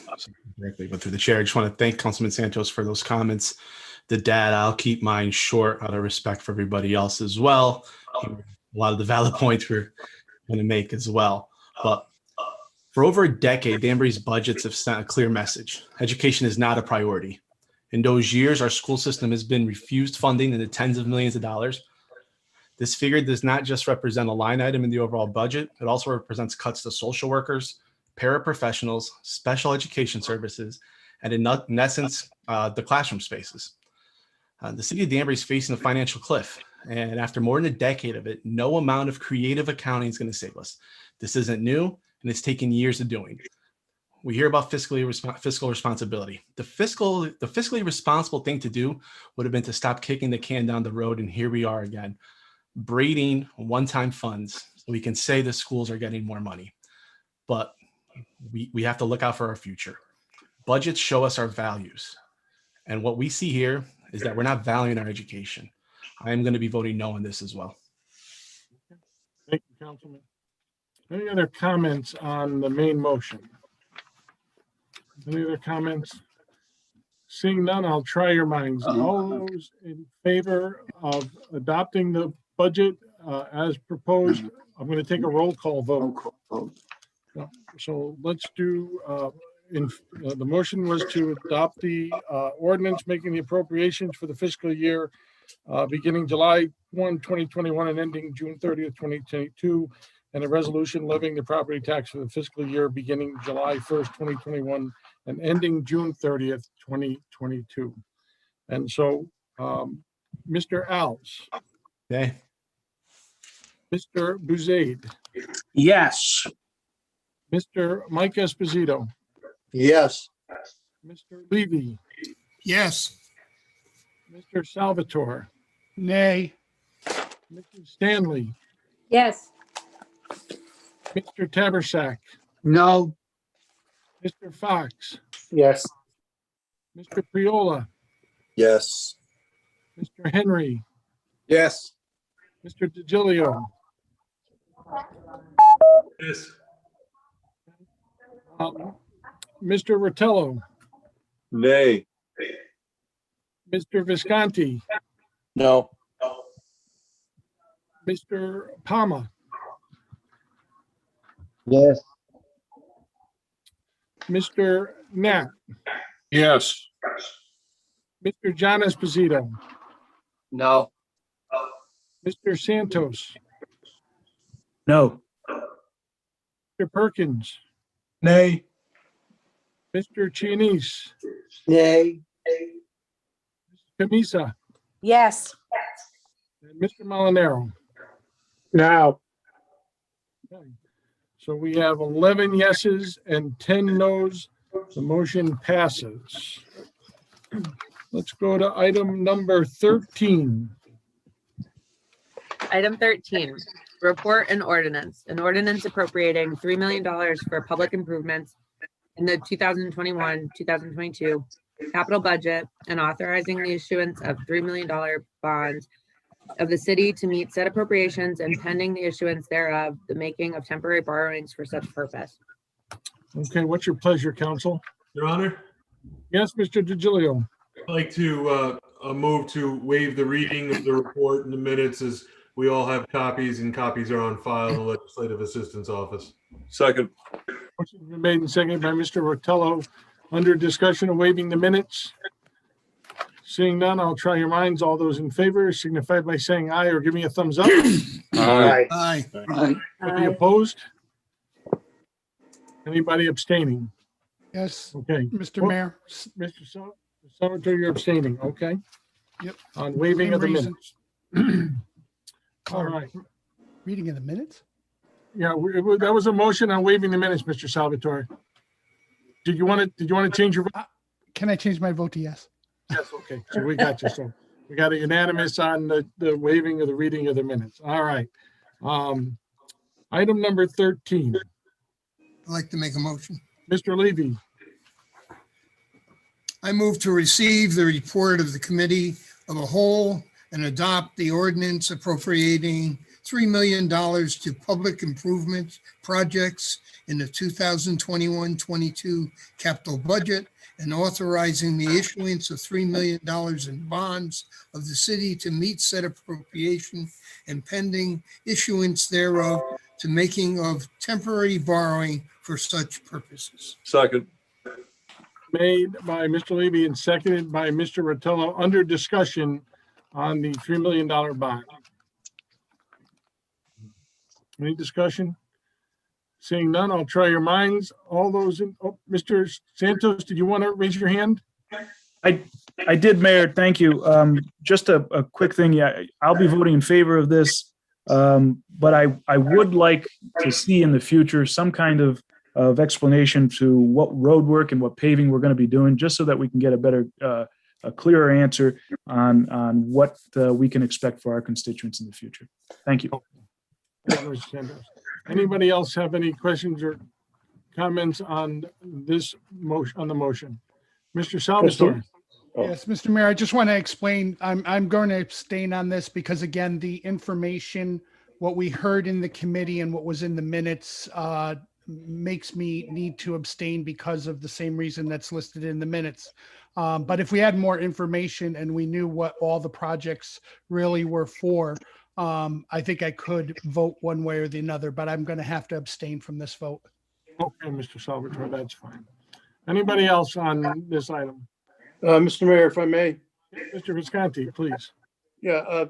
the chair, I just want to thank Councilman Santos for those comments. The dad, I'll keep mine short out of respect for everybody else as well. A lot of the valid points we're going to make as well. But for over a decade, Danbury's budgets have sent a clear message. Education is not a priority. In those years, our school system has been refused funding in the tens of millions of dollars. This figure does not just represent a line item in the overall budget. It also represents cuts to social workers, paraprofessionals, special education services, and in essence, the classroom spaces. The city of Danbury is facing a financial cliff. And after more than a decade of it, no amount of creative accounting is going to save us. This isn't new, and it's taken years of doing. We hear about fiscal responsibility. The fiscally responsible thing to do would have been to stop kicking the can down the road, and here we are again, braiding one-time funds so we can say the schools are getting more money. But we have to look out for our future. Budgets show us our values. And what we see here is that we're not valuing our education. I am going to be voting no on this as well. Thank you, Councilman. Any other comments on the main motion? Any other comments? Seeing none, I'll try your minds. All those in favor of adopting the budget as proposed, I'm going to take a roll call vote. So let's do, the motion was to adopt the ordinance making the appropriations for the fiscal year beginning July 1, 2021 and ending June 30th, 2022, and a resolution levying the property tax for the fiscal year beginning July 1st, 2021 and ending June 30th, 2022. And so, Mr. Alves. Okay. Mr. Buzade. Yes. Mr. Mike Esposito. Yes. Mr. Levy. Yes. Mr. Salvatore. Nay. Mrs. Stanley. Yes. Mr. Tabersack. No. Mr. Fox. Yes. Mr. Priola. Yes. Mr. Henry. Yes. Mr. DiGilio. Yes. Mr. Rotello. Nay. Mr. Visconti. No. Mr. Palma. Yes. Mr. Knapp. Yes. Mr. John Esposito. No. Mr. Santos. No. Mr. Perkins. Nay. Mr. Chianese. Nay. Camisa. Yes. And Mr. Molinaro. Now. Okay. So we have 11 yeses and 10 nos. The motion passes. Let's go to item number 13. Item 13, report and ordinance. An ordinance appropriating $3 million for public improvements in the 2021-2022 capital budget and authorizing the issuance of $3 million bonds of the city to meet said appropriations and pending the issuance thereof, the making of temporary borrowings for such purpose. Okay, what's your pleasure, counsel? Your Honor, Yes, Mr. DiGilio. I'd like to move to waive the reading of the report in the minutes as we all have copies and copies are on file in the Legislative Assistance Office. Second. Motion's been made and seconded by Mr. Rotello. Under discussion of waiving the minutes. Seeing none, I'll try your minds. All those in favor signify by saying aye or give me a thumbs up. Aye. Aye. Any opposed? Anybody abstaining? Yes, Okay. Mr. Well, Mayor. Mr. Senator, you're abstaining, okay? Yep. On waiving Same of the reason. minutes. All right. Reading of the minutes? Yeah, that was a motion on waiving the minutes, Mr. Salvatore. Did you want to change your vote? Can I change my vote to yes? Yes, okay. So we got you. So we got a unanimous on the waiving of the reading of the minutes. All right. Item number 13. I'd like to make a motion. Mr. Levy. I move to receive the report of the Committee of a Whole and adopt the ordinance appropriating $3 million to public improvement projects in the 2021-22 capital budget and authorizing the issuance of $3 million in bonds of the city to meet said appropriation and pending issuance thereof to making of temporary borrowing for such purposes. Second. Made by Mr. Levy and seconded by Mr. Rotello under discussion on the $3 million bond. Any discussion? Seeing none, I'll try your minds. All those in, Mr. Santos, did you want to raise your hand? I did, Mayor. Thank you. Just a quick thing. Yeah, I'll be voting in favor of this. But I would like to see in the future some kind of explanation to what road work and what paving we're going to be doing, just so that we can get a better, a clearer answer on what we can expect for our constituents in the future. Thank you. Anybody else have any questions or comments on this motion, on the motion? Mr. Salvatore. Yes, Mr. Mayor, I just want to explain, I'm going to abstain on this because again, the information, what we heard in the committee and what was in the minutes makes me need to abstain because of the same reason that's listed in the minutes. But if we had more information and we knew what all the projects really were for, I think I could vote one way or the other, but I'm going to have to abstain from this vote. Okay, Mr. Salvatore, that's fine. Anybody else on this item? Mr. Mayor, if I may. Mr. Visconti, please. Yeah,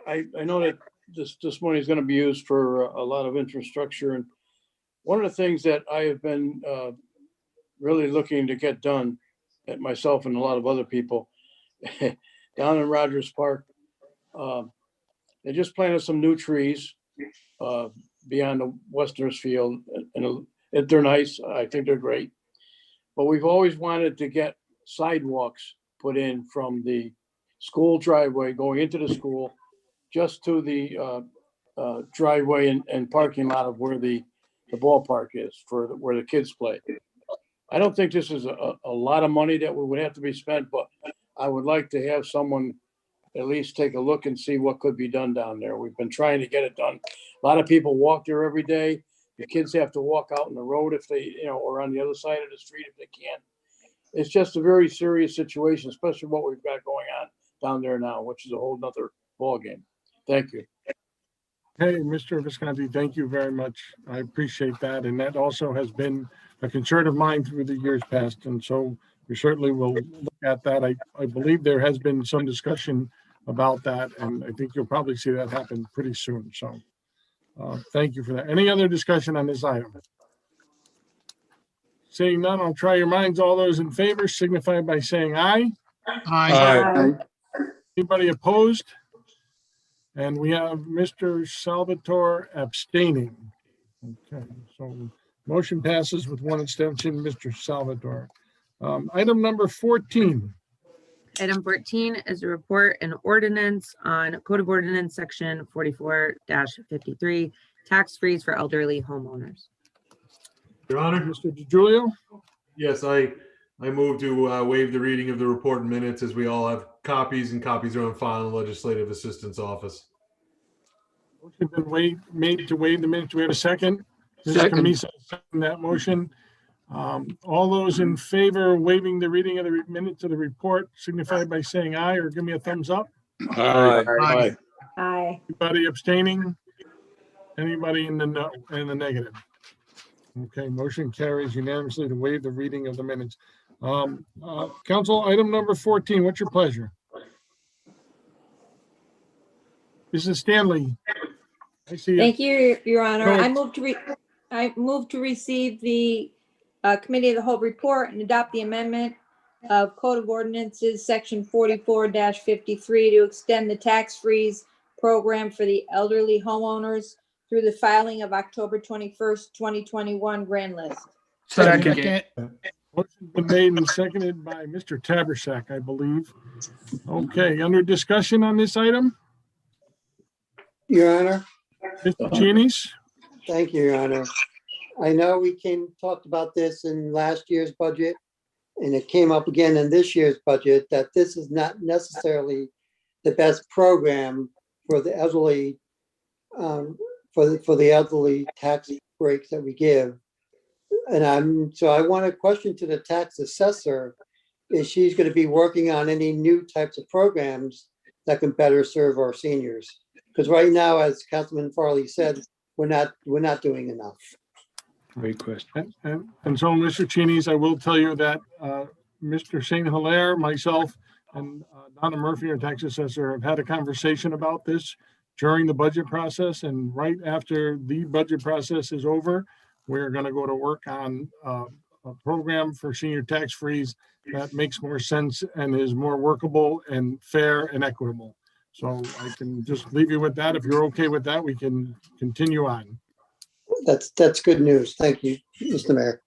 I know that this money is going to be used for a lot of infrastructure. And one of the things that I have been really looking to get done, at myself and a lot of other people, down in Rogers Park, they just planted some new trees beyond the Westerners Field, and they're nice. I think they're great. But we've always wanted to get sidewalks put in from the school driveway going into the school just to the driveway and parking lot of where the ballpark is for where the kids play. I don't think this is a lot of money that would have to be spent, but I would like to have someone at least take a look and see what could be done down there. We've been trying to get it done. A lot of people walk there every day. The kids have to walk out in the road if they, or on the other side of the street if they can. It's just a very serious situation, especially what we've got going on down there now, which is a whole nother ballgame. Thank you. Hey, Mr. Visconti, thank you very much. I appreciate that. And that also has been a concern of mine through the years past. And so we certainly will look at that. I believe there has been some discussion about that, and I think you'll probably see that happen pretty soon. So thank you for that. Any other discussion on this item? Seeing none, I'll try your minds. All those in favor signify by saying aye. Aye. Anybody opposed? And we have Mr. Salvatore abstaining. Okay, so motion passes with one abstention, Mr. Salvatore. Item number 14. Item 14 is a report and ordinance on Code of Ordinance Section 44-53, tax freeze for elderly homeowners. Your Honor. Mr. DiGiulio? Yes, I move to waive the reading of the report and minutes, as we all have copies, and copies are on file in the Legislative Assistance Office. Motion been made to waive the minutes. Do we have a second? Second. Mr. Camisa, second that motion. All those in favor of waiving the reading of the minutes of the report signify by saying aye or give me a thumbs up. Aye. Aye. Anybody abstaining? Anybody in the negative? Okay, motion carries unanimously to waive the reading of the minutes. Council, item number 14, what's your pleasure? Mrs. Stanley. I see you. Thank you, Your Honor. Go I ahead. move to receive the Committee of the Whole report and adopt the amendment of Code of Ordinances, Section 44-53, to extend the tax freeze program for the elderly homeowners through the filing of October 21st, 2021 grand list. Second. Motion's been made and seconded by Mr. Tabersack, I believe. Okay, under discussion on this item, Your Honor. Mr. Cheney's. Thank you, Your Honor. I know we talked about this in last year's budget, and it came up again in this year's budget, that this is not necessarily the best program for the elderly, for the elderly tax breaks that we give. And so I want a question to the tax assessor, is she's going to be working on any new types of programs that can better serve our seniors? Because right now, as Councilman Farley said, we're not doing enough. Great question. And so, Mr. Cheney's, I will tell you that Mr. St. Hilaire, myself, and Donna Murphy, our tax assessor, have had a conversation about this during the budget process. And right after the budget process is over, we're going to go to work on a program for senior tax freeze that makes more sense and is more workable and fair and equitable. So I can just leave you with that. If you're okay with that, we can continue on. That's good news. Thank you, Mr. Mayor.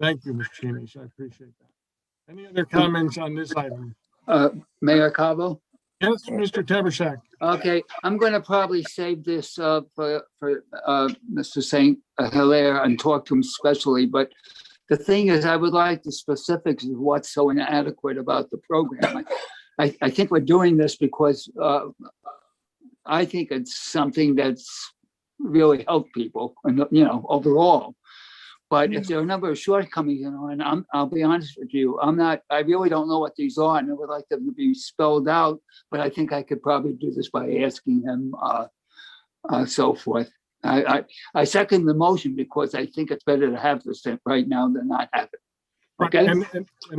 Thank you, Mr. Cheney. I appreciate that. Any other comments on this item? Mayor Cabo? Yes, Mr. Tabersack. Okay, I'm going to probably save this for Mr. St. Hilaire and talk to him specially, but the thing is, I would like the specifics of what's so inadequate about the program. I think we're doing this because I think it's something that's really helped people, and overall. But if there are a number of shortcomings, you know, and I'll be honest with you, I really don't know what these are, and I would like them to be spelled out, but I think I could probably do this by asking him, so forth. I second the motion because I think it's better to have this right now than not have it. Okay. And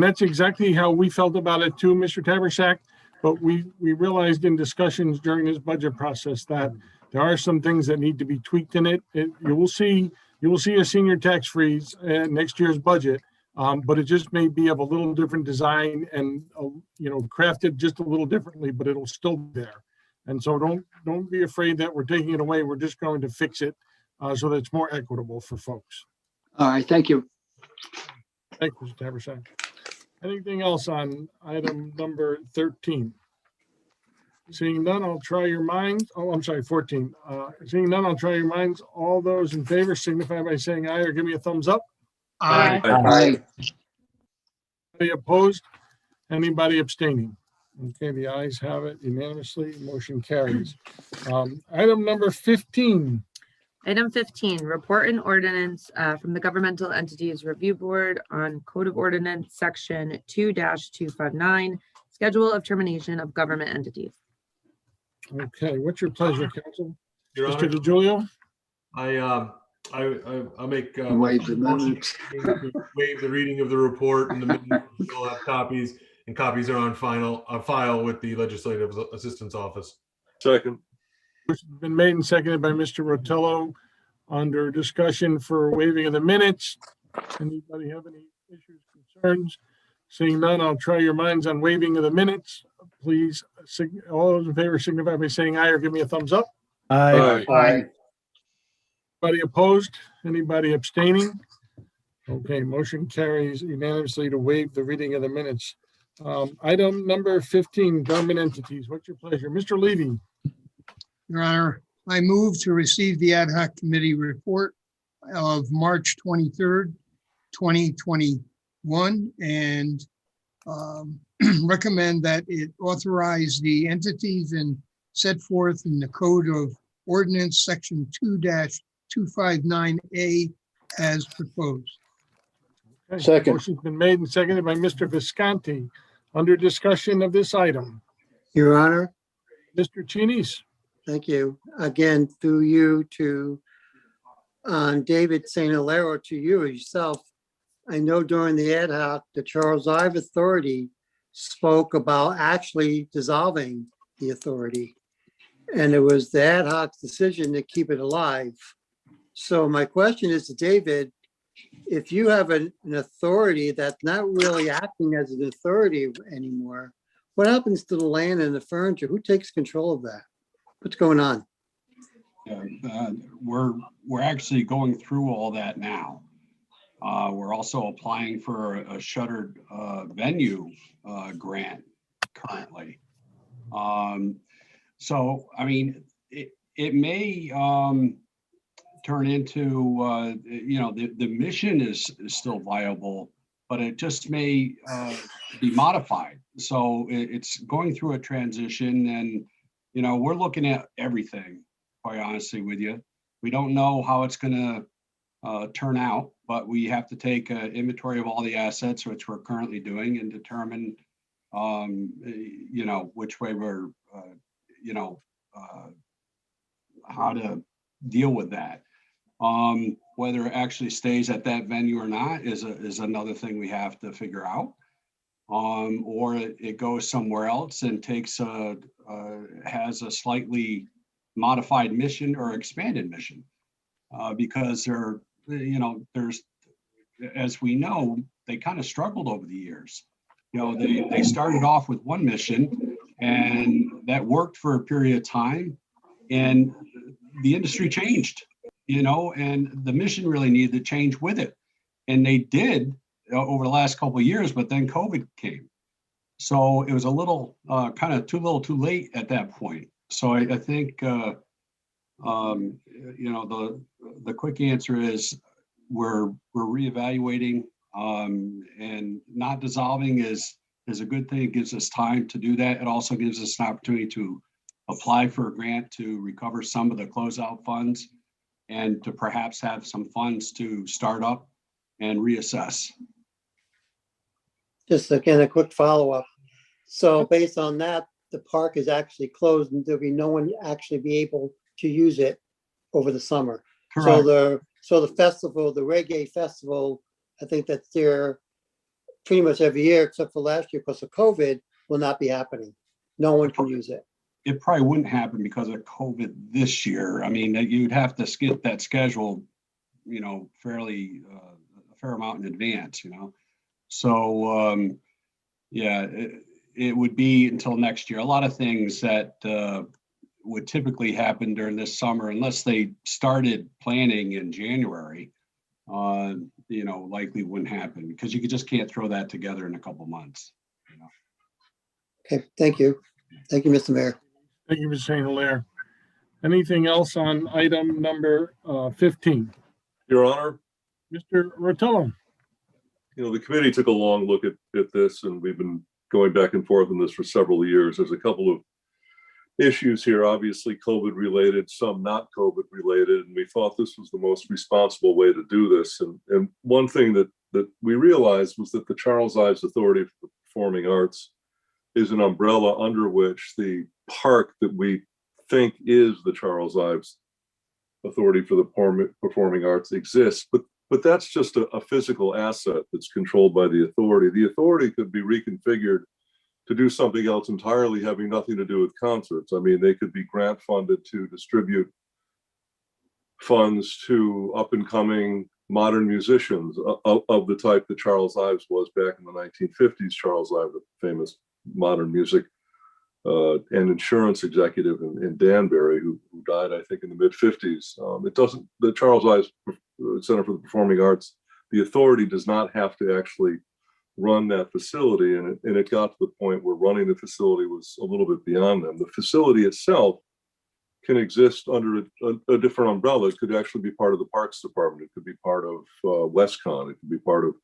that's exactly how we felt about it too, Mr. Tabersack. But we realized in discussions during this budget process that there are some things that need to be tweaked in it. You will see a senior tax freeze in next year's budget, but it just may be of a little different design and crafted just a little differently, but it'll still be there. And so don't be afraid that we're taking it away. We're just going to fix it so that it's more equitable for folks. All right, thank you. Thank you, Mr. Tabersack. Anything else on item number 13? Seeing none, I'll try your minds. Oh, I'm sorry, 14. Seeing none, I'll try your minds. All those in favor signify by saying aye or give me a thumbs up. Aye. Aye. Anybody opposed? Anybody abstaining? Okay, the ayes have it unanimously. Motion carries. Item number 15. Item 15, report and ordinance from the Governmental Entities Review Board on Code of Ordinance, Section 2-259, Schedule of Termination of Government Entities. Okay, what's your pleasure, counsel? Your Mr. Honor, DiGiulio? I'll make Waive the motion minutes. to waive the reading of the report, and the minutes will have copies, and copies are on file with the Legislative Assistance Office. Second. It's been made and seconded by Mr. Rotello. Under discussion for waiving of the minutes. Anybody have any issues, concerns? Seeing none, I'll try your minds on waiving of the minutes. Please, all those in favor signify by saying aye or give me a thumbs up. Aye. Aye. Anybody opposed? Anybody abstaining? Okay, motion carries unanimously to waive the reading of the minutes. Item number 15, government entities. What's your pleasure? Mr. Levy? Your Honor, I move to receive the ad hoc committee report of March 23rd, 2021, and recommend that it authorize the entities and set forth in the Code of Ordinance, Section 2-259A as proposed. Okay, Second. motion's been made and seconded by Mr. Visconti. Under discussion of this item, Your Honor, Mr. Chinis. thank you. Again, through you to David St. Hilaro, to you yourself. I know during the ad hoc, the Charles Ive Authority spoke about actually dissolving the authority. And it was the ad hoc's decision to keep it alive. So my question is to David, if you have an authority that's not really acting as an authority anymore, what happens to the land and the furniture? Who takes control of that? What's going on? We're actually going through all that now. We're also applying for a shuttered venue grant currently. So, I mean, it may turn into, the mission is still viable, but it just may be modified. So it's going through a transition, and, we're looking at everything, quite honestly with you. We don't know how it's going to turn out, but we have to take an inventory of all the assets, which we're currently doing, and determine, which way we're, how to deal with that. Whether it actually stays at that venue or not is another thing we have to figure out. Or it goes somewhere else and has a slightly modified mission or expanded mission, because there's, as we know, they kind of struggled over the years. They started off with one mission, and that worked for a period of time, and the industry changed, and the mission really needed to change with it. And they did over the last couple of years, but then COVID came. So it was a little kind of too little too late at that point. So I think, the quick answer is we're reevaluating, and not dissolving is a good thing. It gives us time to do that. It also gives us an opportunity to apply for a grant to recover some of the closeout funds, and to perhaps have some funds to start up and reassess. Just again, a quick follow-up. So based on that, the park is actually closed and there'll be no one actually be able to use it over the summer. So the festival, the reggae festival, I think that's there pretty much every year except for last year because of COVID, will not be happening. No one can use it. It probably wouldn't happen because of COVID this year. I mean, you'd have to get that schedule, fairly a fair amount in advance, So, yeah, it would be until next year. A lot of things that would typically happen during this summer, unless they started planning in January, likely wouldn't happen because you just can't throw that together in a couple months. Okay, thank you. Thank you, Mr. Mayor. Thank you, Mr. St. Hilaire. Anything else on item number 15? Your Honor, Mr. Rotello. The committee took a long look at this, and we've been going back and forth on this for several years. There's a couple of issues here, obviously COVID related, some not COVID related, and we thought this was the most responsible way to do this. And one thing that we realized was that the Charles Ives Authority for the Performing Arts is an umbrella under which the park that we think is the Charles Ives Authority for the Performing Arts exists. But that's just a physical asset that's controlled by the authority. The authority could be reconfigured to do something else entirely having nothing to do with concerts. I mean, they could be grant funded to distribute funds to up and coming modern musicians of the type that Charles Ives was back in the 1950s. Charles Ives, the famous modern music and insurance executive in Danbury, who died, I think, in the mid 50s. The Charles Ives Center for the Performing Arts, the authority does not have to actually run that facility. And it got to the point where running the facility was a little bit beyond them. The facility itself can exist under a different umbrella. It could actually be part of the Parks Department. It could be part of WestCon. It could be part of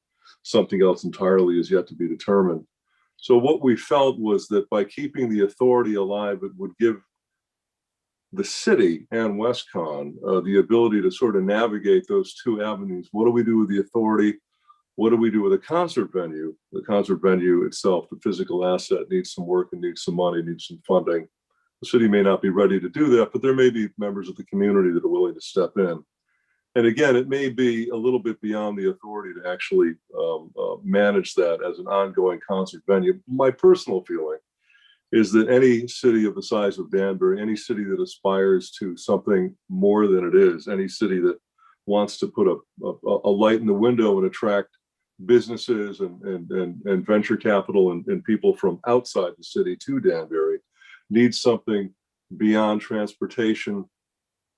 something else entirely is yet to be determined. So what we felt was that by keeping the authority alive, it would give the city and WestCon the ability to sort of navigate those two avenues. What do we do with the authority? What do we do with a concert venue? The concert venue itself, the physical asset, needs some work and needs some money, needs some funding. The city may not be ready to do that, but there may be members of the community that are willing to step in. And again, it may be a little bit beyond the authority to actually manage that as an ongoing concert venue. My personal feeling is that any city of the size of Danbury, any city that aspires to something more than it is, any city that wants to put a light in the window and attract businesses and venture capital and people from outside the city to Danbury, needs something beyond transportation,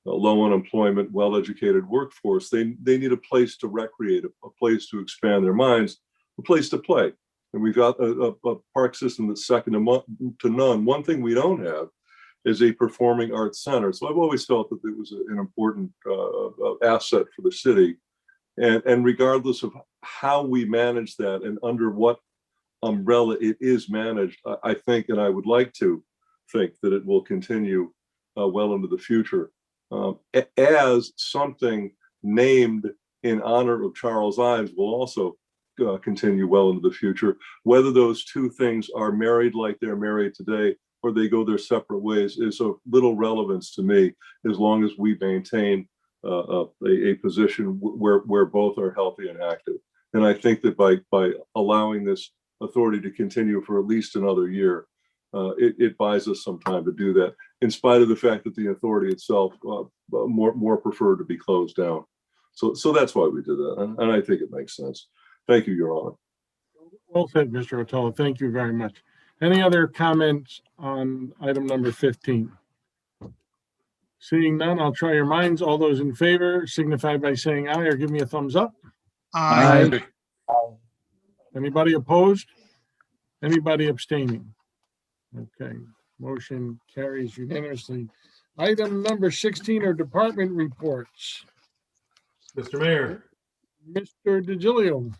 low unemployment, well-educated workforce. They need a place to recreate, a place to expand their minds, a place to play. And we've got a park system that's second to none. One thing we don't have is a performing arts center. So I've always felt that it was an important asset for the city. And regardless of how we manage that and under what umbrella it is managed, I think, and I would like to think that it will continue well into the future. As something named in honor of Charles Ives will also continue well into the future. Whether those two things are married like they're married today or they go their separate ways is of little relevance to me, as long as we maintain a position where both are healthy and active. And I think that by allowing this authority to continue for at least another year, it buys us some time to do that, in spite of the fact that the authority itself more preferred to be closed down. So that's why we did that, and I think it makes sense. Thank you, Your Honor. Well said, Mr. Otello. Thank you very much. Any other comments on item number 15? Seeing none, I'll try your minds. All those in favor signify by saying aye or give me a thumbs up. Aye. Anybody opposed? Anybody abstaining? Okay, motion carries unanimously. Item number 16 are department reports. Mr. Mayor. Mr. DiGilio.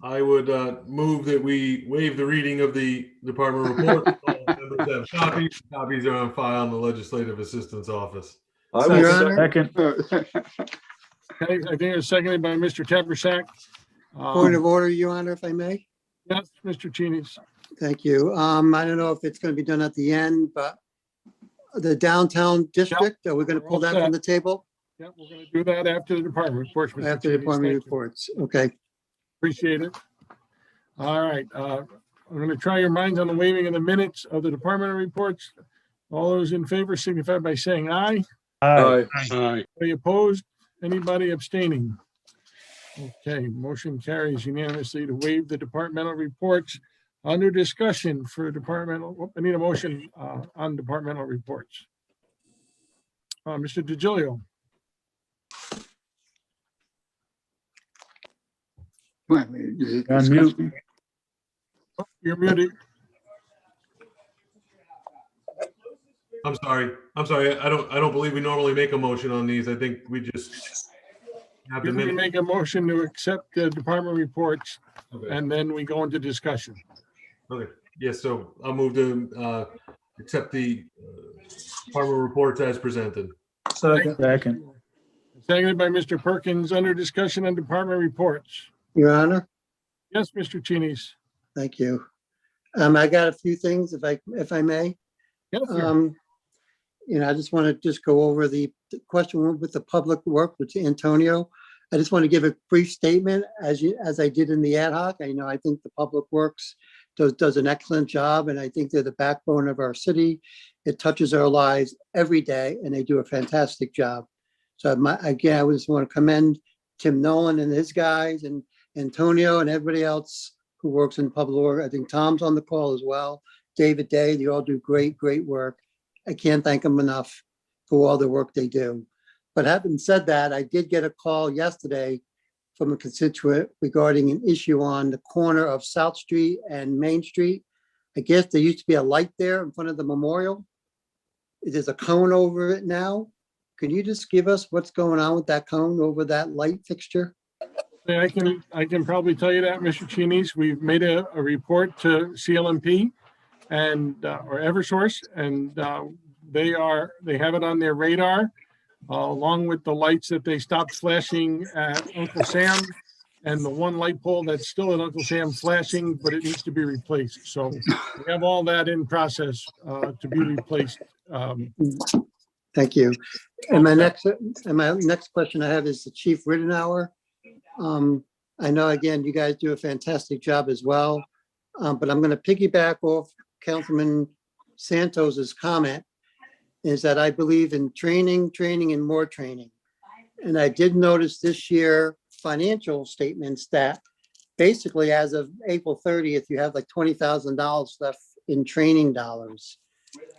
I would move that we waive the reading of the department report. All members have copies. Copies are on file in the Legislative Assistant's office. I will Your Honor. Second. Okay, I think it was seconded by Mr. Tabersack. Point of order, Your Honor, if I may. Yes, Mr. Cheney's. Thank you. I don't know if it's going to be done at the end, but the downtown district, are we going to pull that from the table? Yeah, we're going to do that after the department reports, Mr. After the Cheney's. department Thank you. reports. Okay. Appreciate it. All right, I'm going to try your minds on the waiving of the minutes of the department reports. All those in favor signify by saying aye. Aye. Aye. Any opposed? Anybody abstaining? Okay, motion carries unanimously to waive the departmental reports. Under discussion for departmental, I need a motion on departmental reports. Mr. DiGilio. On mute. You're muted. I'm sorry. I don't believe we normally make a motion on these. I think we just have the You can minute. make a motion to accept the department reports, Okay. and then we go into discussion. Okay. Yes. So I'll move to accept the department reports as presented. Second. Seconded by Mr. Perkins. Under discussion on department reports. Your Honor. Yes, Mr. Cheney's. Thank you. I got a few things if I may. Yes, sir. I just want to just go over the question with the public work with Antonio. I just want to give a brief statement as I did in the ad hoc. I think the public works does an excellent job, and I think they're the backbone of our city. It touches our lives every day, and they do a fantastic job. So again, I just want to commend Tim Nolan and his guys, and Antonio and everybody else who works in public work. I think Tom's on the call as well. David Day, they all do great work. I can't thank them enough for all the work they do. But having said that, I did get a call yesterday from a constituent regarding an issue on the corner of South Street and Main Street. I guess there used to be a light there in front of the memorial. There's a cone over it now. Can you just give us what's going on with that cone over that light fixture? I can probably tell you that, Mr. Cheney's. We've made a report to CLMP and or Eversource, and they have it on their radar, along with the lights that they stopped flashing at Uncle Sam, and the one light pole that's still at Uncle Sam flashing, but it needs to be replaced. So we have all that in process to be replaced. Thank you. And my next question I have is the Chief Rittenhour. I know, again, you guys do a fantastic job as well, but I'm going to piggyback off Councilman Santos's comment, is that I believe in training, and more training. And I did notice this year financial statements that basically as of April 30th, you have like $20,000 left in training dollars.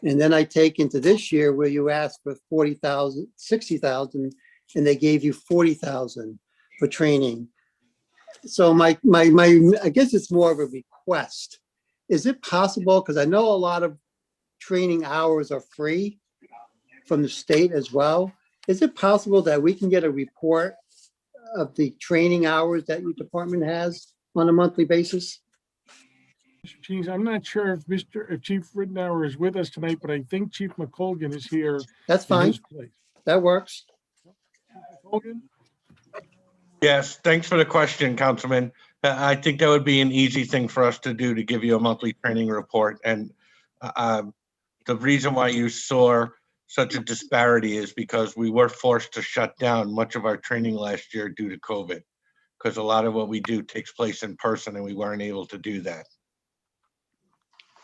And then I take into this year where you asked for 40,000, 60,000, and they gave you 40,000 for training. So my, I guess it's more of a request. Is it possible, because I know a lot of training hours are free from the state as well. Is it possible that we can get a report of the training hours that your department has on a monthly basis? Geez, I'm not sure if Chief Rittenhour is with us tonight, but I think Chief McColgan is here. That's fine. That works. Yes, thanks for the question, Councilman. I think that would be an easy thing for us to do, to give you a monthly training report. And the reason why you saw such a disparity is because we were forced to shut down much of our training last year due to COVID, because a lot of what we do takes place in person and we weren't able to do that.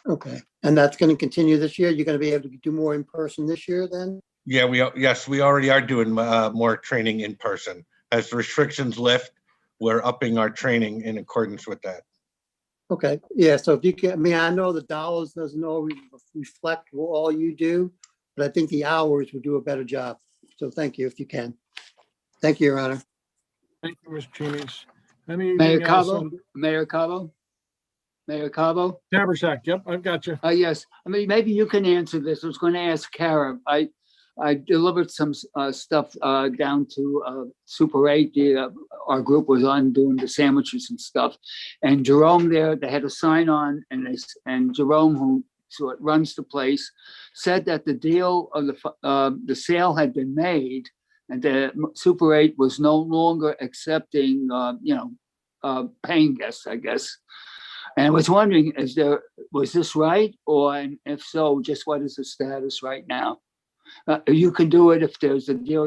Okay, and that's going to continue this year? You're going to be able to do more in person this year then? Yeah, yes, we already are doing more training in person. As the restrictions lift, we're upping our training in accordance with that. Okay, yeah, so if you can, I know the dollars doesn't always reflect what all you do, but I think the hours would do a better job. So thank you if you can. Thank you, Your Honor. Thank you, Mr. Cheney's. Mayor Cabo, Mayor Cabo, Mayor Cabo. Tabersack, yep, I've got you. Yes, maybe you can answer this. I was going to ask Kara. I delivered some stuff down to Super 8. Our group was on doing the sandwiches and stuff. And Jerome there, they had a sign on, and Jerome, who runs the place, said that the deal of the sale had been made, and the Super 8 was no longer accepting, paying guests, I guess. And I was wondering, was this right? Or and if so, just what is the status right now? You can do it if there's a deal.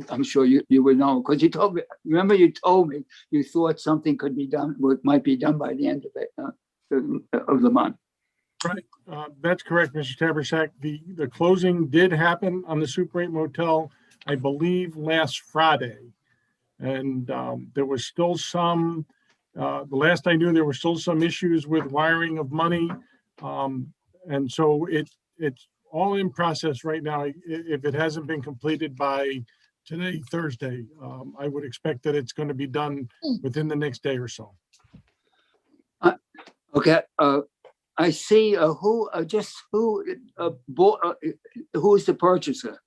I'm sure you would know, because you told me. Remember, you told me you thought something could be done, might be done by the end of it of the month. Right, that's correct, Mr. Tabersack. The closing did happen on the Super 8 Motel, I believe, last Friday. And there was still some, the last I knew, there were still some issues with wiring of money. And so it's all in process right now. If it hasn't been completed by today, Thursday, I would expect that it's going to be done within the next day or so. Okay. I see who is the purchaser?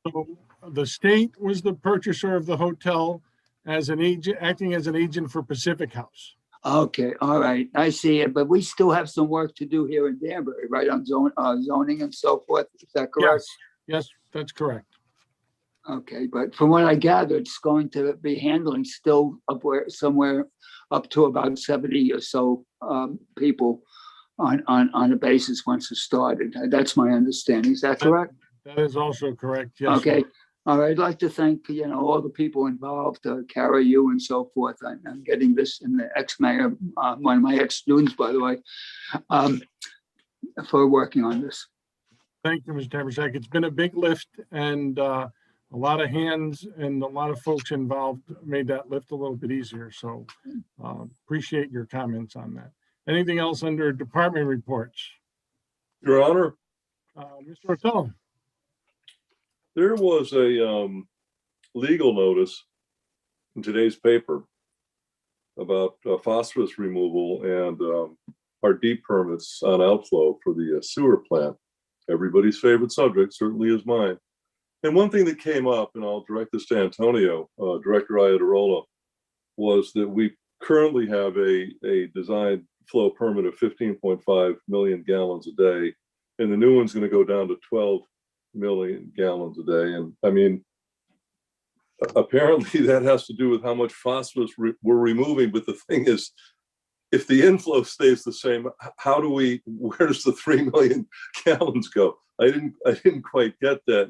So the state was the purchaser of the hotel as an agent, acting as an agent for Pacific House. Okay, all right, I see it, but we still have some work to do here in Danbury, right, on zoning and so forth. Is that correct? Yes, that's correct. Okay, but from what I gathered, it's going to be handling still somewhere up to about 70 or so people on a basis once it's started. That's my understanding. Is that correct? That is also correct. Yes. Okay. All right. I'd like to thank, all the people involved, Kara, you and so forth. I'm getting this in the ex-mayor, one of my ex-students, by the way, for working on this. Thank you, Mr. Tabersack. It's been a big lift, and a lot of hands and a lot of folks involved made that lift a little bit easier. So appreciate your comments on that. Anything else under department reports? Your Honor, Mr. Ortello. there was a legal notice in today's paper about phosphorus removal and our deep permits on outflow for the sewer plant. Everybody's favorite subject, certainly is mine. And one thing that came up, and I'll direct this to Antonio, Director Iadarola, was that we currently have a design flow permit of 15.5 million gallons a day, and the new one's going to go down to 12 million gallons a day. And I mean, apparently that has to do with how much phosphorus we're removing. But the thing is, if the inflow stays the same, where does the 3 million gallons go? I didn't quite get that.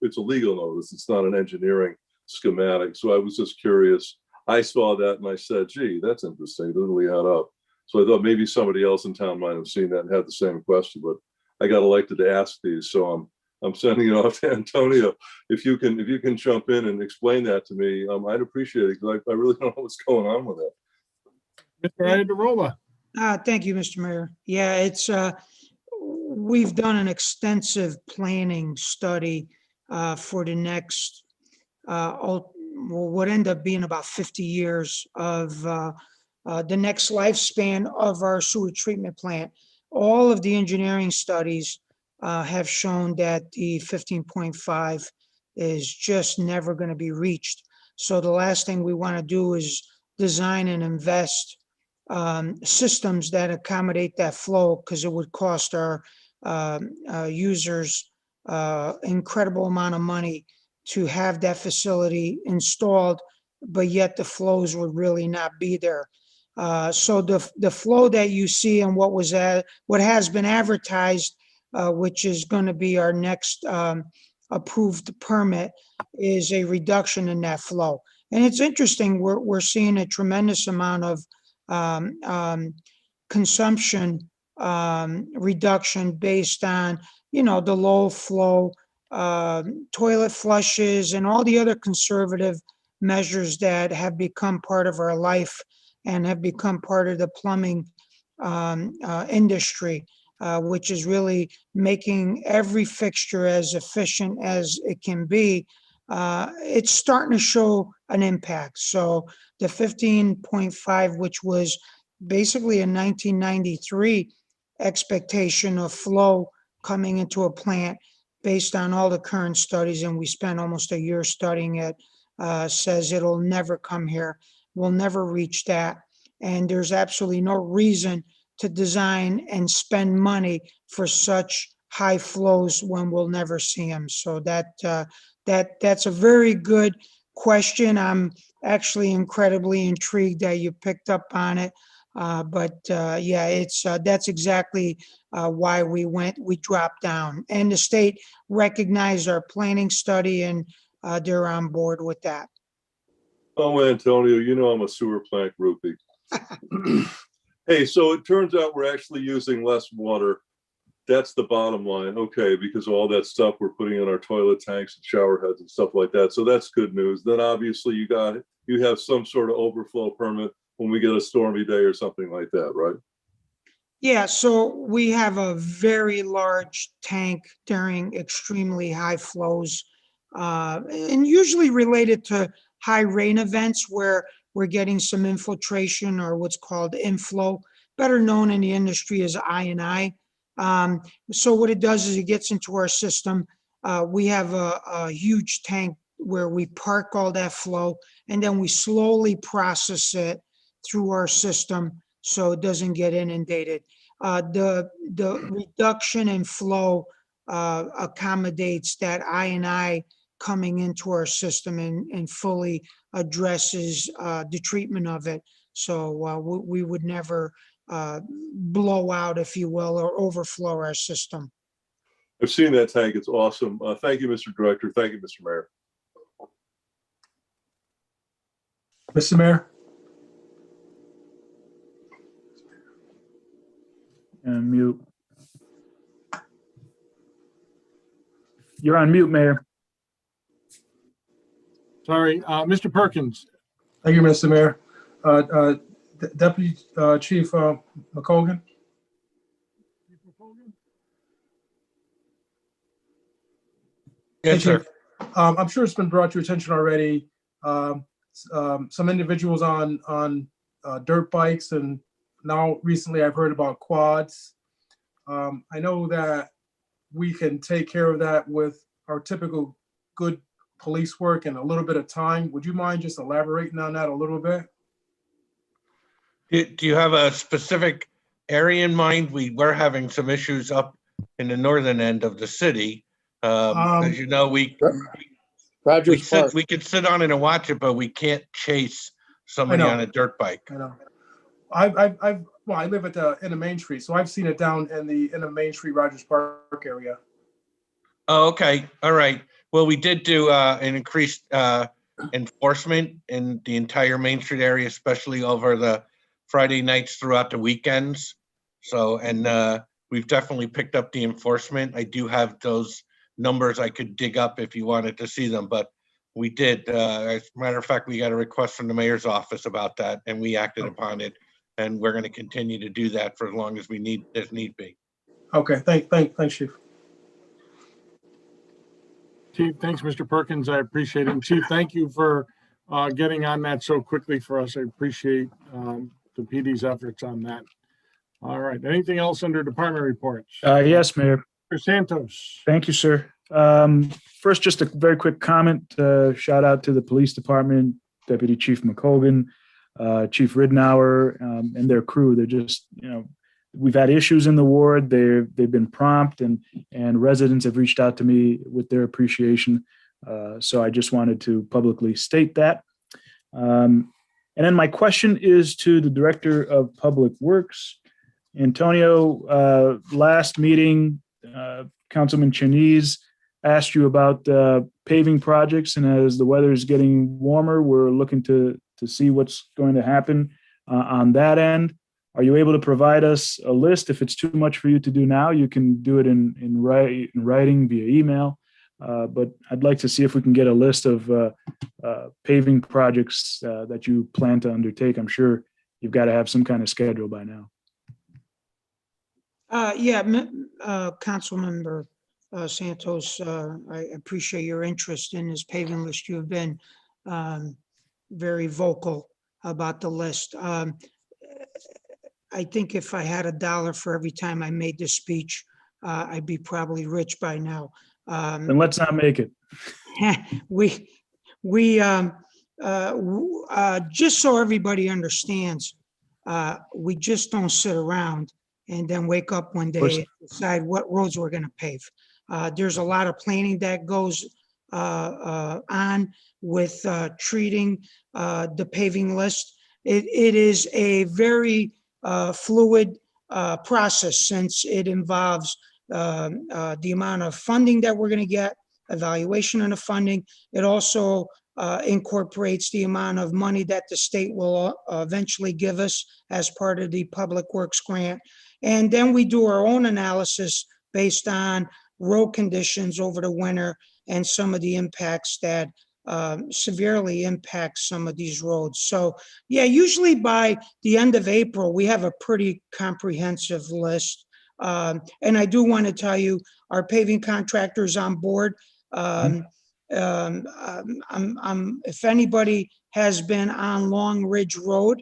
It's a legal notice. It's not an engineering schematic. So I was just curious. I saw that and I said, gee, that's interesting. It doesn't really add up. So I thought maybe somebody else in town might have seen that and had the same question, but I got elected to ask these. So I'm sending it off to Antonio. If you can jump in and explain that to me, I'd appreciate it, because I really don't know what's going on with that. Mr. Iadarola. Thank you, Mr. Mayor. Yeah, it's we've done an extensive planning study for the next what end up being about 50 years of the next lifespan of our sewer treatment plant. All of the engineering studies have shown that the 15.5 is just never going to be reached. So the last thing we want to do is design and invest systems that accommodate that flow, because it would cost our users incredible amount of money to have that facility installed, but yet the flows would really not be there. So the flow that you see and what has been advertised, which is going to be our next approved permit, is a reduction in that flow. And it's interesting, we're seeing a tremendous amount of consumption reduction based on, the low flow toilet flushes and all the other conservative measures that have become part of our life and have become part of the plumbing industry, which is really making every fixture as efficient as it can be. It's starting to show an impact. So the 15.5, which was basically a 1993 expectation of flow coming into a plant based on all the current studies, and we spent almost a year studying it, says it'll never come here. We'll never reach that. And there's absolutely no reason to design and spend money for such high flows when we'll never see them. So That's a very good question. I'm actually incredibly intrigued that you picked up on it. Yeah, that's exactly why we dropped down. And the state recognized our planning study, and they're on board with that. Oh, Antonio, you know I'm a sewer plant groupie. Hey, so it turns out we're actually using less water. That's the bottom line. Okay, because of all that stuff we're putting in our toilet tanks and shower heads and stuff like that. So that's good news. Then obviously you have some sort of overflow permit when we get a stormy day or something like that, right? Yeah, so we have a very large tank during extremely high flows, and usually related to high rain events where we're getting some infiltration or what's called inflow, better known in the industry as I&I. So what it does is it gets into our system. We have a huge tank where we park all that flow, and then we slowly process it through our system so it doesn't get inundated. The reduction in flow accommodates that I&I coming into our system and fully addresses the treatment of it. So we would never blow out, if you will, or overflow our system. I've seen that tank. It's awesome. Thank you, Mr. Director. Thank you, Mr. Mayor. Mr. Mayor? And mute. You're on mute, Mayor. Sorry, Mr. Perkins. Thank you, Mr. Mayor. Deputy Chief McColgan? Yes, sir. I'm sure it's been brought to your attention already. Some individuals on dirt bikes, and now recently I've heard about quads. I know that we can take care of that with our typical good police work and a little bit of time. Would you mind just elaborating on that a little bit? Do you have a specific area in mind? We were having some issues up in the northern end of the city. As you know, we could sit on it and watch it, but we can't chase somebody on a dirt bike. I know. I live at the end of Main Street, so I've seen it down in the end of Main Street, Rogers Park area. Oh, okay. All right. Well, we did do an increased enforcement in the entire Main Street area, especially over the Friday nights throughout the weekends. So, and we've definitely picked up the enforcement. I do have those numbers I could dig up if you wanted to see them, but we did. As a matter of fact, we got a request from the mayor's office about that, and we acted upon it. And we're going to continue to do that for as long as need be. Okay, thanks, Chief. Chief, thanks, Mr. Perkins. I appreciate it. And Chief, thank you for getting on that so quickly for us. I appreciate the PD's efforts on that. All right. Anything else under department reports? Yes, Mayor. Mr. Santos. Thank you, sir. First, just a very quick comment. Shout out to the police department, Deputy Chief McColgan, Chief Ridenour, and their crew. They're just, we've had issues in the ward. They've been prompt, and residents have reached out to me with their appreciation. So I just wanted to publicly state that. And then my question is to the Director of Public Works, Antonio. Last meeting, Councilman Chenese asked you about paving projects, and as the weather is getting warmer, we're looking to see what's going to happen on that end. Are you able to provide us a list? If it's too much for you to do now, you can do it in writing via email. But I'd like to see if we can get a list of paving projects that you plan to undertake. I'm sure you've got to have some kind of schedule by now. Councilmember Santos, I appreciate your interest in this paving list. You have been very vocal about the list. I think if I had $1 for every time I made this speech, I'd be probably rich by now. Then let's not make it. Just so everybody understands, we just don't sit around and then wake up one day and decide what roads we're going to pave. There's a lot of planning that goes on with treating the paving list. It is a very fluid process, since it involves the amount of funding that we're going to get, evaluation of the funding. It also incorporates the amount of money that the state will eventually give us as part of the Public Works grant. And then we do our own analysis based on road conditions over the winter and some of the impacts that severely impact some of these roads. So yeah, usually by the end of April, we have a pretty comprehensive list. And I do want to tell you, our paving contractor's on board. If anybody has been on Long Ridge Road,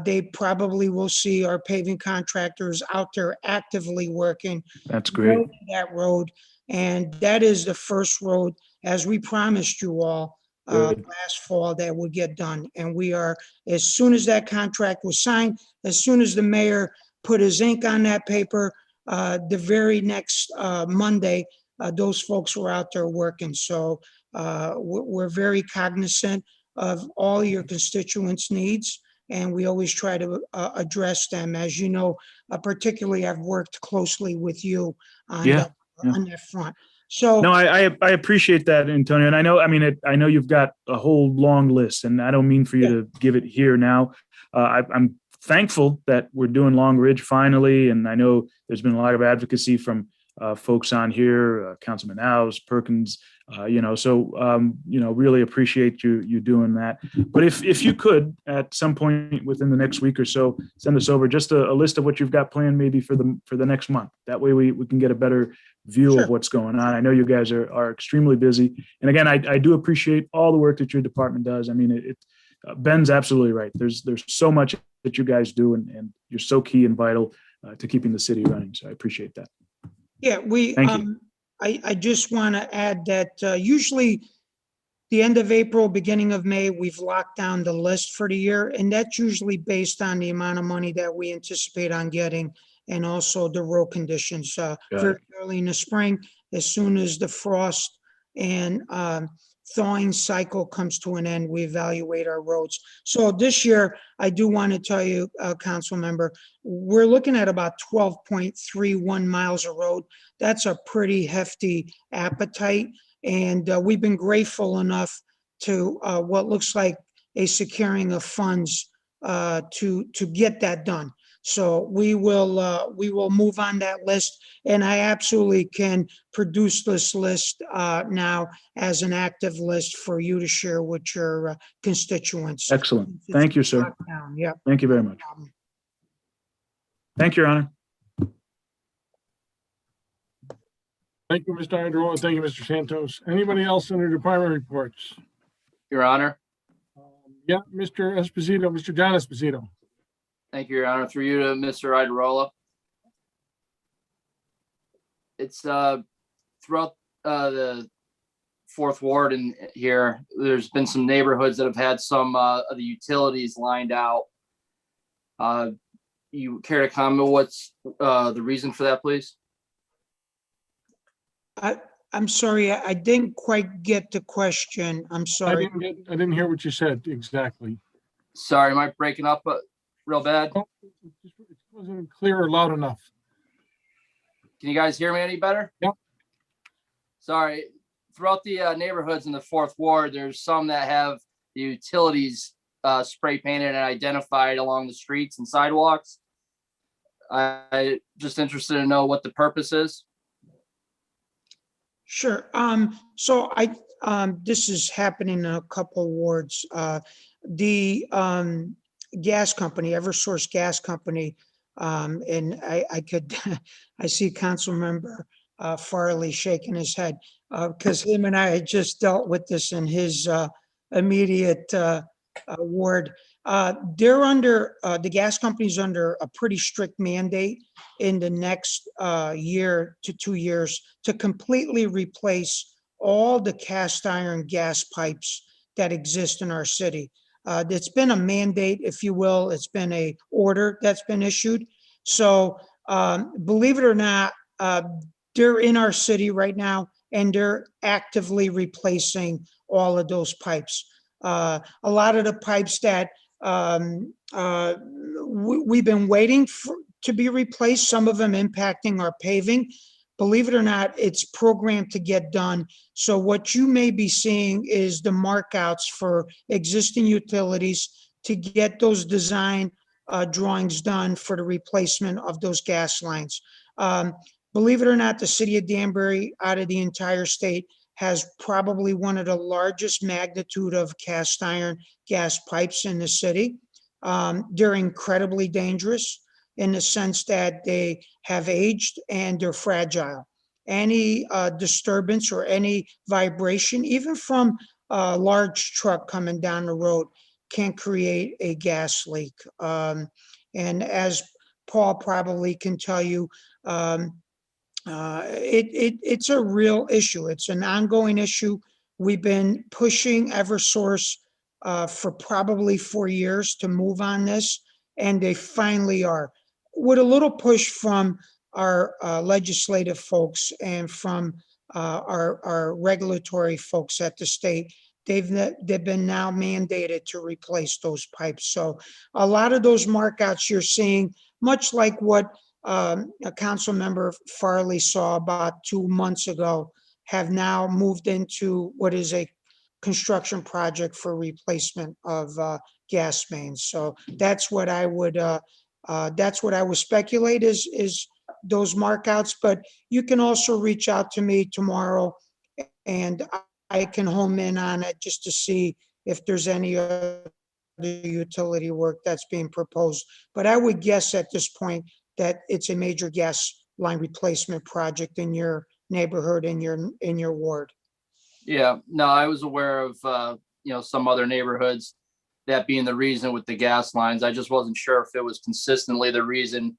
they probably will see our paving contractors out there actively working. That's great. That road, and that is the first road, as we promised you all last fall, that would get done. And we are, as soon as that contract was signed, as soon as the mayor put his ink on that paper, the very next Monday, those folks were out there working. So we're very cognizant of all your constituents' needs, and we always try to address them. As you know, particularly I've worked closely with you on, on that front. So no, I appreciate that, Antonio. And I know, I mean, I know you've got a whole long list, and I don't mean for you to give it here now. I'm thankful that we're doing Long Ridge finally, and I know there's been a lot of advocacy from folks on here, Councilman House, Perkins, really appreciate you doing that. But if you could, at some point within the next week or so, send us over just a list of what you've got planned maybe for the next month. That way we can get a better view of what's going on. I know you guys are extremely busy. And again, I do appreciate all the work that your department does. I mean, Ben's absolutely right. There's so much that you guys do, and you're so key and vital to keeping the city running. So I appreciate that. Yeah, I just want to add that usually the end of April, beginning of May, we've locked down the list for the year, and that's usually based on the amount of money that we anticipate on getting, and also the road conditions. Very early in the spring, as soon as the frost and thawing cycle comes to an end, we evaluate our roads. So this year, I do want to tell you, council member, we're looking at about 12.31 miles of road. That's a pretty hefty appetite. And we've been grateful enough to what looks like a securing of funds to get that done. So we will move on that list, and I absolutely can produce this list now as an active list for you to share with your constituents. Excellent. Thank you, sir. Yeah. Thank you very much. Thank you, Your Honor. Thank you, Mr. Iadarola. Thank you, Mr. Santos. Anybody else in the department reports? Your Honor. Yeah, Mr. Esposito, Mr. John Esposito. Thank you, Your Honor. Through you to Mr. Iadarola. It's throughout the fourth ward in here, there's been some neighborhoods that have had some of the utilities lined out. You care to comment what's the reason for that, please? I'm sorry, I didn't quite get the question. I'm sorry. I didn't hear what you said exactly. Sorry, am I breaking up real bad? It wasn't clear or loud enough. Can you guys hear me any better? Yep. Sorry. Throughout the neighborhoods in the fourth ward, there's some that have the utilities spray painted and identified along the streets and sidewalks. I just interested to know what the purpose is. Sure. So this is happening in a couple wards. The gas company, Eversource Gas Company, and I see Council Member Farley shaking his head because him and I had just dealt with this in his immediate ward. They're under, the gas company's under a pretty strict mandate in the next year to 2 years to completely replace all the cast iron gas pipes that exist in our city. It's been a mandate, if you will. It's been a order that's been issued. So believe it or not, they're in our city right now and they're actively replacing all of those pipes. A lot of the pipes that we've been waiting to be replaced, some of them impacting our paving. Believe it or not, it's programmed to get done. So what you may be seeing is the markouts for existing utilities to get those design drawings done for the replacement of those gas lines. Believe it or not, the city of Danbury, out of the entire state, has probably one of the largest magnitude of cast iron gas pipes in the city. They're incredibly dangerous in the sense that they have aged and they're fragile. Any disturbance or any vibration, even from a large truck coming down the road, can create a gas leak. And as Paul probably can tell you, it's a real issue. It's an ongoing issue. We've been pushing Eversource for probably 4 years to move on this, and they finally are. With a little push from our legislative folks and from our regulatory folks at the state, they've been now mandated to replace those pipes. So a lot of those markouts you're seeing, much like what a council member Farley saw about 2 months ago, have now moved into what is a construction project for replacement of gas mains. So that's what I would speculate is those markouts. But you can also reach out to me tomorrow, and I can home in on it just to see if there's any other utility work that's being proposed. But I would guess at this point that it's a major gas line replacement project in your neighborhood, in your ward. Yeah, no, I was aware of, some other neighborhoods, that being the reason with the gas lines. I just wasn't sure if it was consistently the reason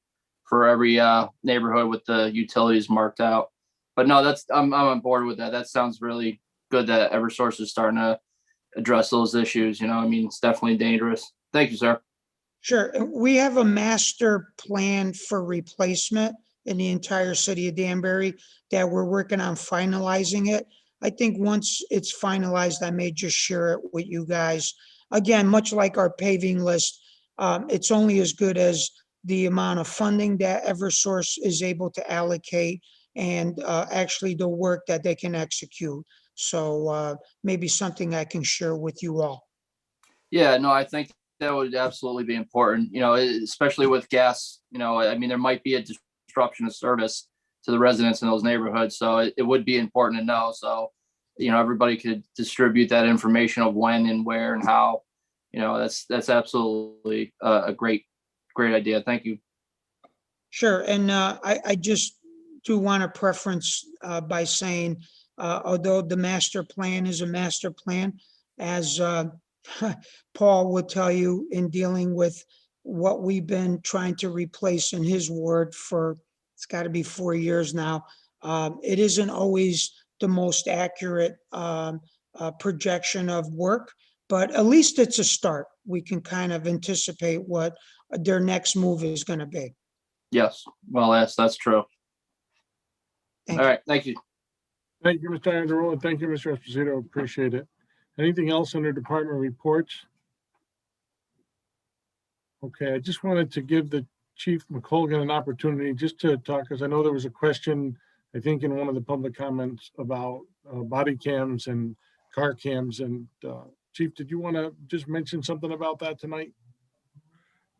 for every neighborhood with the utilities marked out. But no, I'm on board with that. That sounds really good that Eversource is starting to address those issues. It's definitely dangerous. Thank you, sir. Sure. We have a master plan for replacement in the entire city of Danbury that we're working on finalizing it. I think once it's finalized, I may just share it with you guys. Again, much like our paving list, it's only as good as the amount of funding that Eversource is able to allocate and actually the work that they can execute. So maybe something I can share with you all. Yeah, no, I think that would absolutely be important, especially with gas. There might be a disruption of service to the residents in those neighborhoods. So it would be important to know. So, everybody could distribute that information of when and where and how. That's absolutely a great idea. Thank you. Sure. And I just do want to preference by saying, although the master plan is a master plan, as Paul will tell you, in dealing with what we've been trying to replace in his ward for, it's got to be 4 years now. It isn't always the most accurate projection of work, but at least it's a start. We can kind of anticipate what their next move is going to be. Yes. Well, that's true. All right. Thank you. Thank you, Mr. Anderson, and thank you, Mr. Esposito. Appreciate it. Anything else under department reports? Okay, I just wanted to give the Chief McColgan an opportunity just to talk, because I know there was a question, I think, in one of the public comments about body cams and car cams. And Chief, did you want to just mention something about that tonight?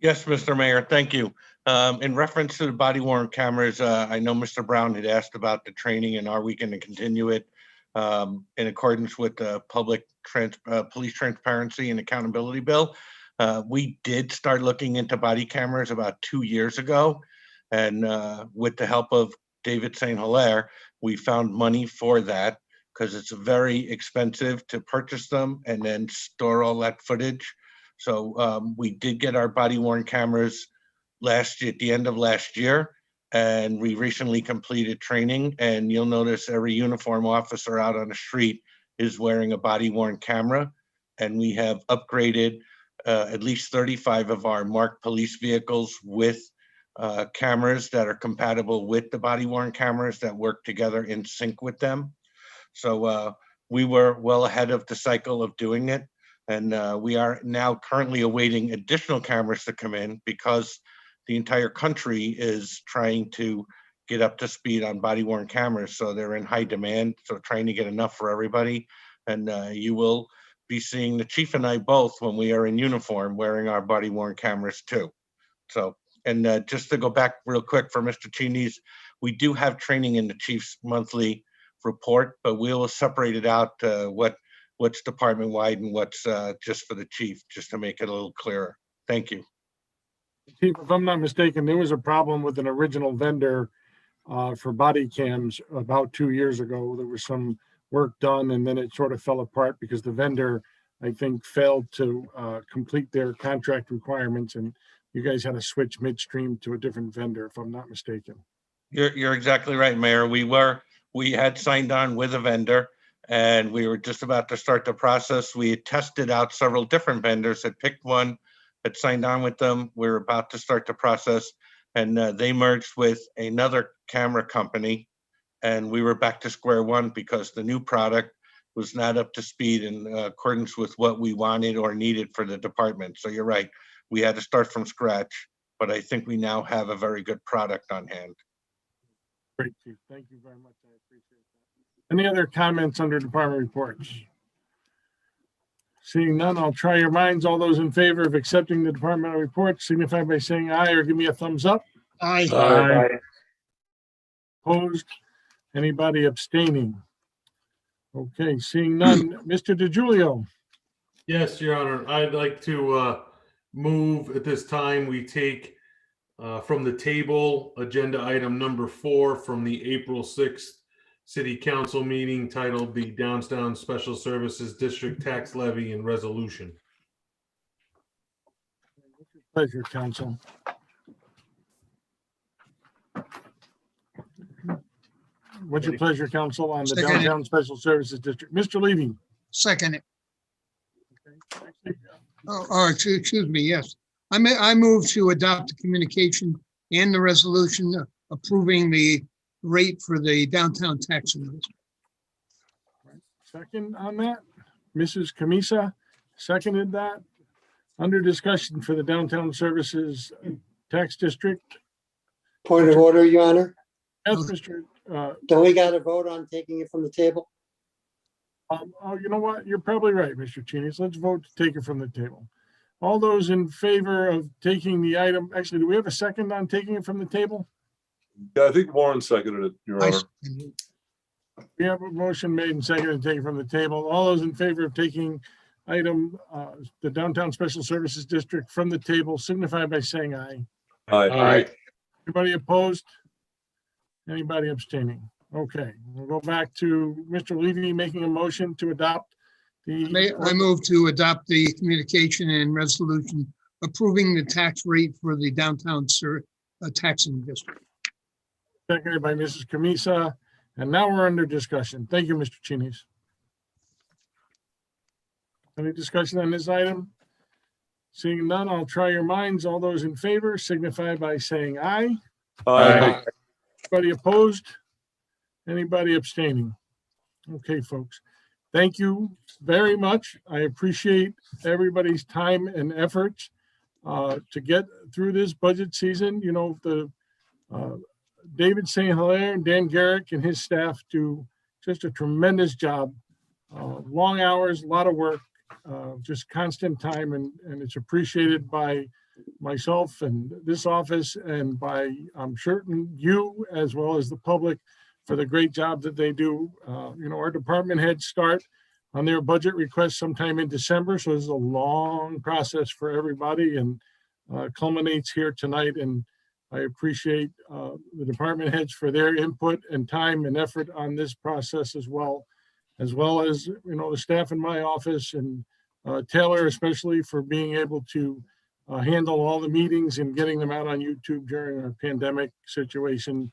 Yes, Mr. Mayor, thank you. In reference to the body worn cameras, I know Mr. Brown had asked about the training, and are we going to continue it in accordance with the police transparency and accountability bill? We did start looking into body cameras about 2 years ago, and with the help of David St. Hilaire, we found money for that because it's very expensive to purchase them and then store all that footage. So we did get our body worn cameras at the end of last year, and we recently completed training, and you'll notice every uniform officer out on the street is wearing a body worn camera, and we have upgraded at least 35 of our marked police vehicles with cameras that are compatible with the body worn cameras that work together in sync with them. So we were well ahead of the cycle of doing it. And we are now currently awaiting additional cameras to come in because the entire country is trying to get up to speed on body worn cameras. So they're in high demand. So trying to get enough for everybody. And you will be seeing the chief and I both when we are in uniform wearing our body worn cameras too. So, and just to go back real quick for Mr. Cheney's, we do have training in the chief's monthly report, but we will separate it out what's department wide and what's just for the chief, just to make it a little clearer. Thank you. Chief, if I'm not mistaken, there was a problem with an original vendor for body cams about 2 years ago. There was some work done and then it sort of fell apart because the vendor, I think, failed to complete their contract requirements, and you guys had to switch midstream to a different vendor, if I'm not mistaken. You're exactly right, Mayor. We had signed on with a vendor and we were just about to start the process. We had tested out several different vendors, had picked one, had signed on with them. We were about to start the process and they merged with another camera company and we were back to square one because the new product was not up to speed in accordance with what we wanted or needed for the department. So you're right, we had to start from scratch, but I think we now have a very good product on hand. Great, Chief. Thank you very much. I appreciate that. Any other comments under department reports? Seeing none, I'll try your minds. All those in favor of accepting the departmental report signify by saying aye or give me a thumbs up. Aye. Aye. Opposed? Anybody abstaining? Okay, seeing none. Mr. DiGiulio. Yes, Your Honor. I'd like to move at this time we take from the table agenda item number 4 from the April 6th City Council meeting titled the Downtown Special Services District Tax Levy and Resolution. Pleasure, Council. What's your pleasure, Council, on the Second. Downtown Special Services District? Mr. Levy. Second it. Excuse me, yes. I move to adopt the communication and the resolution approving the rate for the downtown taxing district. Second on that, Mrs. Camisa seconded that. Under discussion for the Downtown Services Tax District. Point of order, Your Honor. Yes, Mr. Don't we got to vote on taking it from the table? Oh, you know what? You're probably right, Mr. Cheney. So let's vote to take it from the table. All those in favor of taking the item, actually, do we have a second on taking it from the table? Yeah, I think Warren seconded it, Your Honor. We have a motion made and seconded to take it from the table. All those in favor of taking item, the Downtown Special Services District from the table signify by saying aye. Aye. Aye. Anybody opposed? Anybody abstaining? Okay, we'll go back to Mr. Levy making a motion to adopt the. I move to adopt the communication and resolution approving the tax rate for the downtown taxing district. Seconded by Mrs. Camisa, and now we're under discussion. Thank you, Mr. Cheney's. Any discussion on this item? Seeing none, I'll try your minds. All those in favor signify by saying aye. Aye. Anybody opposed? Anybody abstaining? Okay, folks. Thank you very much. I appreciate everybody's time and efforts to get through this budget season. You know, the David St. Hilaire and Dan Garrick and his staff do just a tremendous job. Long hours, a lot of work, just constant time, and it's appreciated by myself and this office and by, I'm certain, you as well as the public for the great job that they do. You know, our department heads start on their budget requests sometime in December, so this is a long process for everybody and culminates here tonight. And I appreciate the department heads for their input and time and effort on this process as well as, you know, the staff in my office and Taylor especially for being able to handle all the meetings and getting them out on YouTube during a pandemic situation.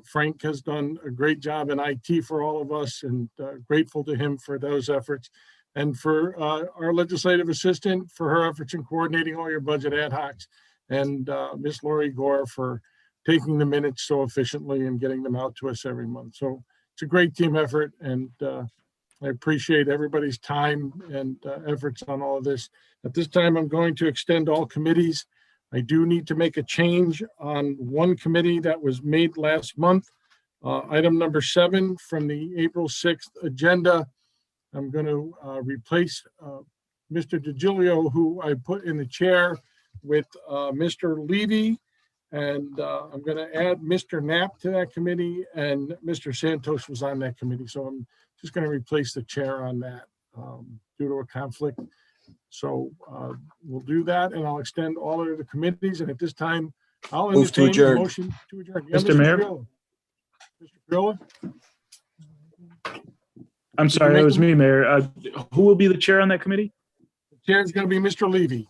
Frank has done a great job in IT for all of us, and grateful to him for those efforts. And for our legislative assistant for her efforts in coordinating all your budget ad hocs, and Miss Lori Gore for taking the minutes so efficiently and getting them out to us every month. So it's a great team effort, and I appreciate everybody's time and efforts on all of this. At this time, I'm going to extend all committees. I do need to make a change on one committee that was made last month. Item number 7 from the April 6th agenda. I'm going to replace Mr. DiGilio, who I put in the chair, with Mr. Levy. And I'm going to add Mr. Knapp to that committee, and Mr. Santos was on that committee. So I'm just going to replace the chair on that due to a conflict. So we'll do that, and I'll extend all of the committees. And at this time, I'll Move to entertain a adjourn. motion to adjourn. Yeah, Mr. Mayor? Grillo. Mr. Grillo? I'm Did you sorry, that make was them? me, Mayor. Who will be the chair on that committee? The chair is going to be Mr. Levy.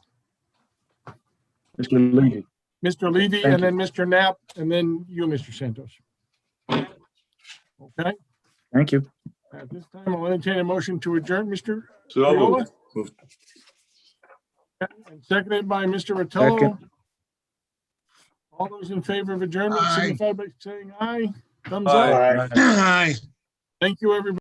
Mr. Levy. Mr. Levy, Thank and then Mr. Knapp, and then you, Mr. Santos. Okay, Thank you. at this time, I'll entertain a motion to adjourn, Mr. So Viola, moved. and seconded by Mr. Rotolo. Second. All those in favor of adjournment Aye. signify by saying aye. Thumbs Aye. up. Aye. Thank you, everybody.